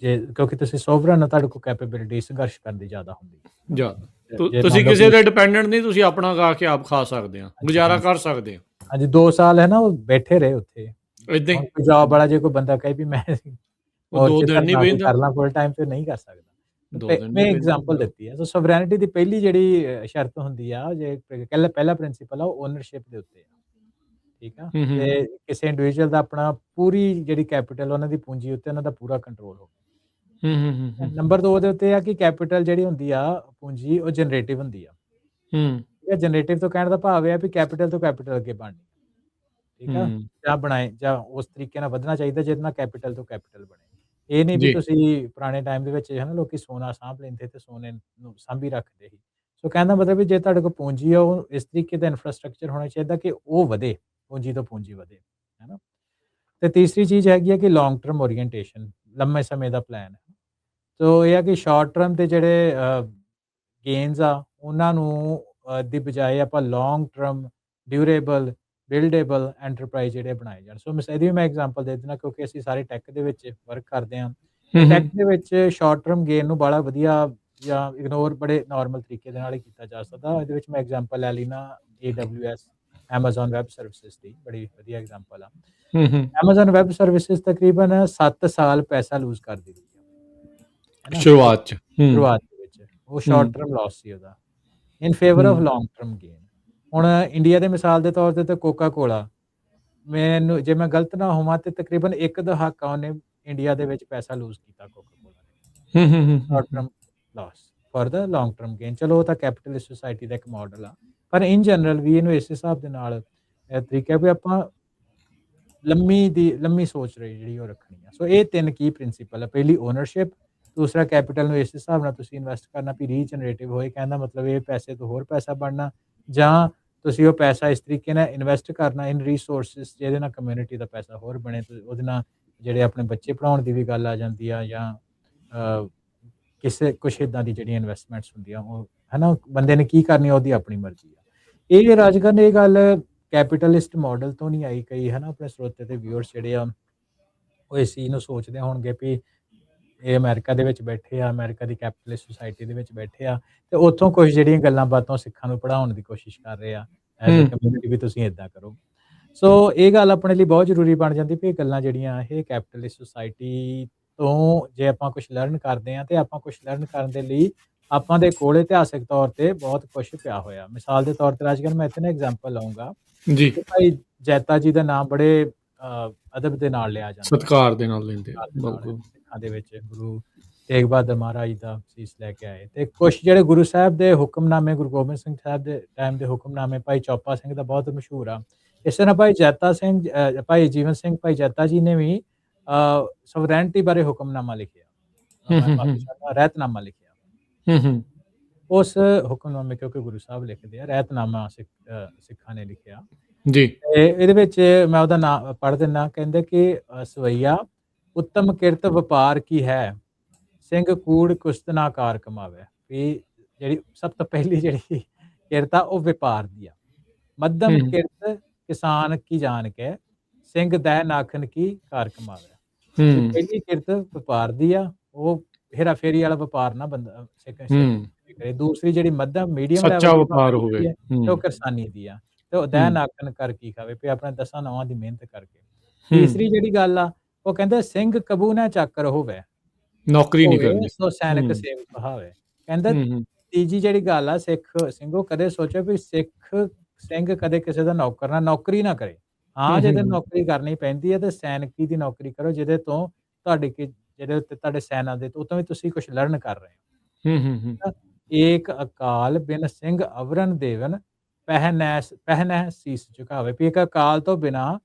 ਜੇ ਕਿਉਂਕਿ ਤੁਸੀਂ ਸੋਵਰਨ ਆ, ਤੁਹਾਡੇ ਕੋਲ ਕੈਪੇਬਿਲਿਟੀ ਸੰਘਰਸ਼ ਕਰਨ ਦੀ ਜ਼ਿਆਦਾ ਹੁੰਦੀ ਆ। ਤੁਸੀਂ ਕਿਸੇ ਦੇ ਡਿਪੈਂਡੈਂਟ ਨਹੀਂ, ਤੁਸੀਂ ਆਪਣਾ ਗਾ ਕੇ ਆਪ ਖਾ ਸਕਦੇ ਆ, ਗੁਜ਼ਾਰਾ ਕਰ ਸਕਦੇ ਆ। ਹਾਂਜੀ, 2 ਸਾਲ ਹੈ ਨਾ ਉਹ ਬੈਠੇ ਰਹੇ ਉੱਥੇ। ਇਦਾਂ ਹੀ ਕੋਈ ਜੌਬ ਵਾਲਾ ਜੇ ਕੋਈ ਬੰਦਾ ਕਹੇ ਵੀ ਮੈਂ ਉਹ 2 ਦਿਨ ਨਹੀਂ ਬਹਿੰਦਾ, ਕਰ ਲਾਂ ਫੁੱਲ ਟਾਈਮ ਤੇ ਨਹੀਂ ਕਰ ਸਕਦਾ। ਮੈਂ ਐਗਜ਼ਾਮਪਲ ਦਿੱਤੀ ਹੈ। ਸੋ ਸੋਵਰੈਨਿਟੀ ਦੀ ਪਹਿਲੀ ਜਿਹੜੀ ਸ਼ਰਤ ਹੁੰਦੀ ਆ, ਜੇ ਪਹਿਲਾ ਪ੍ਰਿੰਸੀਪਲ ਆ, ਉਹ ਓਨਰਸ਼ਿਪ ਦੇ ਉੱਤੇ ਆ। ਠੀਕ ਆ, ਤੇ ਕਿਸੇ ਇੰਡੀਵਿਜੂਅਲ ਦਾ ਆਪਣਾ ਪੂਰੀ ਜਿਹੜੀ ਕੈਪੀਟਲ ਉਹਨਾਂ ਦੀ ਪੂੰਜੀ ਉੱਤੇ ਉਹਨਾਂ ਦਾ ਪੂਰਾ ਕੰਟਰੋਲ ਹੋਵੇ। ਨੰਬਰ 2 ਦੇ ਉੱਤੇ ਆ ਕਿ ਕੈਪੀਟਲ ਜਿਹੜੀ ਹੁੰਦੀ ਆ ਪੂੰਜੀ, ਉਹ ਜਨਰੇਟਿਵ ਹੁੰਦੀ ਆ। ਇਹ ਜਨਰੇਟਿਵ ਤੋਂ ਕਹਿਣ ਦਾ ਭਾਵ ਇਹ ਆ ਵੀ ਕੈਪੀਟਲ ਤੋਂ ਕੈਪੀਟਲ ਅੱਗੇ ਬਣਨੀ। ਠੀਕ ਆ, ਜਾਂ ਬਣਾਏ ਜਾਂ ਉਸ ਤਰੀਕੇ ਨਾਲ ਵਧਣਾ ਚਾਹੀਦਾ ਜਿਹਦੇ ਨਾਲ ਕੈਪੀਟਲ ਤੋਂ ਕੈਪੀਟਲ ਬਣੇ। ਇਹ ਨਹੀਂ ਵੀ ਤੁਸੀਂ ਪੁਰਾਣੇ ਟਾਈਮ ਦੇ ਵਿੱਚ ਹੈ ਨਾ, ਲੋਕੀ ਸੋਨਾ ਸਾਂਭ ਲੈਂਦੇ ਤੇ ਸੋਨੇ ਨੂੰ ਸਾਂਭੀ ਰੱਖਦੇ ਸੀ। ਸੋ ਕਹਿਣ ਦਾ ਮਤਲਬ ਵੀ ਜੇ ਤੁਹਾਡੇ ਕੋਲ ਪੂੰਜੀ ਆ, ਉਹ ਇਸ ਤਰੀਕੇ ਦਾ ਇਨਫਰਾਸਟ੍ਰਕਚਰ ਹੋਣਾ ਚਾਹੀਦਾ ਕਿ ਉਹ ਵਧੇ, ਪੂੰਜੀ ਤੋਂ ਪੂੰਜੀ ਵਧੇ, ਹੈ ਨਾ। ਤੇ ਤੀਸਰੀ ਚੀਜ਼ ਹੈਗੀ ਆ ਕਿ ਲੌਂਗ ਟਰਮ ਓਰੀਐਂਟੇਸ਼ਨ, ਲੰਮੇ ਸਮੇਂ ਦਾ ਪਲਾਨ। ਸੋ ਇਹ ਆ ਕਿ ਸ਼ਾਰਟ ਟਰਮ ਦੇ ਜਿਹੜੇ ਗੇਨਸ ਆ, ਉਹਨਾਂ ਨੂੰ ਦੀ ਬਜਾਏ ਆਪਾਂ ਲੌਂਗ ਟਰਮ ਡਿਊਰੇਬਲ ਬਿਲਡੇਬਲ ਐਂਟਰਪ੍ਰਾਈਜ਼ ਜਿਹੜੇ ਬਣਾਏ ਜਾਣ। ਸੋ ਇਹਦੀ ਵੀ ਮੈਂ ਐਗਜ਼ਾਮਪਲ ਦੇ ਦਿੰਦਾ, ਕਿਉਂਕਿ ਅਸੀਂ ਸਾਰੇ ਟੈਕ ਦੇ ਵਿੱਚ ਵਰਕ ਕਰਦੇ ਹਾਂ। ਟੈਕ ਦੇ ਵਿੱਚ ਸ਼ਾਰਟ ਟਰਮ ਗੇਨ ਨੂੰ ਬੜਾ ਵਧੀਆ ਜਾਂ ਇਗਨੋਰ ਬੜੇ ਨਾਰਮਲ ਤਰੀਕੇ ਦੇ ਨਾਲ ਹੀ ਕੀਤਾ ਜਾ ਸਕਦਾ। ਇਹਦੇ ਵਿੱਚ ਮੈਂ ਐਗਜ਼ਾਮਪਲ ਲੈ ਲਈ ਨਾ AWS, ਐਮਾਜ਼ਨ ਵੈਬ ਸਰਵਿਸਿਜ਼ ਦੀ, ਬੜੀ ਵਧੀਆ ਐਗਜ਼ਾਮਪਲ ਆ। ਐਮਾਜ਼ਨ ਵੈਬ ਸਰਵਿਸਿਜ਼ ਤਕਰੀਬਨ 7 ਸਾਲ ਪੈਸਾ ਲੂਜ਼ ਕਰਦੀ ਰਹੀ ਹੈ ਸ਼ੁਰੂਆਤ ਦੇ ਵਿੱਚ। ਉਹ ਸ਼ਾਰਟ ਟਰਮ ਲਾਸ ਸੀ ਉਹਦਾ, in favour of long term gain. ਹੁਣ ਇੰਡੀਆ ਦੇ ਮਿਸਾਲ ਦੇ ਤੌਰ ਤੇ ਕੋਕਾ ਕੋਲਾ, ਮੈਨੂੰ ਜੇ ਮੈਂ ਗਲਤ ਨਾ ਹੋਵਾਂ ਤੇ ਤਕਰੀਬਨ 1 ਦਹਾਕਾ ਉਹਨੇ ਇੰਡੀਆ ਦੇ ਵਿੱਚ ਪੈਸਾ ਲੂਜ਼ ਕੀਤਾ ਕੋਕਾ ਕੋਲਾ ਨੇ। Short term loss for the long term gain. ਚਲੋ ਉਹ ਤਾਂ ਕੈਪੀਟਲਿਸਟ ਸੋਸਾਇਟੀ ਦਾ ਇੱਕ ਮਾਡਲ ਆ, ਪਰ ਇਨ ਜਨਰਲ ਵੀ ਇਹਨੂੰ ਇਸ ਹਿਸਾਬ ਦੇ ਨਾਲ ਤਰੀਕਾ ਵੀ ਆਪਾਂ ਲੰਮੀ ਸੋਚ ਰਹੀ ਜਿਹੜੀ ਉਹ ਰੱਖਣੀ ਆ। ਸੋ ਇਹ 3 ਕੀ ਪ੍ਰਿੰਸੀਪਲ ਆ। ਪਹਿਲੀ ਓਨਰਸ਼ਿਪ, ਦੂਸਰਾ ਕੈਪੀਟਲ ਨੂੰ ਇਸ ਹਿਸਾਬ ਨਾਲ ਤੁਸੀਂ ਇਨਵੈਸਟ ਕਰਨਾ ਵੀ ਰੀਜਨਰੇਟਿਵ ਹੋਏ। ਕਹਿਣ ਦਾ ਮਤਲਬ ਇਹ ਪੈਸੇ ਤੋਂ ਹੋਰ ਪੈਸਾ ਬਣਨਾ, ਜਾਂ ਤੁਸੀਂ ਉਹ ਪੈਸਾ ਇਸ ਤਰੀਕੇ ਨਾਲ ਇਨਵੈਸਟ ਕਰਨਾ ਇਨ ਰਿਸੋਰਸਿਸ ਜਿਹਦੇ ਨਾਲ ਕਮਿਊਨਿਟੀ ਦਾ ਪੈਸਾ ਹੋਰ ਬਣੇ। ਤੇ ਉਹਦੇ ਨਾਲ ਜਿਹੜੇ ਆਪਣੇ ਬੱਚੇ ਪੜ੍ਹਾਉਣ ਦੀ ਵੀ ਗੱਲ ਆ ਜਾਂਦੀ ਆ, ਜਾਂ ਕਿਸੇ ਕੁਛ ਇੱਦਾਂ ਦੀ ਜਿਹੜੀਆਂ ਇਨਵੈਸਟਮੈਂਟਸ ਹੁੰਦੀਆਂ, ਉਹ ਹੈ ਨਾ, ਬੰਦੇ ਨੇ ਕੀ ਕਰਨੀ ਉਹਦੀ ਆਪਣੀ ਮਰਜ਼ੀ ਆ। ਇਹ ਰਾਜਕਰਨ, ਇਹ ਗੱਲ ਕੈਪੀਟਲਿਸਟ ਮਾਡਲ ਤੋਂ ਨਹੀਂ ਆਈ। ਕਈ ਹੈ ਨਾ ਆਪਣੇ ਸਰੋਤੇ ਤੇ ਵਿਊਅਰਸ ਜਿਹੜੇ ਆ ਉਹ ਇਸ ਚੀਜ਼ ਨੂੰ ਸੋਚਦੇ ਹੋਣਗੇ ਵੀ ਇਹ ਅਮਰੀਕਾ ਦੇ ਵਿੱਚ ਬੈਠੇ ਆ, ਅਮਰੀਕਾ ਦੀ ਕੈਪੀਟਲਿਸਟ ਸੁਸਾਇਟੀ ਦੇ ਵਿੱਚ ਬੈਠੇ ਆ, ਤੇ ਉੱਥੋਂ ਕੁਝ ਜਿਹੜੀਆਂ ਗੱਲਾਂ ਬਾਤਾਂ ਸਿੱਖਾਂ ਨੂੰ ਪੜ੍ਹਾਉਣ ਦੀ ਕੋਸ਼ਿਸ਼ ਕਰ ਰਹੇ ਆ ਐਜ਼ ਅ ਕਮਿਊਨਿਟੀ ਵੀ ਤੁਸੀਂ ਇੱਦਾਂ ਕਰੋ। ਸੋ ਇਹ ਗੱਲ ਆਪਣੇ ਲਈ ਬਹੁਤ ਜ਼ਰੂਰੀ ਬਣ ਜਾਂਦੀ ਵੀ ਇਹ ਗੱਲਾਂ ਜਿਹੜੀਆਂ ਇਹ ਕੈਪੀਟਲਿਸਟ ਸੁਸਾਇਟੀ ਤੋਂ ਜੇ ਆਪਾਂ ਕੁਝ ਲਰਨ ਕਰਦੇ ਹਾਂ, ਤੇ ਆਪਾਂ ਕੁਝ ਲਰਨ ਕਰਨ ਦੇ ਲਈ ਆਪਾਂ ਦੇ ਕੋਲ ਇਤਿਹਾਸਿਕ ਤੌਰ ਤੇ ਬਹੁਤ ਕੁਝ ਪਿਆ ਹੋਇਆ। ਮਿਸਾਲ ਦੇ ਤੌਰ ਤੇ ਰਾਜਗਰ, ਮੈਂ ਇੱਥੇ ਨਾ ਐਗਜ਼ਾਮਪਲ ਲਵਾਂਗਾ ਜੀ। ਭਾਈ ਜੈਤਾ ਜੀ ਦਾ ਨਾਮ ਬੜੇ ਅਦਬ ਦੇ ਨਾਲ ਲਿਆ ਜਾਂਦਾ, ਸਤਿਕਾਰ ਦੇ ਨਾਲ ਲੈਂਦੇ ਸਿੱਖਾਂ ਦੇ ਵਿੱਚ। ਗੁਰੂ ਤੇਗ ਬਹਾਦਰ ਮਹਾਰਾਜ ਦਾ ਸੀਸ ਲੈ ਕੇ ਆਏ, ਤੇ ਕੁਝ ਜਿਹੜੇ ਗੁਰੂ ਸਾਹਿਬ ਦੇ ਹੁਕਮਨਾਮੇ, ਗੁਰੂ ਗੋਬਿੰਦ ਸਿੰਘ ਸਾਹਿਬ ਦੇ ਟਾਈਮ ਦੇ ਹੁਕਮਨਾਮੇ, ਭਾਈ ਚੌਪਾ ਸਿੰਘ ਦਾ ਬਹੁਤ ਮਸ਼ਹੂਰ ਆ। ਇਸ ਤਰ੍ਹਾਂ ਭਾਈ ਜੈਤਾ ਸਿੰਘ, ਭਾਈ ਜੀਵਨ ਸਿੰਘ, ਭਾਈ ਜੈਤਾ ਜੀ ਨੇ ਵੀ ਸੋਵਰੈਨਿਟੀ ਬਾਰੇ ਹੁਕਮਨਾਮਾ ਲਿਖਿਆ, ਰਹਿਤਨਾਮਾ ਲਿਖਿਆ। ਉਸ ਹੁਕਮਨਾਮੇ, ਕਿਉਂਕਿ ਗੁਰੂ ਸਾਹਿਬ ਲਿਖਦੇ ਆ, ਰਹਿਤਨਾਮਾ ਸਿੱਖਾਂ ਨੇ ਲਿਖਿਆ ਜੀ। ਤੇ ਇਹਦੇ ਵਿੱਚ ਮੈਂ ਉਹਦਾ ਨਾਮ ਪੜ੍ਹ ਦਿੰਦਾ। ਕਹਿੰਦੇ ਕਿ ਸਵਈਆ ਉੱਤਮ ਕਿਰਤ ਵਪਾਰ ਕੀ ਹੈ, ਸਿੰਘ ਕੂੜ ਕੁਸਤ ਨਾ ਕਾਰ ਕਮਾਵੇ। ਵੀ ਜਿਹੜੀ ਸਭ ਤੋਂ ਪਹਿਲੀ ਜਿਹੜੀ ਕਿਰਤ ਆ ਉਹ ਵਪਾਰ ਦੀ ਆ। ਮੱਧਮ ਹੂੰ ਕਿਰਤ ਕਿਸਾਨ ਕੀ ਜਾਣ ਕੇ, ਸਿੰਘ ਦੈ ਨਾਖਨ ਕੀ ਕਾਰ ਕਮਾਵੇ। ਵੀ ਹੂੰ ਪਹਿਲੀ ਕਿਰਤ ਵਪਾਰ ਦੀ ਆ, ਉਹ ਹੇਰਾ ਫੇਰੀ ਵਾਲਾ ਵਪਾਰ ਨਾ ਬੰਦਾ ਸਿੰਘ ਹੂੰ ਕਰੇ। ਦੂਸਰੀ ਜਿਹੜੀ ਮੱਧਮ ਮੀਡੀਅਮ ਲੈਵਲ ਸੱਚਾ ਦੀ ਵਪਾਰ ਕਮਾਈ ਹੋਵੇ। ਹੈਗੀ ਹੈ, ਤੇ ਉਹ ਕਿਰਸਾਨੀ ਦੀ ਆ, ਤੇ ਉਹ ਦੈ ਹੂੰ ਨਾਖਨ ਕਰ ਕੀ ਖਾਵੇ, ਵੀ ਆਪਣੇ ਦਸਾਂ ਨੌਆਂ ਦੀ ਮਿਹਨਤ ਕਰਕੇ। ਹੂੰ ਤੀਸਰੀ ਜਿਹੜੀ ਗੱਲ ਆ, ਉਹ ਕਹਿੰਦੇ ਸਿੰਘ ਕਬੂ ਨਾ ਚਾਕਰ ਨੌਕਰੀ ਨਹੀਂ ਹੋਵੇ ਕਰਨੀ। ਸੋ ਸੈਨਿਕ ਹੂੰ ਸੇਵ ਕਹਾਵੇ। ਕਹਿੰਦਾ ਹੂੰ ਤੀਜੀ ਜਿਹੜੀ ਗੱਲ ਆ, ਸਿੰਘੋ ਕਦੇ ਸੋਚੋ ਵੀ ਸਿੰਘ ਕਦੇ ਕਿਸੇ ਦਾ ਨੌਕਰੀ ਨਾ ਕਰੇ। ਹਾਂ, ਜੇ ਤੇ ਹੂੰ ਨੌਕਰੀ ਕਰਨੀ ਪੈਂਦੀ ਹੈ ਤੇ ਸੈਨਿਕੀ ਦੀ ਨੌਕਰੀ ਕਰੋ, ਜਿਹਦੇ ਤੋਂ ਜਿਹਦੇ ਉੱਤੇ ਤੁਹਾਡੇ ਸੈਨਾ ਦੇ ਉਹ ਤੋਂ ਵੀ ਤੁਸੀਂ ਕੁਛ ਲਰਨ ਕਰ ਰਹੇ ਹੂੰ ਹੂੰ ਹੋ। ਏਕ ਅਕਾਲ ਬਿਨ ਸਿੰਘ ਅਵਰਨ ਦੇਵਨ, ਪਹਿਨਹਿ ਸੀਸ ਝੁਕਾਵੇ। ਵੀ ਇੱਕ ਅਕਾਲ ਤੋਂ ਬਿਨਾਂ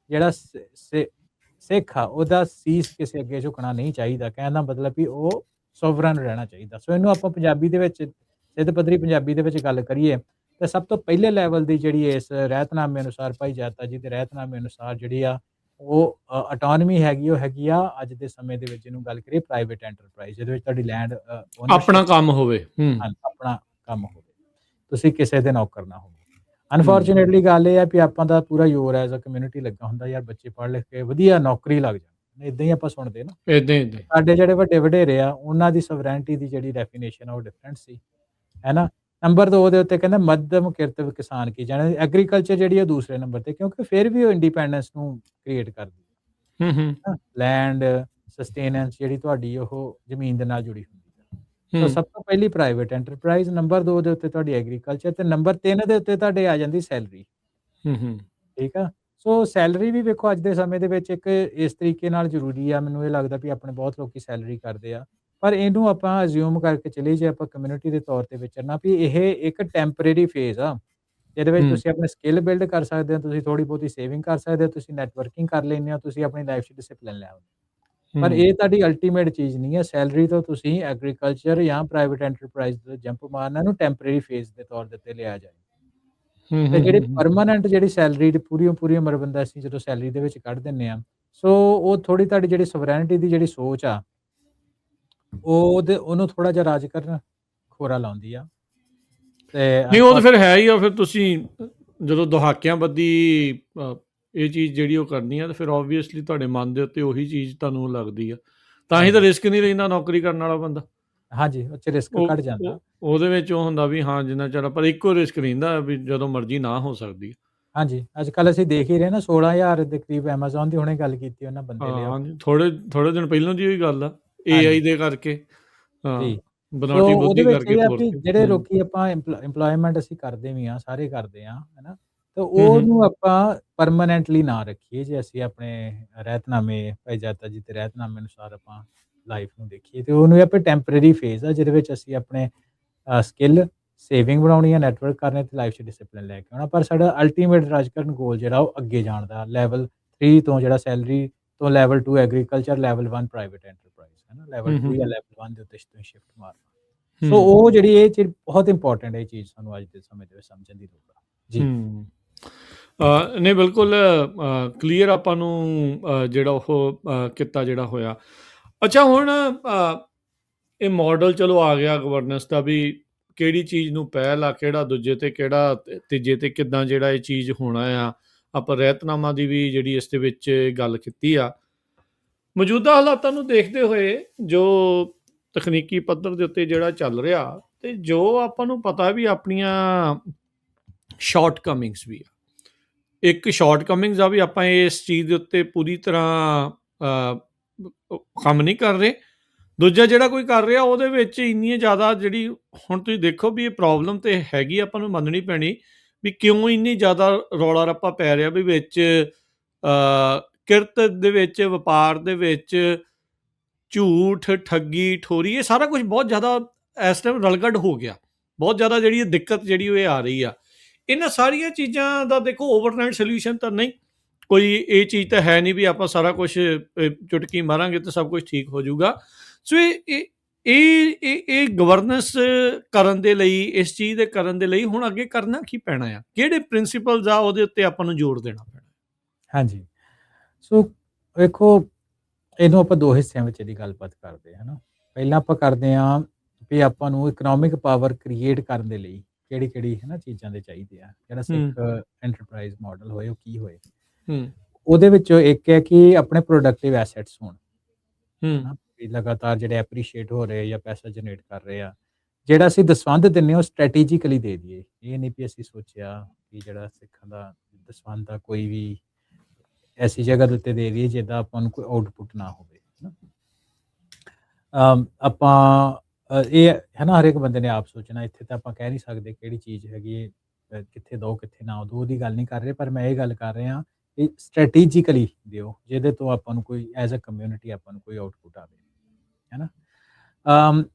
ਜਿਹੜਾ ਸਿੱਖ ਆ, ਉਹਦਾ ਸੀਸ ਕਿਸੇ ਅੱਗੇ ਝੁਕਣਾ ਨਹੀਂ ਚਾਹੀਦਾ। ਕਹਿਣ ਦਾ ਮਤਲਬ ਵੀ ਉਹ ਸੋਵਰਨ ਰਹਿਣਾ ਚਾਹੀਦਾ। ਸੋ ਇਹਨੂੰ ਆਪਾਂ ਪੰਜਾਬੀ ਦੇ ਵਿੱਚ, ਸਿੱਧ ਪੱਧਰੀ ਪੰਜਾਬੀ ਦੇ ਵਿੱਚ ਗੱਲ ਕਰੀਏ, ਤੇ ਸਭ ਤੋਂ ਪਹਿਲੇ ਲੈਵਲ ਦੀ ਜਿਹੜੀ ਇਸ ਰਹਿਤਨਾਮੇ ਅਨੁਸਾਰ, ਭਾਈ ਜਾਤਾ ਜੀ ਦੇ ਰਹਿਤਨਾਮੇ ਅਨੁਸਾਰ ਜਿਹੜੀ ਆ ਉਹ ਆਟੋਨਮੀ ਹੈਗੀ, ਉਹ ਹੈਗੀ ਆ ਅੱਜ ਦੇ ਸਮੇਂ ਦੇ ਵਿੱਚ, ਜਿਹਨੂੰ ਗੱਲ ਕਰੀਏ ਪ੍ਰਾਈਵੇਟ ਐਂਟਰਪ੍ਰਾਈਜ਼, ਜਿਹਦੇ ਵਿੱਚ ਤੁਹਾਡੀ ਲੈਂਡ ਓਨਰਸ਼ਿਪ, ਆਪਣਾ ਕੰਮ ਹੋਵੇ। ਆਪਣਾ ਕੰਮ ਹੋਵੇ, ਤੁਸੀਂ ਕਿਸੇ ਦੇ ਨੌਕਰ ਨਾ ਹੋਵੋ। ਅਨਫੋਰਚੂਨੇਟਲੀ ਗੱਲ ਇਹ ਆ ਵੀ ਆਪਾਂ ਦਾ ਪੂਰਾ ਜ਼ੋਰ ਐਜ਼ ਅ ਕਮਿਊਨਿਟੀ ਲੱਗਾ ਹੁੰਦਾ, ਯਾਰ ਬੱਚੇ ਪੜ੍ਹ ਲਿਖ ਕੇ ਵਧੀਆ ਨੌਕਰੀ ਲੱਗ ਜਾਣ। ਇਦਾਂ ਹੀ ਆਪਾਂ ਸੁਣਦੇ ਨਾ। ਇਦਾਂ ਇਦਾਂ ਸਾਡੇ ਜਿਹੜੇ ਵੱਡੇ ਵਡੇਰੇ ਆ, ਉਹਨਾਂ ਦੀ ਸਵਰੈਂਟੀ ਦੀ ਜਿਹੜੀ ਡੈਫੀਨੇਸ਼ਨ ਆ ਉਹ ਡਿਫਰੈਂਟ ਸੀ, ਹੈ ਨਾ। ਨੰਬਰ 2 ਦੇ ਉੱਤੇ ਕਹਿੰਦਾ ਮੱਧਮ ਕਿਰਤ ਕਿਸਾਨ ਕੀ ਜਾਣੇ। ਐਗਰੀਕਲਚਰ ਜਿਹੜੀ ਆ ਦੂਸਰੇ ਨੰਬਰ ਤੇ, ਕਿਉਂਕਿ ਫਿਰ ਵੀ ਉਹ ਇੰਡੀਪੈਂਡੈਂਸ ਨੂੰ ਕ੍ਰੀਏਟ ਕਰਦੀ ਹੂੰ ਹੈ। ਲੈਂਡ ਸਸਟੇਨੈਂਸ ਜਿਹੜੀ ਤੁਹਾਡੀ ਉਹ ਜ਼ਮੀਨ ਦੇ ਨਾਲ ਜੁੜੀ ਹੁੰਦੀ ਹੈ। ਸੋ ਸਭ ਤੋਂ ਪਹਿਲੀ ਪ੍ਰਾਈਵੇਟ ਐਂਟਰਪ੍ਰਾਈਜ਼, ਨੰਬਰ 2 ਦੇ ਉੱਤੇ ਤੁਹਾਡੀ ਐਗਰੀਕਲਚਰ, ਤੇ ਨੰਬਰ 3 ਦੇ ਉੱਤੇ ਤੁਹਾਡੇ ਆ ਜਾਂਦੀ ਸੈਲਰੀ। ਹੂੰ ਠੀਕ ਆ। ਸੋ ਸੈਲਰੀ ਵੀ ਵੇਖੋ ਅੱਜ ਦੇ ਸਮੇਂ ਦੇ ਵਿੱਚ ਇੱਕ ਇਸ ਤਰੀਕੇ ਨਾਲ ਜ਼ਰੂਰੀ ਆ। ਮੈਨੂੰ ਇਹ ਲੱਗਦਾ ਵੀ ਆਪਣੇ ਬਹੁਤ ਲੋਕੀ ਸੈਲਰੀ ਕਰਦੇ ਆ, ਪਰ ਇਹਨੂੰ ਆਪਾਂ ਅਜ਼ਿਊਮ ਕਰਕੇ ਚਲੀਏ, ਜੇ ਆਪਾਂ ਕਮਿਊਨਿਟੀ ਦੇ ਤੌਰ ਤੇ ਵਿਚਰਨਾ, ਵੀ ਇਹ ਇੱਕ ਟੈਂਪਰੇਰੀ ਫੇਜ਼ ਆ, ਜਿਹਦੇ ਵਿੱਚ ਤੁਸੀਂ ਆਪਣੇ ਸਕਿੱਲ ਬਿਲਡ ਕਰ ਸਕਦੇ ਹੋ, ਤੁਸੀਂ ਥੋੜੀ ਬਹੁਤੀ ਸੇਵਿੰਗ ਕਰ ਸਕਦੇ ਹੋ, ਤੁਸੀਂ ਨੈਟਵਰਕਿੰਗ ਕਰ ਲੈਂਦੇ ਹੋ, ਤੁਸੀਂ ਆਪਣੀ ਲਾਈਫ 'ਚ ਡਿਸਿਪਲਿਨ ਲੈ ਆਉਂਦੇ ਹੋ। ਪਰ ਇਹ ਤੁਹਾਡੀ ਅਲਟੀਮੇਟ ਚੀਜ਼ ਨਹੀਂ ਹੈ। ਸੈਲਰੀ ਤੋਂ ਤੁਸੀਂ ਐਗਰੀਕਲਚਰ ਜਾਂ ਪ੍ਰਾਈਵੇਟ ਐਂਟਰਪ੍ਰਾਈਜ਼ ਤੇ ਜੰਪ ਮਾਰਨਾ, ਇਹਨੂੰ ਟੈਂਪਰੇਰੀ ਫੇਜ਼ ਦੇ ਤੌਰ ਦੇ ਉੱਤੇ ਲਿਆ ਜਾਏ। ਤੇ ਜਿਹੜੀ ਪਰਮਾਨੈਂਟ ਜਿਹੜੀ ਸੈਲਰੀ ਦੀ ਪੂਰੀ ਉਮਰ ਬੰਦਾ ਅਸੀਂ ਜਦੋਂ ਸੈਲਰੀ ਦੇ ਵਿੱਚ ਕੱਢ ਦਿੰਦੇ ਆ, ਸੋ ਉਹ ਥੋੜੀ ਤੁਹਾਡੀ ਜਿਹੜੀ ਸਵਰੈਨਿਟੀ ਦੀ ਜਿਹੜੀ ਸੋਚ ਆ, ਉਹਨੂੰ ਥੋੜਾ ਜਿਹਾ ਰਾਜ ਕਰਨ ਖੋਰਾ ਲਾਉਂਦੀ ਆ। ਤੇ ਨਹੀਂ, ਉਹ ਤਾਂ ਫਿਰ ਹੈ ਹੀ ਆ। ਫਿਰ ਤੁਸੀਂ ਜਦੋਂ ਦਹਾਕਿਆਂ ਬੱਧੀ ਇਹ ਚੀਜ਼ ਜਿਹੜੀ ਉਹ ਕਰਨੀ ਆ, ਤਾਂ ਫਿਰ ਓਬਵੀਅਸਲੀ ਤੁਹਾਡੇ ਮਨ ਦੇ ਉੱਤੇ ਉਹੀ ਚੀਜ਼ ਤੁਹਾਨੂੰ ਲੱਗਦੀ ਆ। ਤਾਂ ਹੀ ਤਾਂ ਰਿਸਕ ਨਹੀਂ ਲੈਂਦਾ ਨੌਕਰੀ ਕਰਨ ਵਾਲਾ ਬੰਦਾ। ਹਾਂਜੀ, ਉਹ 'ਚ ਰਿਸਕ ਘੱਟ ਜਾਂਦਾ। ਉਹਦੇ ਵਿੱਚ ਉਹ ਹੁੰਦਾ ਵੀ ਹਾਂ ਜਿੰਨਾ ਚਿਰ, ਪਰ ਇੱਕੋ ਰਿਸਕ ਰਹਿੰਦਾ ਵੀ ਜਦੋਂ ਮਰਜ਼ੀ ਨਾ ਹੋ ਸਕਦੀ। ਹਾਂਜੀ, ਅੱਜ ਕੱਲ੍ਹ ਅਸੀਂ ਦੇਖ ਹੀ ਰਹੇ ਨਾ, 16,000 ਦੇ ਕਰੀਬ ਐਮਾਜ਼ੋਨ ਦੀ ਹੁਣੇ ਗੱਲ ਕੀਤੀ, ਉਹਨਾਂ ਬੰਦੇ ਲਿਆ। ਹਾਂਜੀ, ਥੋੜੇ ਦਿਨ ਪਹਿਲਾਂ ਦੀ ਉਹੀ ਗੱਲ ਆ, AI ਦੇ ਕਰਕੇ। ਜੀ। ਸੋ ਬਨਾਵਟੀ ਉਹਦੇ ਬੁੱਧੀ ਵਿੱਚ ਕਰਕੇ ਇਹ ਆ ਤੋਰ ਵੀ ਤੇ। ਜਿਹੜੇ ਲੋਕੀ ਆਪਾਂ ਇੰਪਲੋਇਮੈਂਟ ਅਸੀਂ ਕਰਦੇ ਵੀ ਆ, ਸਾਰੇ ਕਰਦੇ ਆ, ਹੈਨਾ। ਤੇ ਉਹਨੂੰ ਆਪਾਂ ਪਰਮਾਨੈਂਟਲੀ ਨਾ ਰੱਖੀਏ। ਜੇ ਅਸੀਂ ਆਪਣੇ ਰਹਿਤਨਾਮੇ, ਭਾਈ ਜਾਤਾ ਜੀ ਦੇ ਰਹਿਤਨਾਮੇ ਅਨੁਸਾਰ ਆਪਾਂ ਲਾਈਫ ਨੂੰ ਦੇਖੀਏ, ਤੇ ਉਹਨੂੰ ਆਪਾਂ ਟੈਂਪਰੇਰੀ ਫੇਜ਼ ਆ, ਜਿਹਦੇ ਵਿੱਚ ਅਸੀਂ ਆਪਣੇ ਸਕਿੱਲ, ਸੇਵਿੰਗ ਬਣਾਉਣੀ ਆ, ਨੈਟਵਰਕ ਕਰਨੇ, ਤੇ ਲਾਈਫ 'ਚ ਡਿਸਿਪਲਿਨ ਲੈ ਕੇ ਆਉਣਾ। ਪਰ ਸਾਡਾ ਅਲਟੀਮੇਟ ਰਾਜਕਰਨ ਗੋਲ ਜਿਹੜਾ ਉਹ ਅੱਗੇ ਜਾਣ ਦਾ, ਲੈਵਲ 3 ਤੋਂ ਜਿਹੜਾ ਸੈਲਰੀ ਤੋਂ level 2 agriculture, level 1 private enterprise, ਹੈ ਨਾ। ਲੈਵਲ 2 ਜਾਂ ਲੈਵਲ 1 ਦੇ ਉੱਤੇ ਤੁਸੀਂ ਸ਼ਿਫਟ ਮਾਰਨਾ। ਸੋ ਉਹ ਜਿਹੜੀ ਇਹ ਚੀਜ਼ ਬਹੁਤ ਇੰਪੋਰਟੈਂਟ ਹੈ, ਇਹ ਚੀਜ਼ ਸਾਨੂੰ ਅੱਜ ਦੇ ਸਮੇਂ ਦੇ ਵਿੱਚ ਸਮਝਣ ਦੀ ਲੋੜ ਆ। ਜੀ। ਨਹੀਂ, ਬਿਲਕੁਲ ਕਲੀਅਰ ਆਪਾਂ ਨੂੰ ਜਿਹੜਾ ਉਹ ਕਿੱਤਾ ਜਿਹੜਾ ਹੋਇਆ। ਅੱਛਾ, ਹੁਣ ਇਹ ਮਾਡਲ ਚਲੋ ਆ ਗਿਆ ਗਵਰਨੈਂਸ ਦਾ, ਵੀ ਕਿਹੜੀ ਚੀਜ਼ ਨੂੰ ਪਹਿਲ ਆ, ਕਿਹੜਾ ਦੂਜੇ ਤੇ, ਕਿਹੜਾ ਤੀਜੇ ਤੇ, ਕਿੱਦਾਂ ਜਿਹੜਾ ਇਹ ਚੀਜ਼ ਹੋਣਾ ਆ। ਆਪਾਂ ਰਹਿਤਨਾਮਾ ਦੀ ਵੀ ਜਿਹੜੀ ਇਸ ਦੇ ਵਿੱਚ ਗੱਲ ਕੀਤੀ ਆ। ਮੌਜੂਦਾ ਹਾਲਾਤਾਂ ਨੂੰ ਦੇਖਦੇ ਹੋਏ, ਜੋ ਤਕਨੀਕੀ ਪੱਧਰ ਦੇ ਉੱਤੇ ਜਿਹੜਾ ਚੱਲ ਰਿਹਾ, ਤੇ ਜੋ ਆਪਾਂ ਨੂੰ ਪਤਾ ਵੀ ਆਪਣੀਆਂ ਸ਼ਾਰਟ ਕਮਿੰਗਸ ਵੀ ਆ। ਇੱਕ ਸ਼ਾਰਟ ਕਮਿੰਗਸ ਆ ਵੀ ਆਪਾਂ ਇਸ ਚੀਜ਼ ਦੇ ਉੱਤੇ ਪੂਰੀ ਤਰ੍ਹਾਂ ਕੰਮ ਨਹੀਂ ਕਰ ਰਹੇ। ਦੂਜਾ ਜਿਹੜਾ ਕੋਈ ਕਰ ਰਿਹਾ, ਉਹਦੇ ਵਿੱਚ ਇੰਨੀ ਜ਼ਿਆਦਾ ਜਿਹੜੀ, ਹੁਣ ਤੁਸੀਂ ਦੇਖੋ ਵੀ ਇਹ ਪ੍ਰੋਬਲਮ ਤੇ ਹੈਗੀ, ਆਪਾਂ ਨੂੰ ਮੰਨਣੀ ਪੈਣੀ ਵੀ ਕਿਉਂ ਇੰਨੀ ਜ਼ਿਆਦਾ ਰੌਲਾ ਰੱਪਾ ਪੈ ਰਿਹਾ, ਵੀ ਵਿੱਚ ਕਿਰਤ ਦੇ ਵਿੱਚ, ਵਪਾਰ ਦੇ ਵਿੱਚ ਝੂਠ, ਠੱਗੀ, ਠੋਰੀ, ਇਹ ਸਾਰਾ ਕੁਝ ਬਹੁਤ ਜ਼ਿਆਦਾ ਇਸ ਟਾਈਮ ਰਲਗੱਡ ਹੋ ਗਿਆ। ਬਹੁਤ ਜ਼ਿਆਦਾ ਜਿਹੜੀ ਇਹ ਦਿੱਕਤ ਜਿਹੜੀ ਉਹ ਆ ਰਹੀ ਆ। ਇਹਨਾਂ ਸਾਰੀਆਂ ਚੀਜ਼ਾਂ ਦਾ ਦੇਖੋ ਓਵਰਨਾਈਟ ਸੋਲਿਊਸ਼ਨ ਤਾਂ ਨਹੀਂ, ਕੋਈ ਇਹ ਚੀਜ਼ ਤਾਂ ਹੈ ਨਹੀਂ ਵੀ ਆਪਾਂ ਸਾਰਾ ਕੁਝ ਚੁਟਕੀ ਮਾਰਾਂਗੇ ਤਾਂ ਸਭ ਕੁਝ ਠੀਕ ਹੋ ਜਾਊਗਾ। ਸੋ ਇਹ ਗਵਰਨੈਂਸ ਕਰਨ ਦੇ ਲਈ, ਇਸ ਚੀਜ਼ ਦੇ ਕਰਨ ਦੇ ਲਈ ਹੁਣ ਅੱਗੇ ਕਰਨਾ ਕੀ ਪੈਣਾ ਆ, ਕਿਹੜੇ ਪ੍ਰਿੰਸੀਪਲਸ ਆ ਉਹਦੇ ਉੱਤੇ ਆਪਾਂ ਨੂੰ ਜ਼ੋਰ ਦੇਣਾ ਪੈਣਾ? ਹਾਂਜੀ, ਸੋ ਵੇਖੋ, ਇਹਨੂੰ ਆਪਾਂ 2 ਹਿੱਸਿਆਂ ਵਿੱਚ ਇਹਦੀ ਗੱਲਬਾਤ ਕਰਦੇ ਹਾਂ, ਹੈ ਨਾ। ਪਹਿਲਾਂ ਆਪਾਂ ਕਰਦੇ ਹਾਂ ਵੀ ਆਪਾਂ ਨੂੰ ਇਕਨੋਮਿਕ ਪਾਵਰ ਕ੍ਰੀਏਟ ਕਰਨ ਦੇ ਲਈ ਕਿਹੜੀ ਹੈ ਨਾ ਚੀਜ਼ਾਂ ਦੇ ਚਾਹੀਦੇ ਆ, ਜਿਹੜਾ ਹੂੰ ਸਿੱਖ ਐਂਟਰਪ੍ਰਾਈਜ਼ ਮਾਡਲ ਹੋਏ ਉਹ ਕੀ ਹੋਏ। ਹੂੰ ਉਹਦੇ ਵਿੱਚੋਂ ਇੱਕ ਹੈ ਕਿ ਆਪਣੇ ਪ੍ਰੋਡਕਟਿਵ ਐਸੈਟਸ ਹੋਣ, ਹੂੰ ਹਨਾ, ਵੀ ਲਗਾਤਾਰ ਜਿਹੜੇ ਐਪਰੀਸ਼ੀਏਟ ਹੋ ਰਹੇ ਜਾਂ ਪੈਸਾ ਜਨਰੇਟ ਕਰ ਰਹੇ ਆ, ਜਿਹੜਾ ਅਸੀਂ ਦਸਵੰਧ ਦਿੰਦੇ ਹਾਂ ਉਹ ਸਟ੍ਰੈਟੇਜਿਕਲੀ ਦੇ ਦਈਏ। ਇਹ ਨਹੀਂ ਵੀ ਅਸੀਂ ਸੋਚਿਆ ਕਿ ਜਿਹੜਾ ਸਿੱਖਾਂ ਦਾ ਦਸਵੰਧ ਆ ਕੋਈ ਵੀ ਐਸੀ ਜਗ੍ਹਾ ਦੇ ਉੱਤੇ ਦੇ ਦਈਏ ਜਿੱਦਾਂ ਆਪਾਂ ਨੂੰ ਕੋਈ ਆਊਟਪੁੱਟ ਨਾ ਹੋਵੇ, ਹਨਾ। ਆਪਾਂ ਇਹ ਹੈ ਨਾ, ਹਰ ਇੱਕ ਬੰਦੇ ਨੇ ਆਪ ਸੋਚਣਾ, ਇੱਥੇ ਤਾਂ ਆਪਾਂ ਕਹਿ ਨਹੀਂ ਸਕਦੇ ਕਿਹੜੀ ਚੀਜ਼ ਹੈਗੀ ਹੈ, ਕਿੱਥੇ ਦੋ ਕਿੱਥੇ ਨਾ ਦੋ, ਉਹਦੀ ਗੱਲ ਨਹੀਂ ਕਰ ਰਹੇ, ਪਰ ਮੈਂ ਇਹ ਗੱਲ ਕਰ ਰਿਹਾ ਕਿ ਸਟ੍ਰੈਟੇਜਿਕਲੀ ਦਿਓ ਜਿਹਦੇ ਤੋਂ ਆਪਾਂ ਨੂੰ ਕੋਈ ਐਜ਼ ਅ ਕਮਿਊਨਿਟੀ ਆਪਾਂ ਨੂੰ ਕੋਈ ਆਊਟਪੁੱਟ ਆਵੇ, ਹੈ ਨਾ।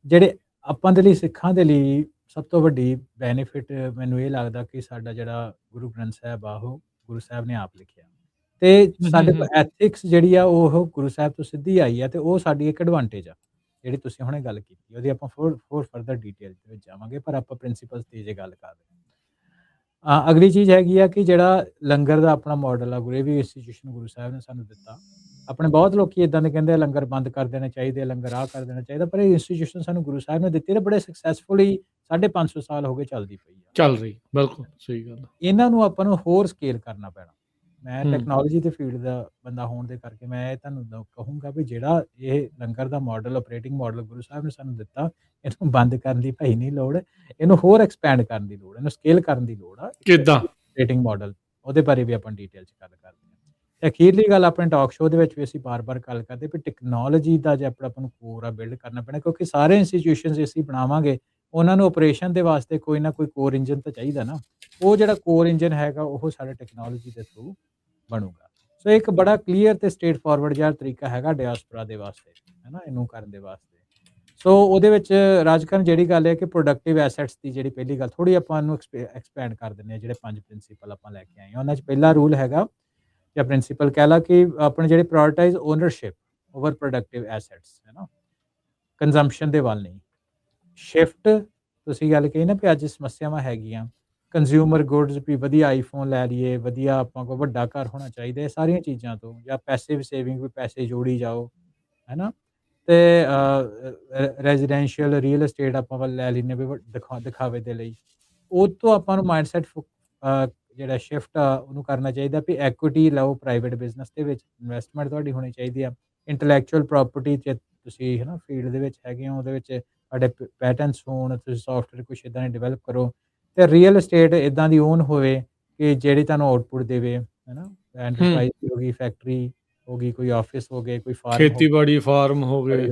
ਜਿਹੜੇ ਆਪਾਂ ਦੇ ਲਈ, ਸਿੱਖਾਂ ਦੇ ਲਈ ਸਭ ਤੋਂ ਵੱਡੀ ਬੈਨੀਫਿਟ ਮੈਨੂੰ ਇਹ ਲੱਗਦਾ ਕਿ ਸਾਡਾ ਜਿਹੜਾ ਗੁਰੂ ਗ੍ਰੰਥ ਸਾਹਿਬ ਆ ਉਹ ਗੁਰੂ ਸਾਹਿਬ ਨੇ ਆਪ ਲਿਖਿਆ, ਤੇ ਸਾਡੇ ਕੋਲ ਐਥਿਕਸ ਜਿਹੜੀ ਆ ਉਹ ਗੁਰੂ ਸਾਹਿਬ ਤੋਂ ਸਿੱਧੀ ਆਈ ਆ, ਤੇ ਉਹ ਸਾਡੀ ਇੱਕ ਐਡਵਾਂਟੇਜ ਆ ਜਿਹੜੀ ਤੁਸੀਂ ਹੁਣੇ ਗੱਲ ਕੀਤੀ। ਉਹਦੀ ਆਪਾਂ ਹੋਰ ਫਰਦਰ ਡਿਟੇਲ ਦੇ ਵਿੱਚ ਜਾਵਾਂਗੇ, ਪਰ ਆਪਾਂ ਪ੍ਰਿੰਸੀਪਲਸ ਦੀ ਜੇ ਗੱਲ ਕਰ ਰਹੇ ਹਾਂ। ਅਗਲੀ ਚੀਜ਼ ਹੈਗੀ ਆ ਕਿ ਜਿਹੜਾ ਲੰਗਰ ਦਾ ਆਪਣਾ ਮਾਡਲ ਆ, ਇਹ ਵੀ ਇੰਸਟੀਟਿਊਸ਼ਨ ਗੁਰੂ ਸਾਹਿਬ ਨੇ ਸਾਨੂੰ ਦਿੱਤਾ। ਆਪਣੇ ਬਹੁਤ ਲੋਕੀ ਇਦਾਂ ਦੇ ਕਹਿੰਦੇ ਲੰਗਰ ਬੰਦ ਕਰ ਦੇਣੇ ਚਾਹੀਦੇ, ਲੰਗਰ ਆਹ ਕਰ ਦੇਣਾ ਚਾਹੀਦਾ, ਪਰ ਇਹ ਇੰਸਟੀਟਿਊਸ਼ਨ ਸਾਨੂੰ ਗੁਰੂ ਸਾਹਿਬ ਨੇ ਦਿੱਤੀ ਤੇ ਬੜੇ ਸਕਸੈਸਫੁਲੀ 550 ਸਾਲ ਹੋ ਗਏ ਚੱਲਦੀ ਪਈ ਆ, ਚੱਲ ਰਹੀ, ਬਿਲਕੁਲ ਸਹੀ ਗੱਲ। ਇਹਨਾਂ ਨੂੰ ਆਪਾਂ ਨੂੰ ਹੋਰ ਸਕੇਲ ਕਰਨਾ ਪੈਣਾ। ਮੈਂ ਹੂੰ ਟੈਕਨੋਲੋਜੀ ਦੇ ਫੀਲਡ ਦਾ ਬੰਦਾ ਹੋਣ ਦੇ ਕਰਕੇ ਮੈਂ ਇਹ ਤੁਹਾਨੂੰ ਕਹੂੰਗਾ ਵੀ ਜਿਹੜਾ ਇਹ ਲੰਗਰ ਦਾ model, operating model Guru Sahib ਨੇ ਸਾਨੂੰ ਦਿੱਤਾ, ਇਹਨੂੰ ਬੰਦ ਕਰਨ ਦੀ ਭਾਈ ਨਹੀਂ ਲੋੜ, ਇਹਨੂੰ ਹੋਰ ਐਕਸਪੈਂਡ ਕਰਨ ਦੀ ਲੋੜ, ਇਹਨੂੰ ਸਕੇਲ ਕਰਨ ਦੀ ਲੋੜ ਆ। ਕਿੱਦਾਂ ਆਪਰੇਟਿੰਗ ਮਾਡਲ, ਉਹਦੇ ਬਾਰੇ ਵੀ ਆਪਾਂ ਡਿਟੇਲ 'ਚ ਗੱਲ ਕਰਦੇ ਹਾਂ। ਤੇ ਅਖੀਰਲੀ ਗੱਲ ਆਪਣੇ ਟਾਕ ਸ਼ੋਅ ਦੇ ਵਿੱਚ ਵੀ ਅਸੀਂ ਬਾਰ-ਬਾਰ ਗੱਲ ਕਰਦੇ ਵੀ ਟੈਕਨੋਲੋਜੀ ਦਾ ਜੇ ਆਪਾਂ ਨੂੰ ਕੋਰ ਆ ਬਿਲਡ ਕਰਨਾ ਪੈਣਾ, ਕਿਉਂਕਿ ਸਾਰੇ ਇੰਸਟੀਟਿਊਸ਼ਨਸ ਅਸੀਂ ਬਣਾਵਾਂਗੇ, ਉਹਨਾਂ ਨੂੰ ਆਪਰੇਸ਼ਨ ਦੇ ਵਾਸਤੇ ਕੋਈ ਨਾ ਕੋਈ ਕੋਰ ਇੰਜਨ ਤਾਂ ਚਾਹੀਦਾ ਨਾ। ਉਹ ਜਿਹੜਾ ਕੋਰ ਇੰਜਨ ਹੈਗਾ ਉਹ ਸਾਡੇ ਟੈਕਨੋਲੋਜੀ ਦੇ ਥਰੂ ਬਣੂਗਾ। ਸੋ ਇੱਕ ਬੜਾ ਕਲੀਅਰ ਤੇ ਸਟ੍ਰੇਟ ਫਾਰਵਰਡ ਜਿਹਾ ਤਰੀਕਾ ਹੈਗਾ ਡਾਇਸਪੋਰਾ ਦੇ ਵਾਸਤੇ, ਹੈ ਨਾ, ਇਹਨੂੰ ਕਰਨ ਦੇ ਵਾਸਤੇ। ਸੋ ਉਹਦੇ ਵਿੱਚ ਰਾਜਕਰਨ ਜਿਹੜੀ ਗੱਲ ਹੈ ਕਿ ਪ੍ਰੋਡਕਟਿਵ ਐਸੈਟਸ ਦੀ ਜਿਹੜੀ ਪਹਿਲੀ ਗੱਲ ਥੋੜੀ ਆਪਾਂ ਨੂੰ ਐਕਸਪੈਂਡ ਕਰ ਦਿੰਦੇ ਹਾਂ। ਜਿਹੜੇ 5 ਪ੍ਰਿੰਸੀਪਲ ਆਪਾਂ ਲੈ ਕੇ ਆਏ ਹਾਂ, ਉਹਨਾਂ 'ਚ ਪਹਿਲਾ ਰੂਲ ਹੈਗਾ ਜਾਂ ਪ੍ਰਿੰਸੀਪਲ ਕਹਿ ਲਾ ਕਿ ਆਪਣੇ ਜਿਹੜੇ prioritise ownership over productive assets, ਹੈ ਨਾ, ਕੰਜ਼ੰਪਸ਼ਨ ਦੇ ਵੱਲ ਨਹੀਂ। ਸ਼ਿਫਟ, ਤੁਸੀਂ ਗੱਲ ਕਹੀ ਨਾ ਵੀ ਅੱਜ ਸਮੱਸਿਆਵਾਂ ਹੈਗੀਆਂ ਕੰਜ਼ਿਊਮਰ ਗੁੱਡਸ, ਵੀ ਵਧੀਆ ਆਈਫੋਨ ਲੈ ਲਈਏ, ਵਧੀਆ ਆਪਾਂ ਕੋਲ ਵੱਡਾ ਘਰ ਹੋਣਾ ਚਾਹੀਦਾ, ਇਹ ਸਾਰੀਆਂ ਚੀਜ਼ਾਂ ਤੋਂ, ਜਾਂ ਪੈਸਿਵ ਸੇਵਿੰਗ, ਵੀ ਪੈਸੇ ਜੋੜੀ ਜਾਓ, ਹੈ ਨਾ, ਤੇ ਰੈਜ਼ੀਡੈਂਸ਼ੀਅਲ ਰੀਅਲ ਇਸਟੇਟ ਆਪਾਂ ਵੱਲ ਲੈ ਲੈਂਦੇ ਵੀ ਦਿਖਾਵੇ ਦੇ ਲਈ। ਉਹ ਤੋਂ ਆਪਾਂ ਨੂੰ ਮਾਈਂਡਸੈਟ ਜਿਹੜਾ ਸ਼ਿਫਟ ਆ ਉਹਨੂੰ ਕਰਨਾ ਚਾਹੀਦਾ ਵੀ ਐਕੁਇਟੀ ਲਓ, ਪ੍ਰਾਈਵੇਟ ਬਿਜ਼ਨਸ ਦੇ ਵਿੱਚ ਇਨਵੈਸਟਮੈਂਟ ਤੁਹਾਡੀ ਹੋਣੀ ਚਾਹੀਦੀ ਆ। ਇੰਟੈਲੈਕਚੁਅਲ ਪ੍ਰੋਪਰਟੀ 'ਚ ਤੁਸੀਂ ਹੈ ਨਾ ਫੀਲਡ ਦੇ ਵਿੱਚ ਹੈਗੇ ਹੋ, ਉਹਦੇ ਵਿੱਚ ਤੁਹਾਡੇ ਪੈਟਰਨਸ ਹੋਣ, ਤੁਸੀਂ ਸੌਫਟਵੇਅਰ ਕੁਛ ਇੱਦਾਂ ਦੇ ਡਿਵੈਲਪ ਕਰੋ, ਤੇ ਰੀਅਲ ਇਸਟੇਟ ਇੱਦਾਂ ਦੀ ਓਨ ਹੋਵੇ ਕਿ ਜਿਹੜੀ ਤੁਹਾਨੂੰ ਆਊਟਪੁੱਟ ਦੇਵੇ, ਹੈ ਨਾ। ਐਂਟਰਪ੍ਰਾਈਜ਼ ਹੋ ਗਈ, ਫੈਕਟਰੀ ਹੋ ਗਈ, ਕੋਈ ਆਫਿਸ ਹੋ ਗਏ, ਕੋਈ ਫਾਰਮ ਹੋ ਖੇਤੀਬਾੜੀ ਫਾਰਮ ਹੋ ਗਏ।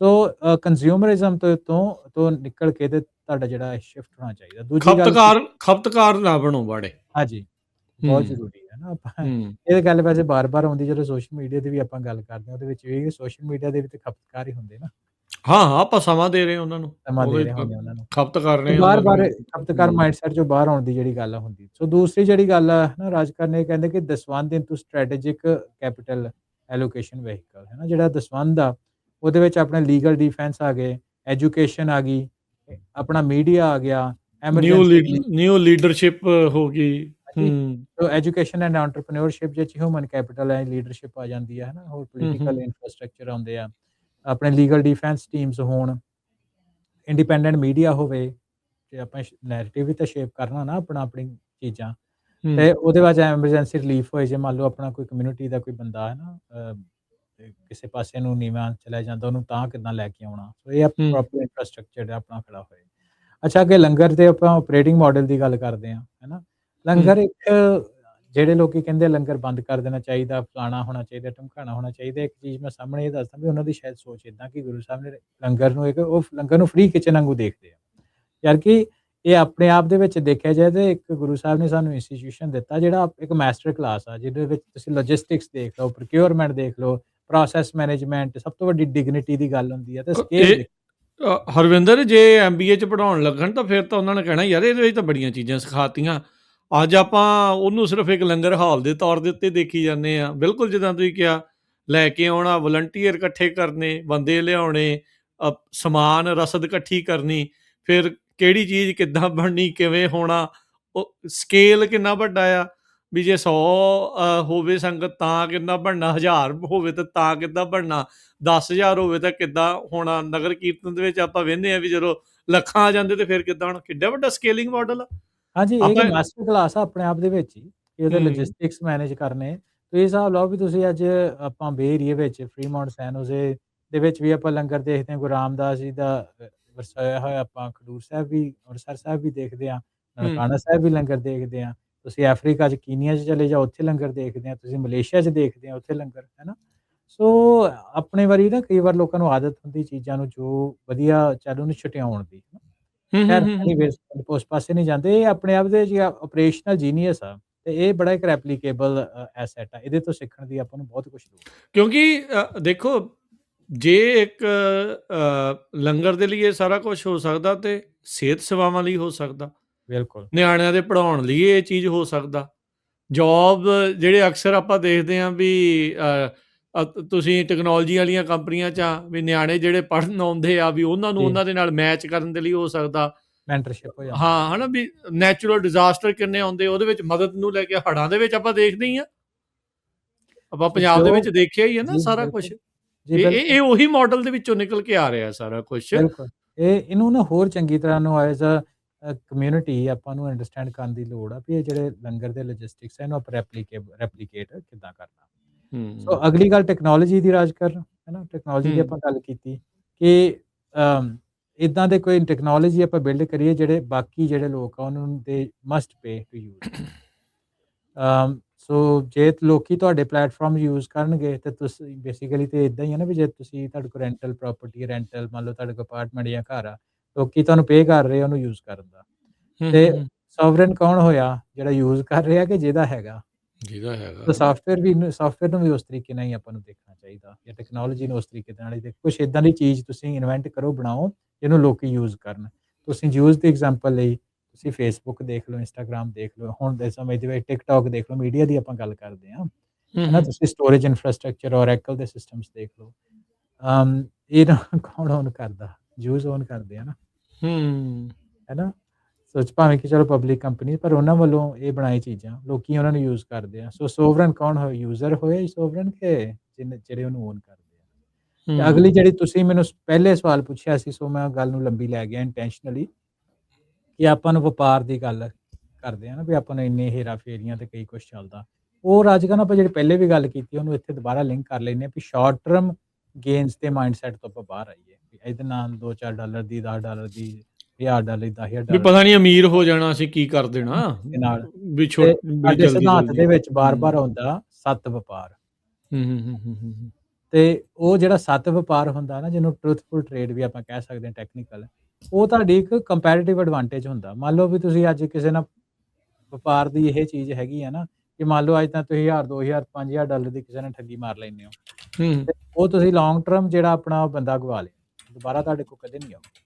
ਸੋ ਕੰਜ਼ਿਊਮਰਿਜ਼ਮ ਤੋਂ ਨਿਕਲ ਕੇ ਤੇ ਤੁਹਾਡਾ ਜਿਹੜਾ ਸ਼ਿਫਟ ਹੋਣਾ ਚਾਹੀਦਾ। ਦੂਜੀ ਗੱਲ, ਖਪਤਕਾਰ ਨਾ ਬਣੋ ਬਾੜੇ। ਹਾਂਜੀ, ਬਹੁਤ ਜ਼ਰੂਰੀ ਹੈ ਨਾ। ਆਪਾਂ ਇਹ ਗੱਲ ਵੈਸੇ ਬਾਰ-ਬਾਰ ਆਉਂਦੀ ਜਦੋਂ ਸੋਸ਼ਲ ਮੀਡੀਆ ਦੀ ਵੀ ਆਪਾਂ ਗੱਲ ਕਰਦੇ ਹਾਂ, ਉਹਦੇ ਵਿੱਚ ਵੀ ਸੋਸ਼ਲ ਮੀਡੀਆ ਦੇ ਵੀ ਤੇ ਖਪਤਕਾਰ ਹੀ ਹੁੰਦੇ ਨਾ। ਹਾਂ ਆਪਾਂ ਸਮਾਂ ਦੇ ਰਹੇ ਉਹਨਾਂ ਨੂੰ, ਸਮਾਂ ਦੇ ਰਹੇ ਹੁੰਦੇ ਉਹਨਾਂ ਨੂੰ, ਖਪਤ ਕਰ ਰਹੇ ਬਾਰ-ਬਾਰ ਖਪਤਕਾਰ ਮਾਈਂਡਸੈਟ ਚੋਂ ਬਾਹਰ ਆਉਣ ਦੀ ਜਿਹੜੀ ਗੱਲ ਹੁੰਦੀ। ਸੋ ਦੂਸਰੀ ਜਿਹੜੀ ਗੱਲ ਆ ਨਾ, ਰਾਜਕਰਨ ਇਹ ਕਹਿੰਦੇ ਕਿ ਦਸਵੰਧ into strategic capital allocation vehicle, ਹੈ ਨਾ। ਜਿਹੜਾ ਦਸਵੰਧ ਆ ਉਹਦੇ ਵਿੱਚ ਆਪਣੇ ਲੀਗਲ ਡਿਫੈਂਸ ਆ ਗਏ, ਐਜੂਕੇਸ਼ਨ ਆ ਗਈ, ਆਪਣਾ ਮੀਡੀਆ ਆ ਗਿਆ, ਨਿਊ ਲੀਡਰਸ਼ਿਪ ਹੋ ਗਈ। ਸੋ ਐਜੂਕੇਸ਼ਨ ਐਂਡ ਐਂਟਰਪ੍ਰੈਨਿਓਰਸ਼ਿਪ ਵਿੱਚ ਹਿਊਮਨ ਕੈਪੀਟਲ ਹੈ, ਲੀਡਰਸ਼ਿਪ ਆ ਜਾਂਦੀ ਹੈ ਨਾ, ਹੋਰ ਪੋਲੀਟੀਕਲ ਇਨਫਰਾਸਟ੍ਰਕਚਰ ਆਉਂਦੇ ਆ, ਆਪਣੇ ਲੀਗਲ ਡਿਫੈਂਸ ਟੀਮਸ ਹੋਣ, ਇੰਡੀਪੈਂਡੈਂਟ ਮੀਡੀਆ ਹੋਵੇ, ਤੇ ਆਪਾਂ ਨੈਰੇਟਿਵ ਵੀ ਤਾਂ ਸ਼ੇਪ ਕਰਨਾ ਨਾ ਆਪਣੀ ਚੀਜ਼ਾਂ, ਤੇ ਉਹਦੇ ਬਾਅਦ ਐਮਰਜੈਂਸੀ ਰਿਲੀਫ ਹੋਏ, ਜੇ ਮੰਨ ਲਓ ਆਪਣਾ ਕੋਈ ਕਮਿਊਨਿਟੀ ਦਾ ਕੋਈ ਬੰਦਾ ਹੈ ਨਾ ਕਿਸੇ ਪਾਸੇ ਨੂੰ ਨੀਵਾਂ ਚਲਾ ਜਾਂਦਾ, ਉਹਨੂੰ ਤਾਂ ਕਿੱਦਾਂ ਲੈ ਕੇ ਆਉਣਾ। ਸੋ ਇਹ ਪ੍ਰੋਪਰ ਇਨਫਰਾਸਟ੍ਰਕਚਰ ਆਪਣਾ ਖੜਾ ਹੋਏ। ਅੱਛਾ, ਅੱਗੇ ਲੰਗਰ ਤੇ ਆਪਾਂ ਆਪਰੇਟਿੰਗ ਮਾਡਲ ਦੀ ਗੱਲ ਕਰਦੇ ਹਾਂ, ਹੈ ਨਾ। ਲੰਗਰ ਇੱਕ, ਜਿਹੜੇ ਲੋਕੀ ਕਹਿੰਦੇ ਲੰਗਰ ਬੰਦ ਕਰ ਦੇਣਾ ਚਾਹੀਦਾ, ਫਲਾਣਾ ਹੋਣਾ ਚਾਹੀਦਾ, ਢਮਕਾਣਾ ਹੋਣਾ ਚਾਹੀਦਾ, ਇੱਕ ਚੀਜ਼ ਮੈਂ ਸਾਹਮਣੇ ਇਹ ਦੱਸਦਾ ਵੀ ਉਹਨਾਂ ਦੀ ਸ਼ਾਇਦ ਸੋਚ ਇੱਦਾਂ ਕਿ ਗੁਰੂ ਸਾਹਿਬ ਨੇ ਲੰਗਰ ਨੂੰ ਉਹ ਲੰਗਰ ਨੂੰ ਫ੍ਰੀ ਕਿਚਨ ਵਾਂਗੂ ਦੇਖਦੇ ਆ, ਯਾਰ ਕਿ ਇਹ ਆਪਣੇ ਆਪ ਦੇ ਵਿੱਚ ਦੇਖਿਆ ਜਾਏ ਤੇ ਇੱਕ ਗੁਰੂ ਸਾਹਿਬ ਨੇ ਸਾਨੂੰ ਇੰਸਟੀਟਿਊਸ਼ਨ ਦਿੱਤਾ ਜਿਹੜਾ ਇੱਕ ਮਾਸਟਰ ਕਲਾਸ ਆ, ਜਿਹਦੇ ਵਿੱਚ ਤੁਸੀਂ ਲੌਜਿਸਟਿਕਸ ਦੇਖ ਲਓ, ਪ੍ਰੋਕਿਉਰਮੈਂਟ ਦੇਖ ਲਓ, ਪ੍ਰੋਸੈਸ ਮੈਨੇਜਮੈਂਟ, ਸਭ ਤੋਂ ਵੱਡੀ ਡਿਗਨਿਟੀ ਦੀ ਗੱਲ ਹੁੰਦੀ ਹੈ, ਤੇ ਸਕੇਲ। ਹਰਵਿੰਦਰ, ਜੇ MBA 'ਚ ਪੜ੍ਹਾਉਣ ਲੱਗਣ ਤਾਂ ਫਿਰ ਤਾਂ ਉਹਨਾਂ ਨੇ ਕਹਿਣਾ ਯਾਰ ਇਹਦੇ ਵਿੱਚ ਤਾਂ ਬੜੀਆਂ ਚੀਜ਼ਾਂ ਸਿਖਾਤੀਆਂ, ਅੱਜ ਆਪਾਂ ਉਹਨੂੰ ਸਿਰਫ ਇੱਕ ਲੰਗਰ ਹਾਲ ਦੇ ਤੌਰ ਦੇ ਉੱਤੇ ਦੇਖੀ ਜਾਂਦੇ ਆ। ਬਿਲਕੁਲ ਜਿੱਦਾਂ ਤੁਸੀਂ ਕਿਹਾ, ਲੈ ਕੇ ਆਉਣਾ, ਵਲੰਟੀਅਰ ਇਕੱਠੇ ਕਰਨੇ, ਬੰਦੇ ਲਿਆਉਣੇ, ਸਮਾਨ ਰਸਦ ਇਕੱਠੀ ਕਰਨੀ, ਫਿਰ ਕਿਹੜੀ ਚੀਜ਼ ਕਿੱਦਾਂ ਬਣਨੀ, ਕਿਵੇਂ ਹੋਣਾ, ਉਹ ਸਕੇਲ ਕਿੰਨਾ ਵੱਡਾ ਆ, ਵੀ ਜੇ 100 ਹੋਵੇ ਸੰਗਤ ਤਾਂ ਕਿੰਨਾ ਬਣਨਾ, 1000 ਹੋਵੇ ਤਾਂ ਕਿੱਦਾਂ ਬਣਨਾ, 10,000 ਹੋਵੇ ਤਾਂ ਕਿੱਦਾਂ ਹੋਣਾ। ਨਗਰ ਕੀਰਤਨ ਦੇ ਵਿੱਚ ਆਪਾਂ ਵਹਿੰਦੇ ਹਾਂ ਵੀ ਜਦੋਂ ਲੱਖਾਂ ਆ ਜਾਂਦੇ ਤੇ ਫਿਰ ਕਿੱਦਾਂ ਹੋਣਾ? ਕਿੱਡਾ ਵੱਡਾ ਸਕੇਲਿੰਗ ਮਾਡਲ ਆ। ਹਾਂਜੀ, ਇਹ ਆਪਾਂ ਮਾਸਟਰ ਕਲਾਸ ਆ ਆਪਣੇ ਆਪ ਦੇ ਵਿੱਚ ਹੀ, ਕਿ ਉਹਦੇ ਹੂੰ, ਲੌਜਿਸਟਿਕਸ ਮੈਨੇਜ ਕਰਨੇ। ਤੁਸੀਂ ਹਿਸਾਬ ਲਾਓ ਵੀ ਤੁਸੀਂ ਅੱਜ ਆਪਾਂ ਬੇ ਏਰੀਏ ਵਿੱਚ ਫਰੀਮੌਂਟ, ਸੈਨ ਹੋਜ਼ੇ ਦੇ ਵਿੱਚ ਵੀ ਆਪਾਂ ਲੰਗਰ ਦੇਖਦੇ ਹਾਂ, ਗੁਰੂ ਰਾਮਦਾਸ ਜੀ ਦਾ ਵਰਸਾਇਆ ਹੋਇਆ ਆਪਾਂ ਖਡੂਰ ਸਾਹਿਬ ਵੀ, ਅੰਮ੍ਰਿਤਸਰ ਸਾਹਿਬ ਵੀ ਦੇਖਦੇ ਹਾਂ, ਹੂੰ, ਨਨਕਾਣਾ ਸਾਹਿਬ ਵੀ ਲੰਗਰ ਦੇਖਦੇ ਹਾਂ। ਤੁਸੀਂ ਅਫਰੀਕਾ 'ਚ ਕੀਨੀਆ 'ਚ ਚਲੇ ਜਾਓ, ਉੱਥੇ ਲੰਗਰ ਦੇਖਦੇ ਹਾਂ। ਤੁਸੀਂ ਮਲੇਸ਼ੀਆ 'ਚ ਦੇਖਦੇ ਹੋ, ਉੱਥੇ ਲੰਗਰ, ਹੈ ਨਾ? ਸੋ ਆਪਣੇ ਵਾਰੀ ਨਾ ਕਈ ਵਾਰ ਲੋਕਾਂ ਨੂੰ ਆਦਤ ਹੁੰਦੀ ਚੀਜ਼ਾਂ ਨੂੰ ਜੋ ਵਧੀਆ ਚੱਲ ਉਹਨੂੰ ਛੁਟਿਆਉਣ ਦੀ। ਹੂੰ, ਹੂੰ, ਖੈਰ ਹੂੰ, ਹੂੰ, ਐਨੀਵੇਜ਼ ਉਸ ਪਾਸੇ ਨਹੀਂ ਜਾਂਦੇ। ਇਹ ਆਪਣੇ ਆਪ ਦੇ ਜੀ ਆਪਰੇਸ਼ਨਲ ਜੀਨੀਅਸ ਆ ਤੇ ਇਹ ਬੜਾ ਇੱਕ ਰੈਪਲੀਕੇਬਲ ਐਸੈਟ ਆ। ਇਹਦੇ ਤੋਂ ਸਿੱਖਣ ਦੀ ਆਪਾਂ ਨੂੰ ਬਹੁਤ ਕੁਛ ਲੋੜ ਆ। ਕਿਉਂਕਿ ਦੇਖੋ, ਜੇ ਇੱਕ ਲੰਗਰ ਦੇ ਲਈ ਇਹ ਸਾਰਾ ਕੁਝ ਹੋ ਸਕਦਾ ਤੇ ਸਿਹਤ ਸੇਵਾਵਾਂ ਲਈ ਹੋ ਸਕਦਾ, ਬਿਲਕੁਲ, ਨਿਆਣਿਆਂ ਦੇ ਪੜ੍ਹਾਉਣ ਲਈ ਇਹ ਚੀਜ਼ ਹੋ ਸਕਦਾ। ਜੋਬ ਜਿਹੜੇ ਅਕਸਰ ਆਪਾਂ ਦੇਖਦੇ ਹਾਂ ਵੀ ਤੁਸੀਂ ਟੈਕਨੋਲੋਜੀ ਵਾਲੀਆਂ ਕੰਪਨੀਆਂ 'ਚ ਆ ਵੀ ਨਿਆਣੇ ਜਿਹੜੇ ਪੜ੍ਹਨ ਆਉਂਦੇ ਆ ਵੀ ਉਹਨਾਂ ਨੂੰ ਜੀ, ਉਹਨਾਂ ਦੇ ਨਾਲ ਮੈਚ ਕਰਨ ਦੇ ਲਈ ਹੋ ਸਕਦਾ। ਮੈਂਟਰਸ਼ਿਪ ਹੋ ਜਾਂਦੀ ਹੈ। ਹਾਂ, ਹਨਾ ਵੀ ਨੈਚੁਰਲ ਡਿਜ਼ਾਸਟਰ ਕਿੰਨੇ ਆਉਂਦੇ, ਉਹਦੇ ਵਿੱਚ ਮਦਦ ਨੂੰ ਲੈ ਕੇ ਹੜ੍ਹਾਂ ਦੇ ਵਿੱਚ ਆਪਾਂ ਦੇਖਦੇ ਹੀ ਆ। ਆਪਾਂ ਸੋ ਪੰਜਾਬ ਦੇ ਜੋ ਵਿੱਚ ਦੇਖਿਆ ਹੀ ਆ ਨਾ ਜੀ, ਸਾਰਾ ਕੁਛ। ਬਿਲਕੁਲ, ਜੀ, ਇਹ ਬਿਲਕੁਲ, ਉਹੀ ਮਾਡਲ ਦੇ ਵਿੱਚੋਂ ਨਿਕਲ ਕੇ ਆ ਰਿਹਾ ਸਾਰਾ ਕੁਛ। ਬਿਲਕੁਲ। ਇਹਨੂੰ ਨਾ ਹੋਰ ਚੰਗੀ ਤਰ੍ਹਾਂ ਨੂੰ ਐਜ਼ ਕਮਿਊਨਿਟੀ ਆਪਾਂ ਨੂੰ ਅੰਡਰਸਟੈਂਡ ਕਰਨ ਦੀ ਲੋੜ ਆ ਵੀ ਇਹ ਜਿਹੜੇ ਲੰਗਰ ਦੇ ਲੌਜਿਸਟਿਕਸ ਆ ਇਹਨੂੰ ਆਪਾਂ ਰੈਪਲੀਕੇਟ ਕਿੱਦਾਂ ਕਰਨਾ। ਸੋ ਹੂੰ, ਅਗਲੀ ਗੱਲ ਟੈਕਨੋਲੋਜੀ ਦੀ ਰਾਜ ਕਰਨ, ਹੈ ਨਾ? ਟੈਕਨੋਲੋਜੀ ਦੀ ਹੂੰ, ਆਪਾਂ ਗੱਲ ਕੀਤੀ ਕਿ ਇੱਦਾਂ ਦੇ ਕੋਈ ਟੈਕਨੋਲੋਜੀ ਆਪਾਂ ਬਿਲਡ ਕਰੀਏ ਜਿਹੜੇ ਬਾਕੀ ਜਿਹੜੇ ਲੋਕ ਆ ਉਹਨਾਂ ਨੂੰ ਦੇ ਮਸਟ ਪੇ ਟੂ ਯੂਜ਼। ਸੋ ਜੇ ਲੋਕੀ ਤੁਹਾਡੇ ਪਲੇਟਫਾਰਮ ਯੂਜ਼ ਕਰਨਗੇ ਤੇ ਤੁਸੀਂ ਬੇਸਿਕਲੀ ਤੇ ਇਦਾਂ ਹੀ ਹੈ ਨਾ ਵੀ ਜੇ ਤੁਸੀਂ ਤੁਹਾਡੇ ਕੋਲ ਰੈਂਟਲ ਪ੍ਰਾਪਰਟੀ, ਰੈਂਟਲ ਮੰਨ ਲਓ ਤੁਹਾਡੇ ਕੋਲ ਅਪਾਰਟਮੈਂਟ ਜਾਂ ਘਰ ਆ, ਲੋਕੀ ਤੁਹਾਨੂੰ ਪੇ ਕਰ ਰਹੇ ਆ ਉਹਨੂੰ ਯੂਜ਼ ਕਰਨ ਦਾ। ਹੂੰ, ਹੂੰ, ਤੇ ਹੂੰ, ਸੋਵਰਨ ਕੌਣ ਹੋਇਆ? ਜਿਹੜਾ ਯੂਜ਼ ਕਰ ਰਿਹਾ ਕਿ ਜਿਹਦਾ ਹੈਗਾ। ਜਿਹਦਾ ਤਾਂ ਹੈਗਾ। ਸਾਫਟਵੇਅਰ ਨੂੰ ਵੀ ਉਸ ਤਰੀਕੇ ਨਾਲ ਹੀ ਆਪਾਂ ਨੂੰ ਦੇਖਣਾ ਚਾਹੀਦਾ ਜਾਂ ਟੈਕਨੋਲੋਜੀ ਨੂੰ ਉਸ ਤਰੀਕੇ ਦੇ ਨਾਲ ਹੀ ਕੁਛ ਏਦਾਂ ਦੀ ਚੀਜ਼ ਤੁਸੀਂ ਇਨਵੈਂਟ ਕਰੋ, ਬਣਾਓ ਜਿਹਨੂੰ ਲੋਕੀ ਯੂਜ਼ ਕਰਨ। ਤੁਸੀਂ ਯੂਜ਼ ਦੀ ਐਗਜ਼ਾਮਪਲ ਲਈ ਤੁਸੀਂ ਫੇਸਬੁੱਕ ਦੇਖ ਲਓ, ਇੰਸਟਾਗ੍ਰਾਮ ਦੇਖ ਲਓ, ਹੁਣ ਦੇ ਸਮੇਂ ਦੇ ਵਿੱਚ ਟਿਕਟੌਕ ਦੇਖ ਲਓ, ਮੀਡੀਆ ਦੀ ਆਪਾਂ ਗੱਲ ਕਰਦੇ ਹਾਂ, ਹੂੰ, ਹੈ ਨਾ? ਹੂੰ, ਤੁਸੀਂ ਸਟੋਰੇਜ ਇਨਫਰਾਸਟ੍ਰਕਚਰ, ਓਰੈਕਲ ਦੇ ਸਿਸਟਮਸ ਦੇਖ ਲਓ। ਇਹ ਨਾ ਕੌਣ ਓਨ ਕਰਦਾ? ਯੂਜ਼ ਓਨ ਕਰਦੇ ਆ ਨਾ, ਹੂੰ, ਹੈ ਨਾ? ਸੋਚ ਭਾਵੇਂ ਕਿ ਚਲੋ ਪਬਲਿਕ ਕੰਪਨੀ ਪਰ ਉਹਨਾਂ ਵੱਲੋਂ ਇਹ ਬਣਾਈ ਚੀਜ਼ਾਂ ਲੋਕੀ ਉਹਨਾਂ ਨੂੰ ਯੂਜ਼ ਕਰਦੇ ਆ। ਸੋ ਸੋਵਰਨ ਕੌਣ ਹੋਏ? ਯੂਜ਼ਰ ਹੋਏ ਸੋਵਰਨ ਕਿ ਜਿਹੜੇ ਉਹਨੂੰ ਓਨ ਕਰਦੇ ਆ। ਤੇ ਅਗਲੀ ਹੂੰ, ਜਿਹੜੀ ਤੁਸੀਂ ਮੈਨੂੰ ਪਹਿਲੇ ਸਵਾਲ ਪੁੱਛਿਆ ਸੀ, ਸੋ ਮੈਂ ਗੱਲ ਨੂੰ ਲੰਬੀ ਲੈ ਗਿਆ ਇੰਟੈਂਸ਼ਨਲੀ, ਕਿ ਆਪਾਂ ਨੂੰ ਵਪਾਰ ਦੀ ਗੱਲ ਕਰਦੇ ਆ ਨਾ ਵੀ ਆਪਾਂ ਨੂੰ ਇੰਨੇ ਹੇਰਾ-ਫੇਰੀਆਂ ਤੇ ਕਈ ਕੁਛ ਚੱਲਦਾ। ਉਹ ਰਾਜਗਨ ਆਪਾਂ ਜਿਹੜੀ ਪਹਿਲੇ ਵੀ ਗੱਲ ਕੀਤੀ ਉਹਨੂੰ ਇੱਥੇ ਦੁਬਾਰਾ ਲਿੰਕ ਕਰ ਲੈਂਦੇ ਆ ਵੀ ਸ਼ਾਰਟ ਟਰਮ ਗੇਨਸ ਦੇ ਮਾਈਂਡਸੈਟ ਤੋਂ ਆਪਾਂ ਬਾਹਰ ਆਈਏ। ਵੀ ਇਹਦੇ ਨਾਲ $2-4 ਦੀ, $10 ਦੀ, $1000 ਦੀ, ਵੀ $10000 ਪਤਾ ਨਹੀਂ ਅਮੀਰ ਹੋ ਜਾਣਾ ਅਸੀਂ ਕੀ ਕਰ ਦੇਣਾ, ਦੇ ਨਾਲ ਵੀ ਤੇ ਵੀ ਸਾਡੇ ਜਲਦੀ ਸਿਧਾਂਤ ਜਲਦੀ। ਦੇ ਵਿੱਚ ਬਾਰ-ਬਾਰ ਹੂੰ, ਆਉਂਦਾ ਸੱਤ ਵਪਾਰ। ਹੂੰ, ਹੂੰ, ਹੂੰ, ਹੂੰ, ਹੂੰ, ਤੇ ਉਹ ਜਿਹੜਾ ਸੱਤ ਵਪਾਰ ਹੁੰਦਾ ਨਾ, ਜਿਹਨੂੰ ਟਰੂਥਫੁਲ ਟਰੇਡ ਵੀ ਆਪਾਂ ਕਹਿ ਸਕਦੇ ਹਾਂ ਟੈਕਨੀਕਲ, ਉਹ ਤੁਹਾਡੀ ਇੱਕ ਕੰਪੈਰੀਟਿਵ ਐਡਵਾਂਟੇਜ ਹੁੰਦਾ। ਮੰਨ ਲਓ ਵੀ ਤੁਸੀਂ ਅੱਜ ਕਿਸੇ ਨਾਲ ਵਪਾਰ ਦੀ ਇਹ ਚੀਜ਼ ਹੈਗੀ ਆ ਨਾ, ਕਿ ਮੰਨ ਲਓ ਅੱਜ ਤਾਂ ਤੁਸੀਂ 1000, 2000, $5000 ਦੀ ਕਿਸੇ ਨਾਲ ਠੱਗੀ ਮਾਰ ਲੈਂਦੇ ਹੋ, ਹੂੰ, ਤੇ ਉਹ ਤੁਸੀਂ ਲੌਂਗ ਟਰਮ ਜਿਹੜਾ ਆਪਣਾ ਬੰਦਾ ਗਵਾ ਲਿਆ, ਦੁਬਾਰਾ ਤੁਹਾਡੇ ਕੋਲ ਕਦੇ ਨਹੀਂ ਆਊਗਾ।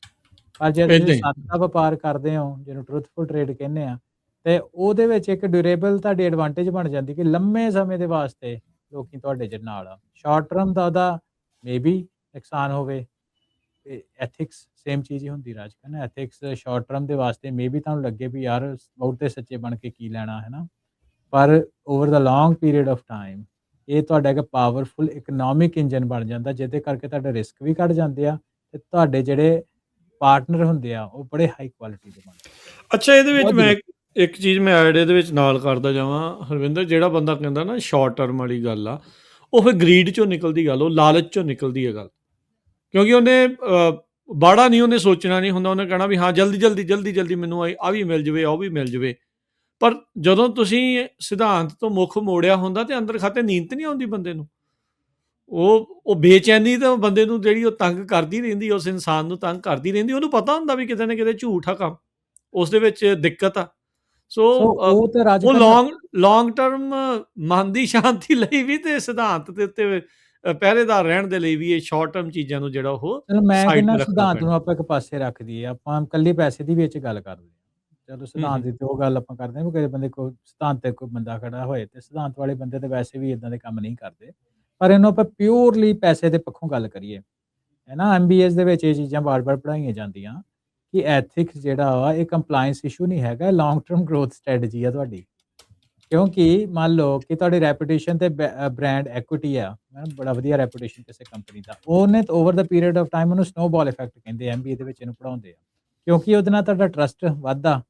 ਪਰ ਜੇ ਤੁਸੀਂ ਏਦਾਂ ਹੀ। ਸੱਤ ਦਾ ਵਪਾਰ ਕਰਦੇ ਹੋ, ਜਿਹਨੂੰ ਟਰੂਥਫੁਲ ਟਰੇਡ ਕਹਿੰਦੇ ਆ, ਤੇ ਉਹਦੇ ਵਿੱਚ ਇੱਕ ਡਿਊਰੇਬਲ ਤੁਹਾਡੀ ਐਡਵਾਂਟੇਜ ਬਣ ਜਾਂਦੀ ਕਿ ਲੰਮੇ ਸਮੇਂ ਦੇ ਵਾਸਤੇ ਲੋਕੀ ਤੁਹਾਡੇ ਨਾਲ ਆ। ਸ਼ਾਰਟ ਟਰਮ ਦਾ ਉਹਦਾ ਮੇਬੀ ਨੁਕਸਾਨ ਹੋਵੇ। ਤੇ ਐਥਿਕਸ ਸੇਮ ਚੀਜ਼ ਹੀ ਹੁੰਦੀ ਰਾਜ ਕਹਿੰਦਾ, ਐਥਿਕਸ ਸ਼ਾਰਟ ਟਰਮ ਦੇ ਵਾਸਤੇ ਮੇਬੀ ਤੁਹਾਨੂੰ ਲੱਗੇ ਵੀ ਯਾਰ ਬਹੁਤ ਤੇ ਸੱਚੇ ਬਣ ਕੇ ਕੀ ਲੈਣਾ, ਹੈ ਨਾ? ਪਰ over the long period of time ਇਹ ਤੁਹਾਡਾ ਇੱਕ ਪਾਵਰਫੁਲ ਇਕਨੋਮਿਕ ਇੰਜਨ ਬਣ ਜਾਂਦਾ, ਜਿਹਦੇ ਕਰਕੇ ਤੁਹਾਡੇ ਰਿਸਕ ਵੀ ਘੱਟ ਜਾਂਦੇ ਆ ਤੇ ਤੁਹਾਡੇ ਜਿਹੜੇ ਪਾਰਟਨਰ ਹੁੰਦੇ ਆ ਉਹ ਬੜੇ ਹਾਈ ਕੁਆਲਿਟੀ ਦੇ ਬਣਦੇ ਆ। ਅੱਛਾ, ਇਹਦੇ ਵਿੱਚ ਬਹੁਤ ਮੈਂ ਜ਼ਰੂਰੀ। ਇੱਕ ਚੀਜ਼ ਮੈਂ ਐਡ ਇਹਦੇ ਵਿੱਚ ਨਾਲ ਕਰਦਾ ਜਾਵਾਂ ਹਰਵਿੰਦਰ, ਜਿਹੜਾ ਬੰਦਾ ਕਹਿੰਦਾ ਨਾ ਸ਼ਾਰਟ ਟਰਮ ਵਾਲੀ ਗੱਲ ਆ, ਉਹ ਫਿਰ ਗਰੀਡ ਚੋਂ ਨਿਕਲਦੀ ਗੱਲ, ਉਹ ਲਾਲਚ ਚੋਂ ਨਿਕਲਦੀ ਹੈ ਗੱਲ। ਕਿਉਂਕਿ ਉਹਨੇ ਬਾੜਾ ਨਹੀਂ, ਉਹਨੇ ਸੋਚਣਾ ਨਹੀਂ ਹੁੰਦਾ, ਉਹਨੇ ਕਹਿਣਾ ਵੀ ਹਾਂ ਜਲਦੀ ਜਲਦੀ ਜਲਦੀ ਜਲਦੀ ਮੈਨੂੰ ਆ ਵੀ ਮਿਲ ਜਾਵੇ, ਉਹ ਵੀ ਮਿਲ ਜਾਵੇ। ਪਰ ਜਦੋਂ ਤੁਸੀਂ ਸਿਧਾਂਤ ਤੋਂ ਮੁੱਖ ਮੋੜਿਆ ਹੁੰਦਾ ਤੇ ਅੰਦਰ ਖਾਤੇ ਨੀਂਦ ਤੇ ਨਹੀਂ ਆਉਂਦੀ ਬੰਦੇ ਨੂੰ। ਉਹ ਬੇਚੈਨੀ ਤਾਂ ਬੰਦੇ ਨੂੰ ਜਿਹੜੀ ਉਹ ਤੰਗ ਕਰਦੀ ਰਹਿੰਦੀ, ਉਸ ਇਨਸਾਨ ਨੂੰ ਤੰਗ ਕਰਦੀ ਰਹਿੰਦੀ। ਉਹਨੂੰ ਪਤਾ ਹੁੰਦਾ ਵੀ ਕਿਤੇ ਨਾ ਕਿਤੇ ਝੂਠ ਆ ਕੰਮ, ਉਸ ਦੇ ਵਿੱਚ ਦਿੱਕਤ ਆ। ਸੋ ਸੋ ਉਹ ਤੇ ਰਾਜ ਉਹ ਕਰਨਾ। ਲੌਂਗ ਟਰਮ ਮਨ ਦੀ ਸ਼ਾਂਤੀ ਲਈ ਵੀ ਤੇ ਸਿਧਾਂਤ ਦੇ ਉੱਤੇ ਪਹਿਰੇਦਾਰ ਰਹਿਣ ਦੇ ਲਈ ਵੀ ਇਹ ਸ਼ਾਰਟ ਟਰਮ ਚੀਜ਼ਾਂ ਨੂੰ ਜਿਹੜਾ ਉਹ ਚਲੋ ਮੈਂ ਸਾਈਡ ਕਹਿੰਦਾ ਤੇ ਰੱਖਣਾ ਸਿਧਾਂਤ ਪੈਣਾ। ਨੂੰ ਆਪਾਂ ਇੱਕ ਪਾਸੇ ਰੱਖ ਦਈਏ, ਆਪਾਂ ਇਕੱਲੇ ਪੈਸੇ ਦੀ ਵਿੱਚ ਗੱਲ ਕਰਦੇ ਹਾਂ। ਚਲੋ ਹੂੰ, ਸਿਧਾਂਤ ਹੂੰ, ਦੀ ਤੇ ਉਹ ਗੱਲ ਆਪਾਂ ਕਰਦੇ ਹਾਂ ਵੀ ਕਿਸੇ ਬੰਦੇ ਕੋਲ ਸਿਧਾਂਤ ਤੇ ਕੋਈ ਬੰਦਾ ਖੜਾ ਹੋਏ ਤੇ ਸਿਧਾਂਤ ਵਾਲੇ ਬੰਦੇ ਤੇ ਵੈਸੇ ਵੀ ਇਦਾਂ ਦੇ ਕੰਮ ਨਹੀਂ ਕਰਦੇ। ਪਰ ਇਹਨੂੰ ਆਪਾਂ ਪਿਓਰਲੀ ਪੈਸੇ ਦੇ ਪੱਖੋਂ ਗੱਲ ਕਰੀਏ, ਹੈ ਨਾ? MBAs ਦੇ ਵਿੱਚ ਇਹ ਚੀਜ਼ਾਂ ਵਾਰ-ਵਾਰ ਪੜ੍ਹਾਈਆਂ ਜਾਂਦੀਆਂ ਕਿ ਐਥਿਕਸ ਜਿਹੜਾ ਵਾ ਇਹ ਕੰਪਲਾਇੰਸ ਇਸ਼ੂ ਨਹੀਂ ਹੈਗਾ, ਲੌਂਗ ਟਰਮ ਗਰੋਥ ਸਟ੍ਰੈਟਜੀ ਆ ਤੁਹਾਡੀ। ਕਿਉਂਕਿ ਮੰਨ ਲਓ ਕਿ ਤੁਹਾਡੀ ਰੈਪੂਟੇਸ਼ਨ ਤੇ ਬ੍ਰਾਂਡ ਇਕੁਇਟੀ ਆ, ਬੜਾ ਵਧੀਆ ਰੈਪੂਟੇਸ਼ਨ ਕਿਸੇ ਕੰਪਨੀ ਦਾ, ਉਹਨੇ over the period of time ਉਹਨੂੰ ਸਨੋਬਾਲ ਇਫੈਕਟ ਕਹਿੰਦੇ MBA ਦੇ ਵਿੱਚ ਇਹਨੂੰ ਪੜ੍ਹਾਉਂਦੇ ਆ। ਕਿਉਂਕਿ ਉਹਦੇ ਨਾਲ ਤੁਹਾਡਾ ਟਰਸਟ ਵੱਧਦਾ।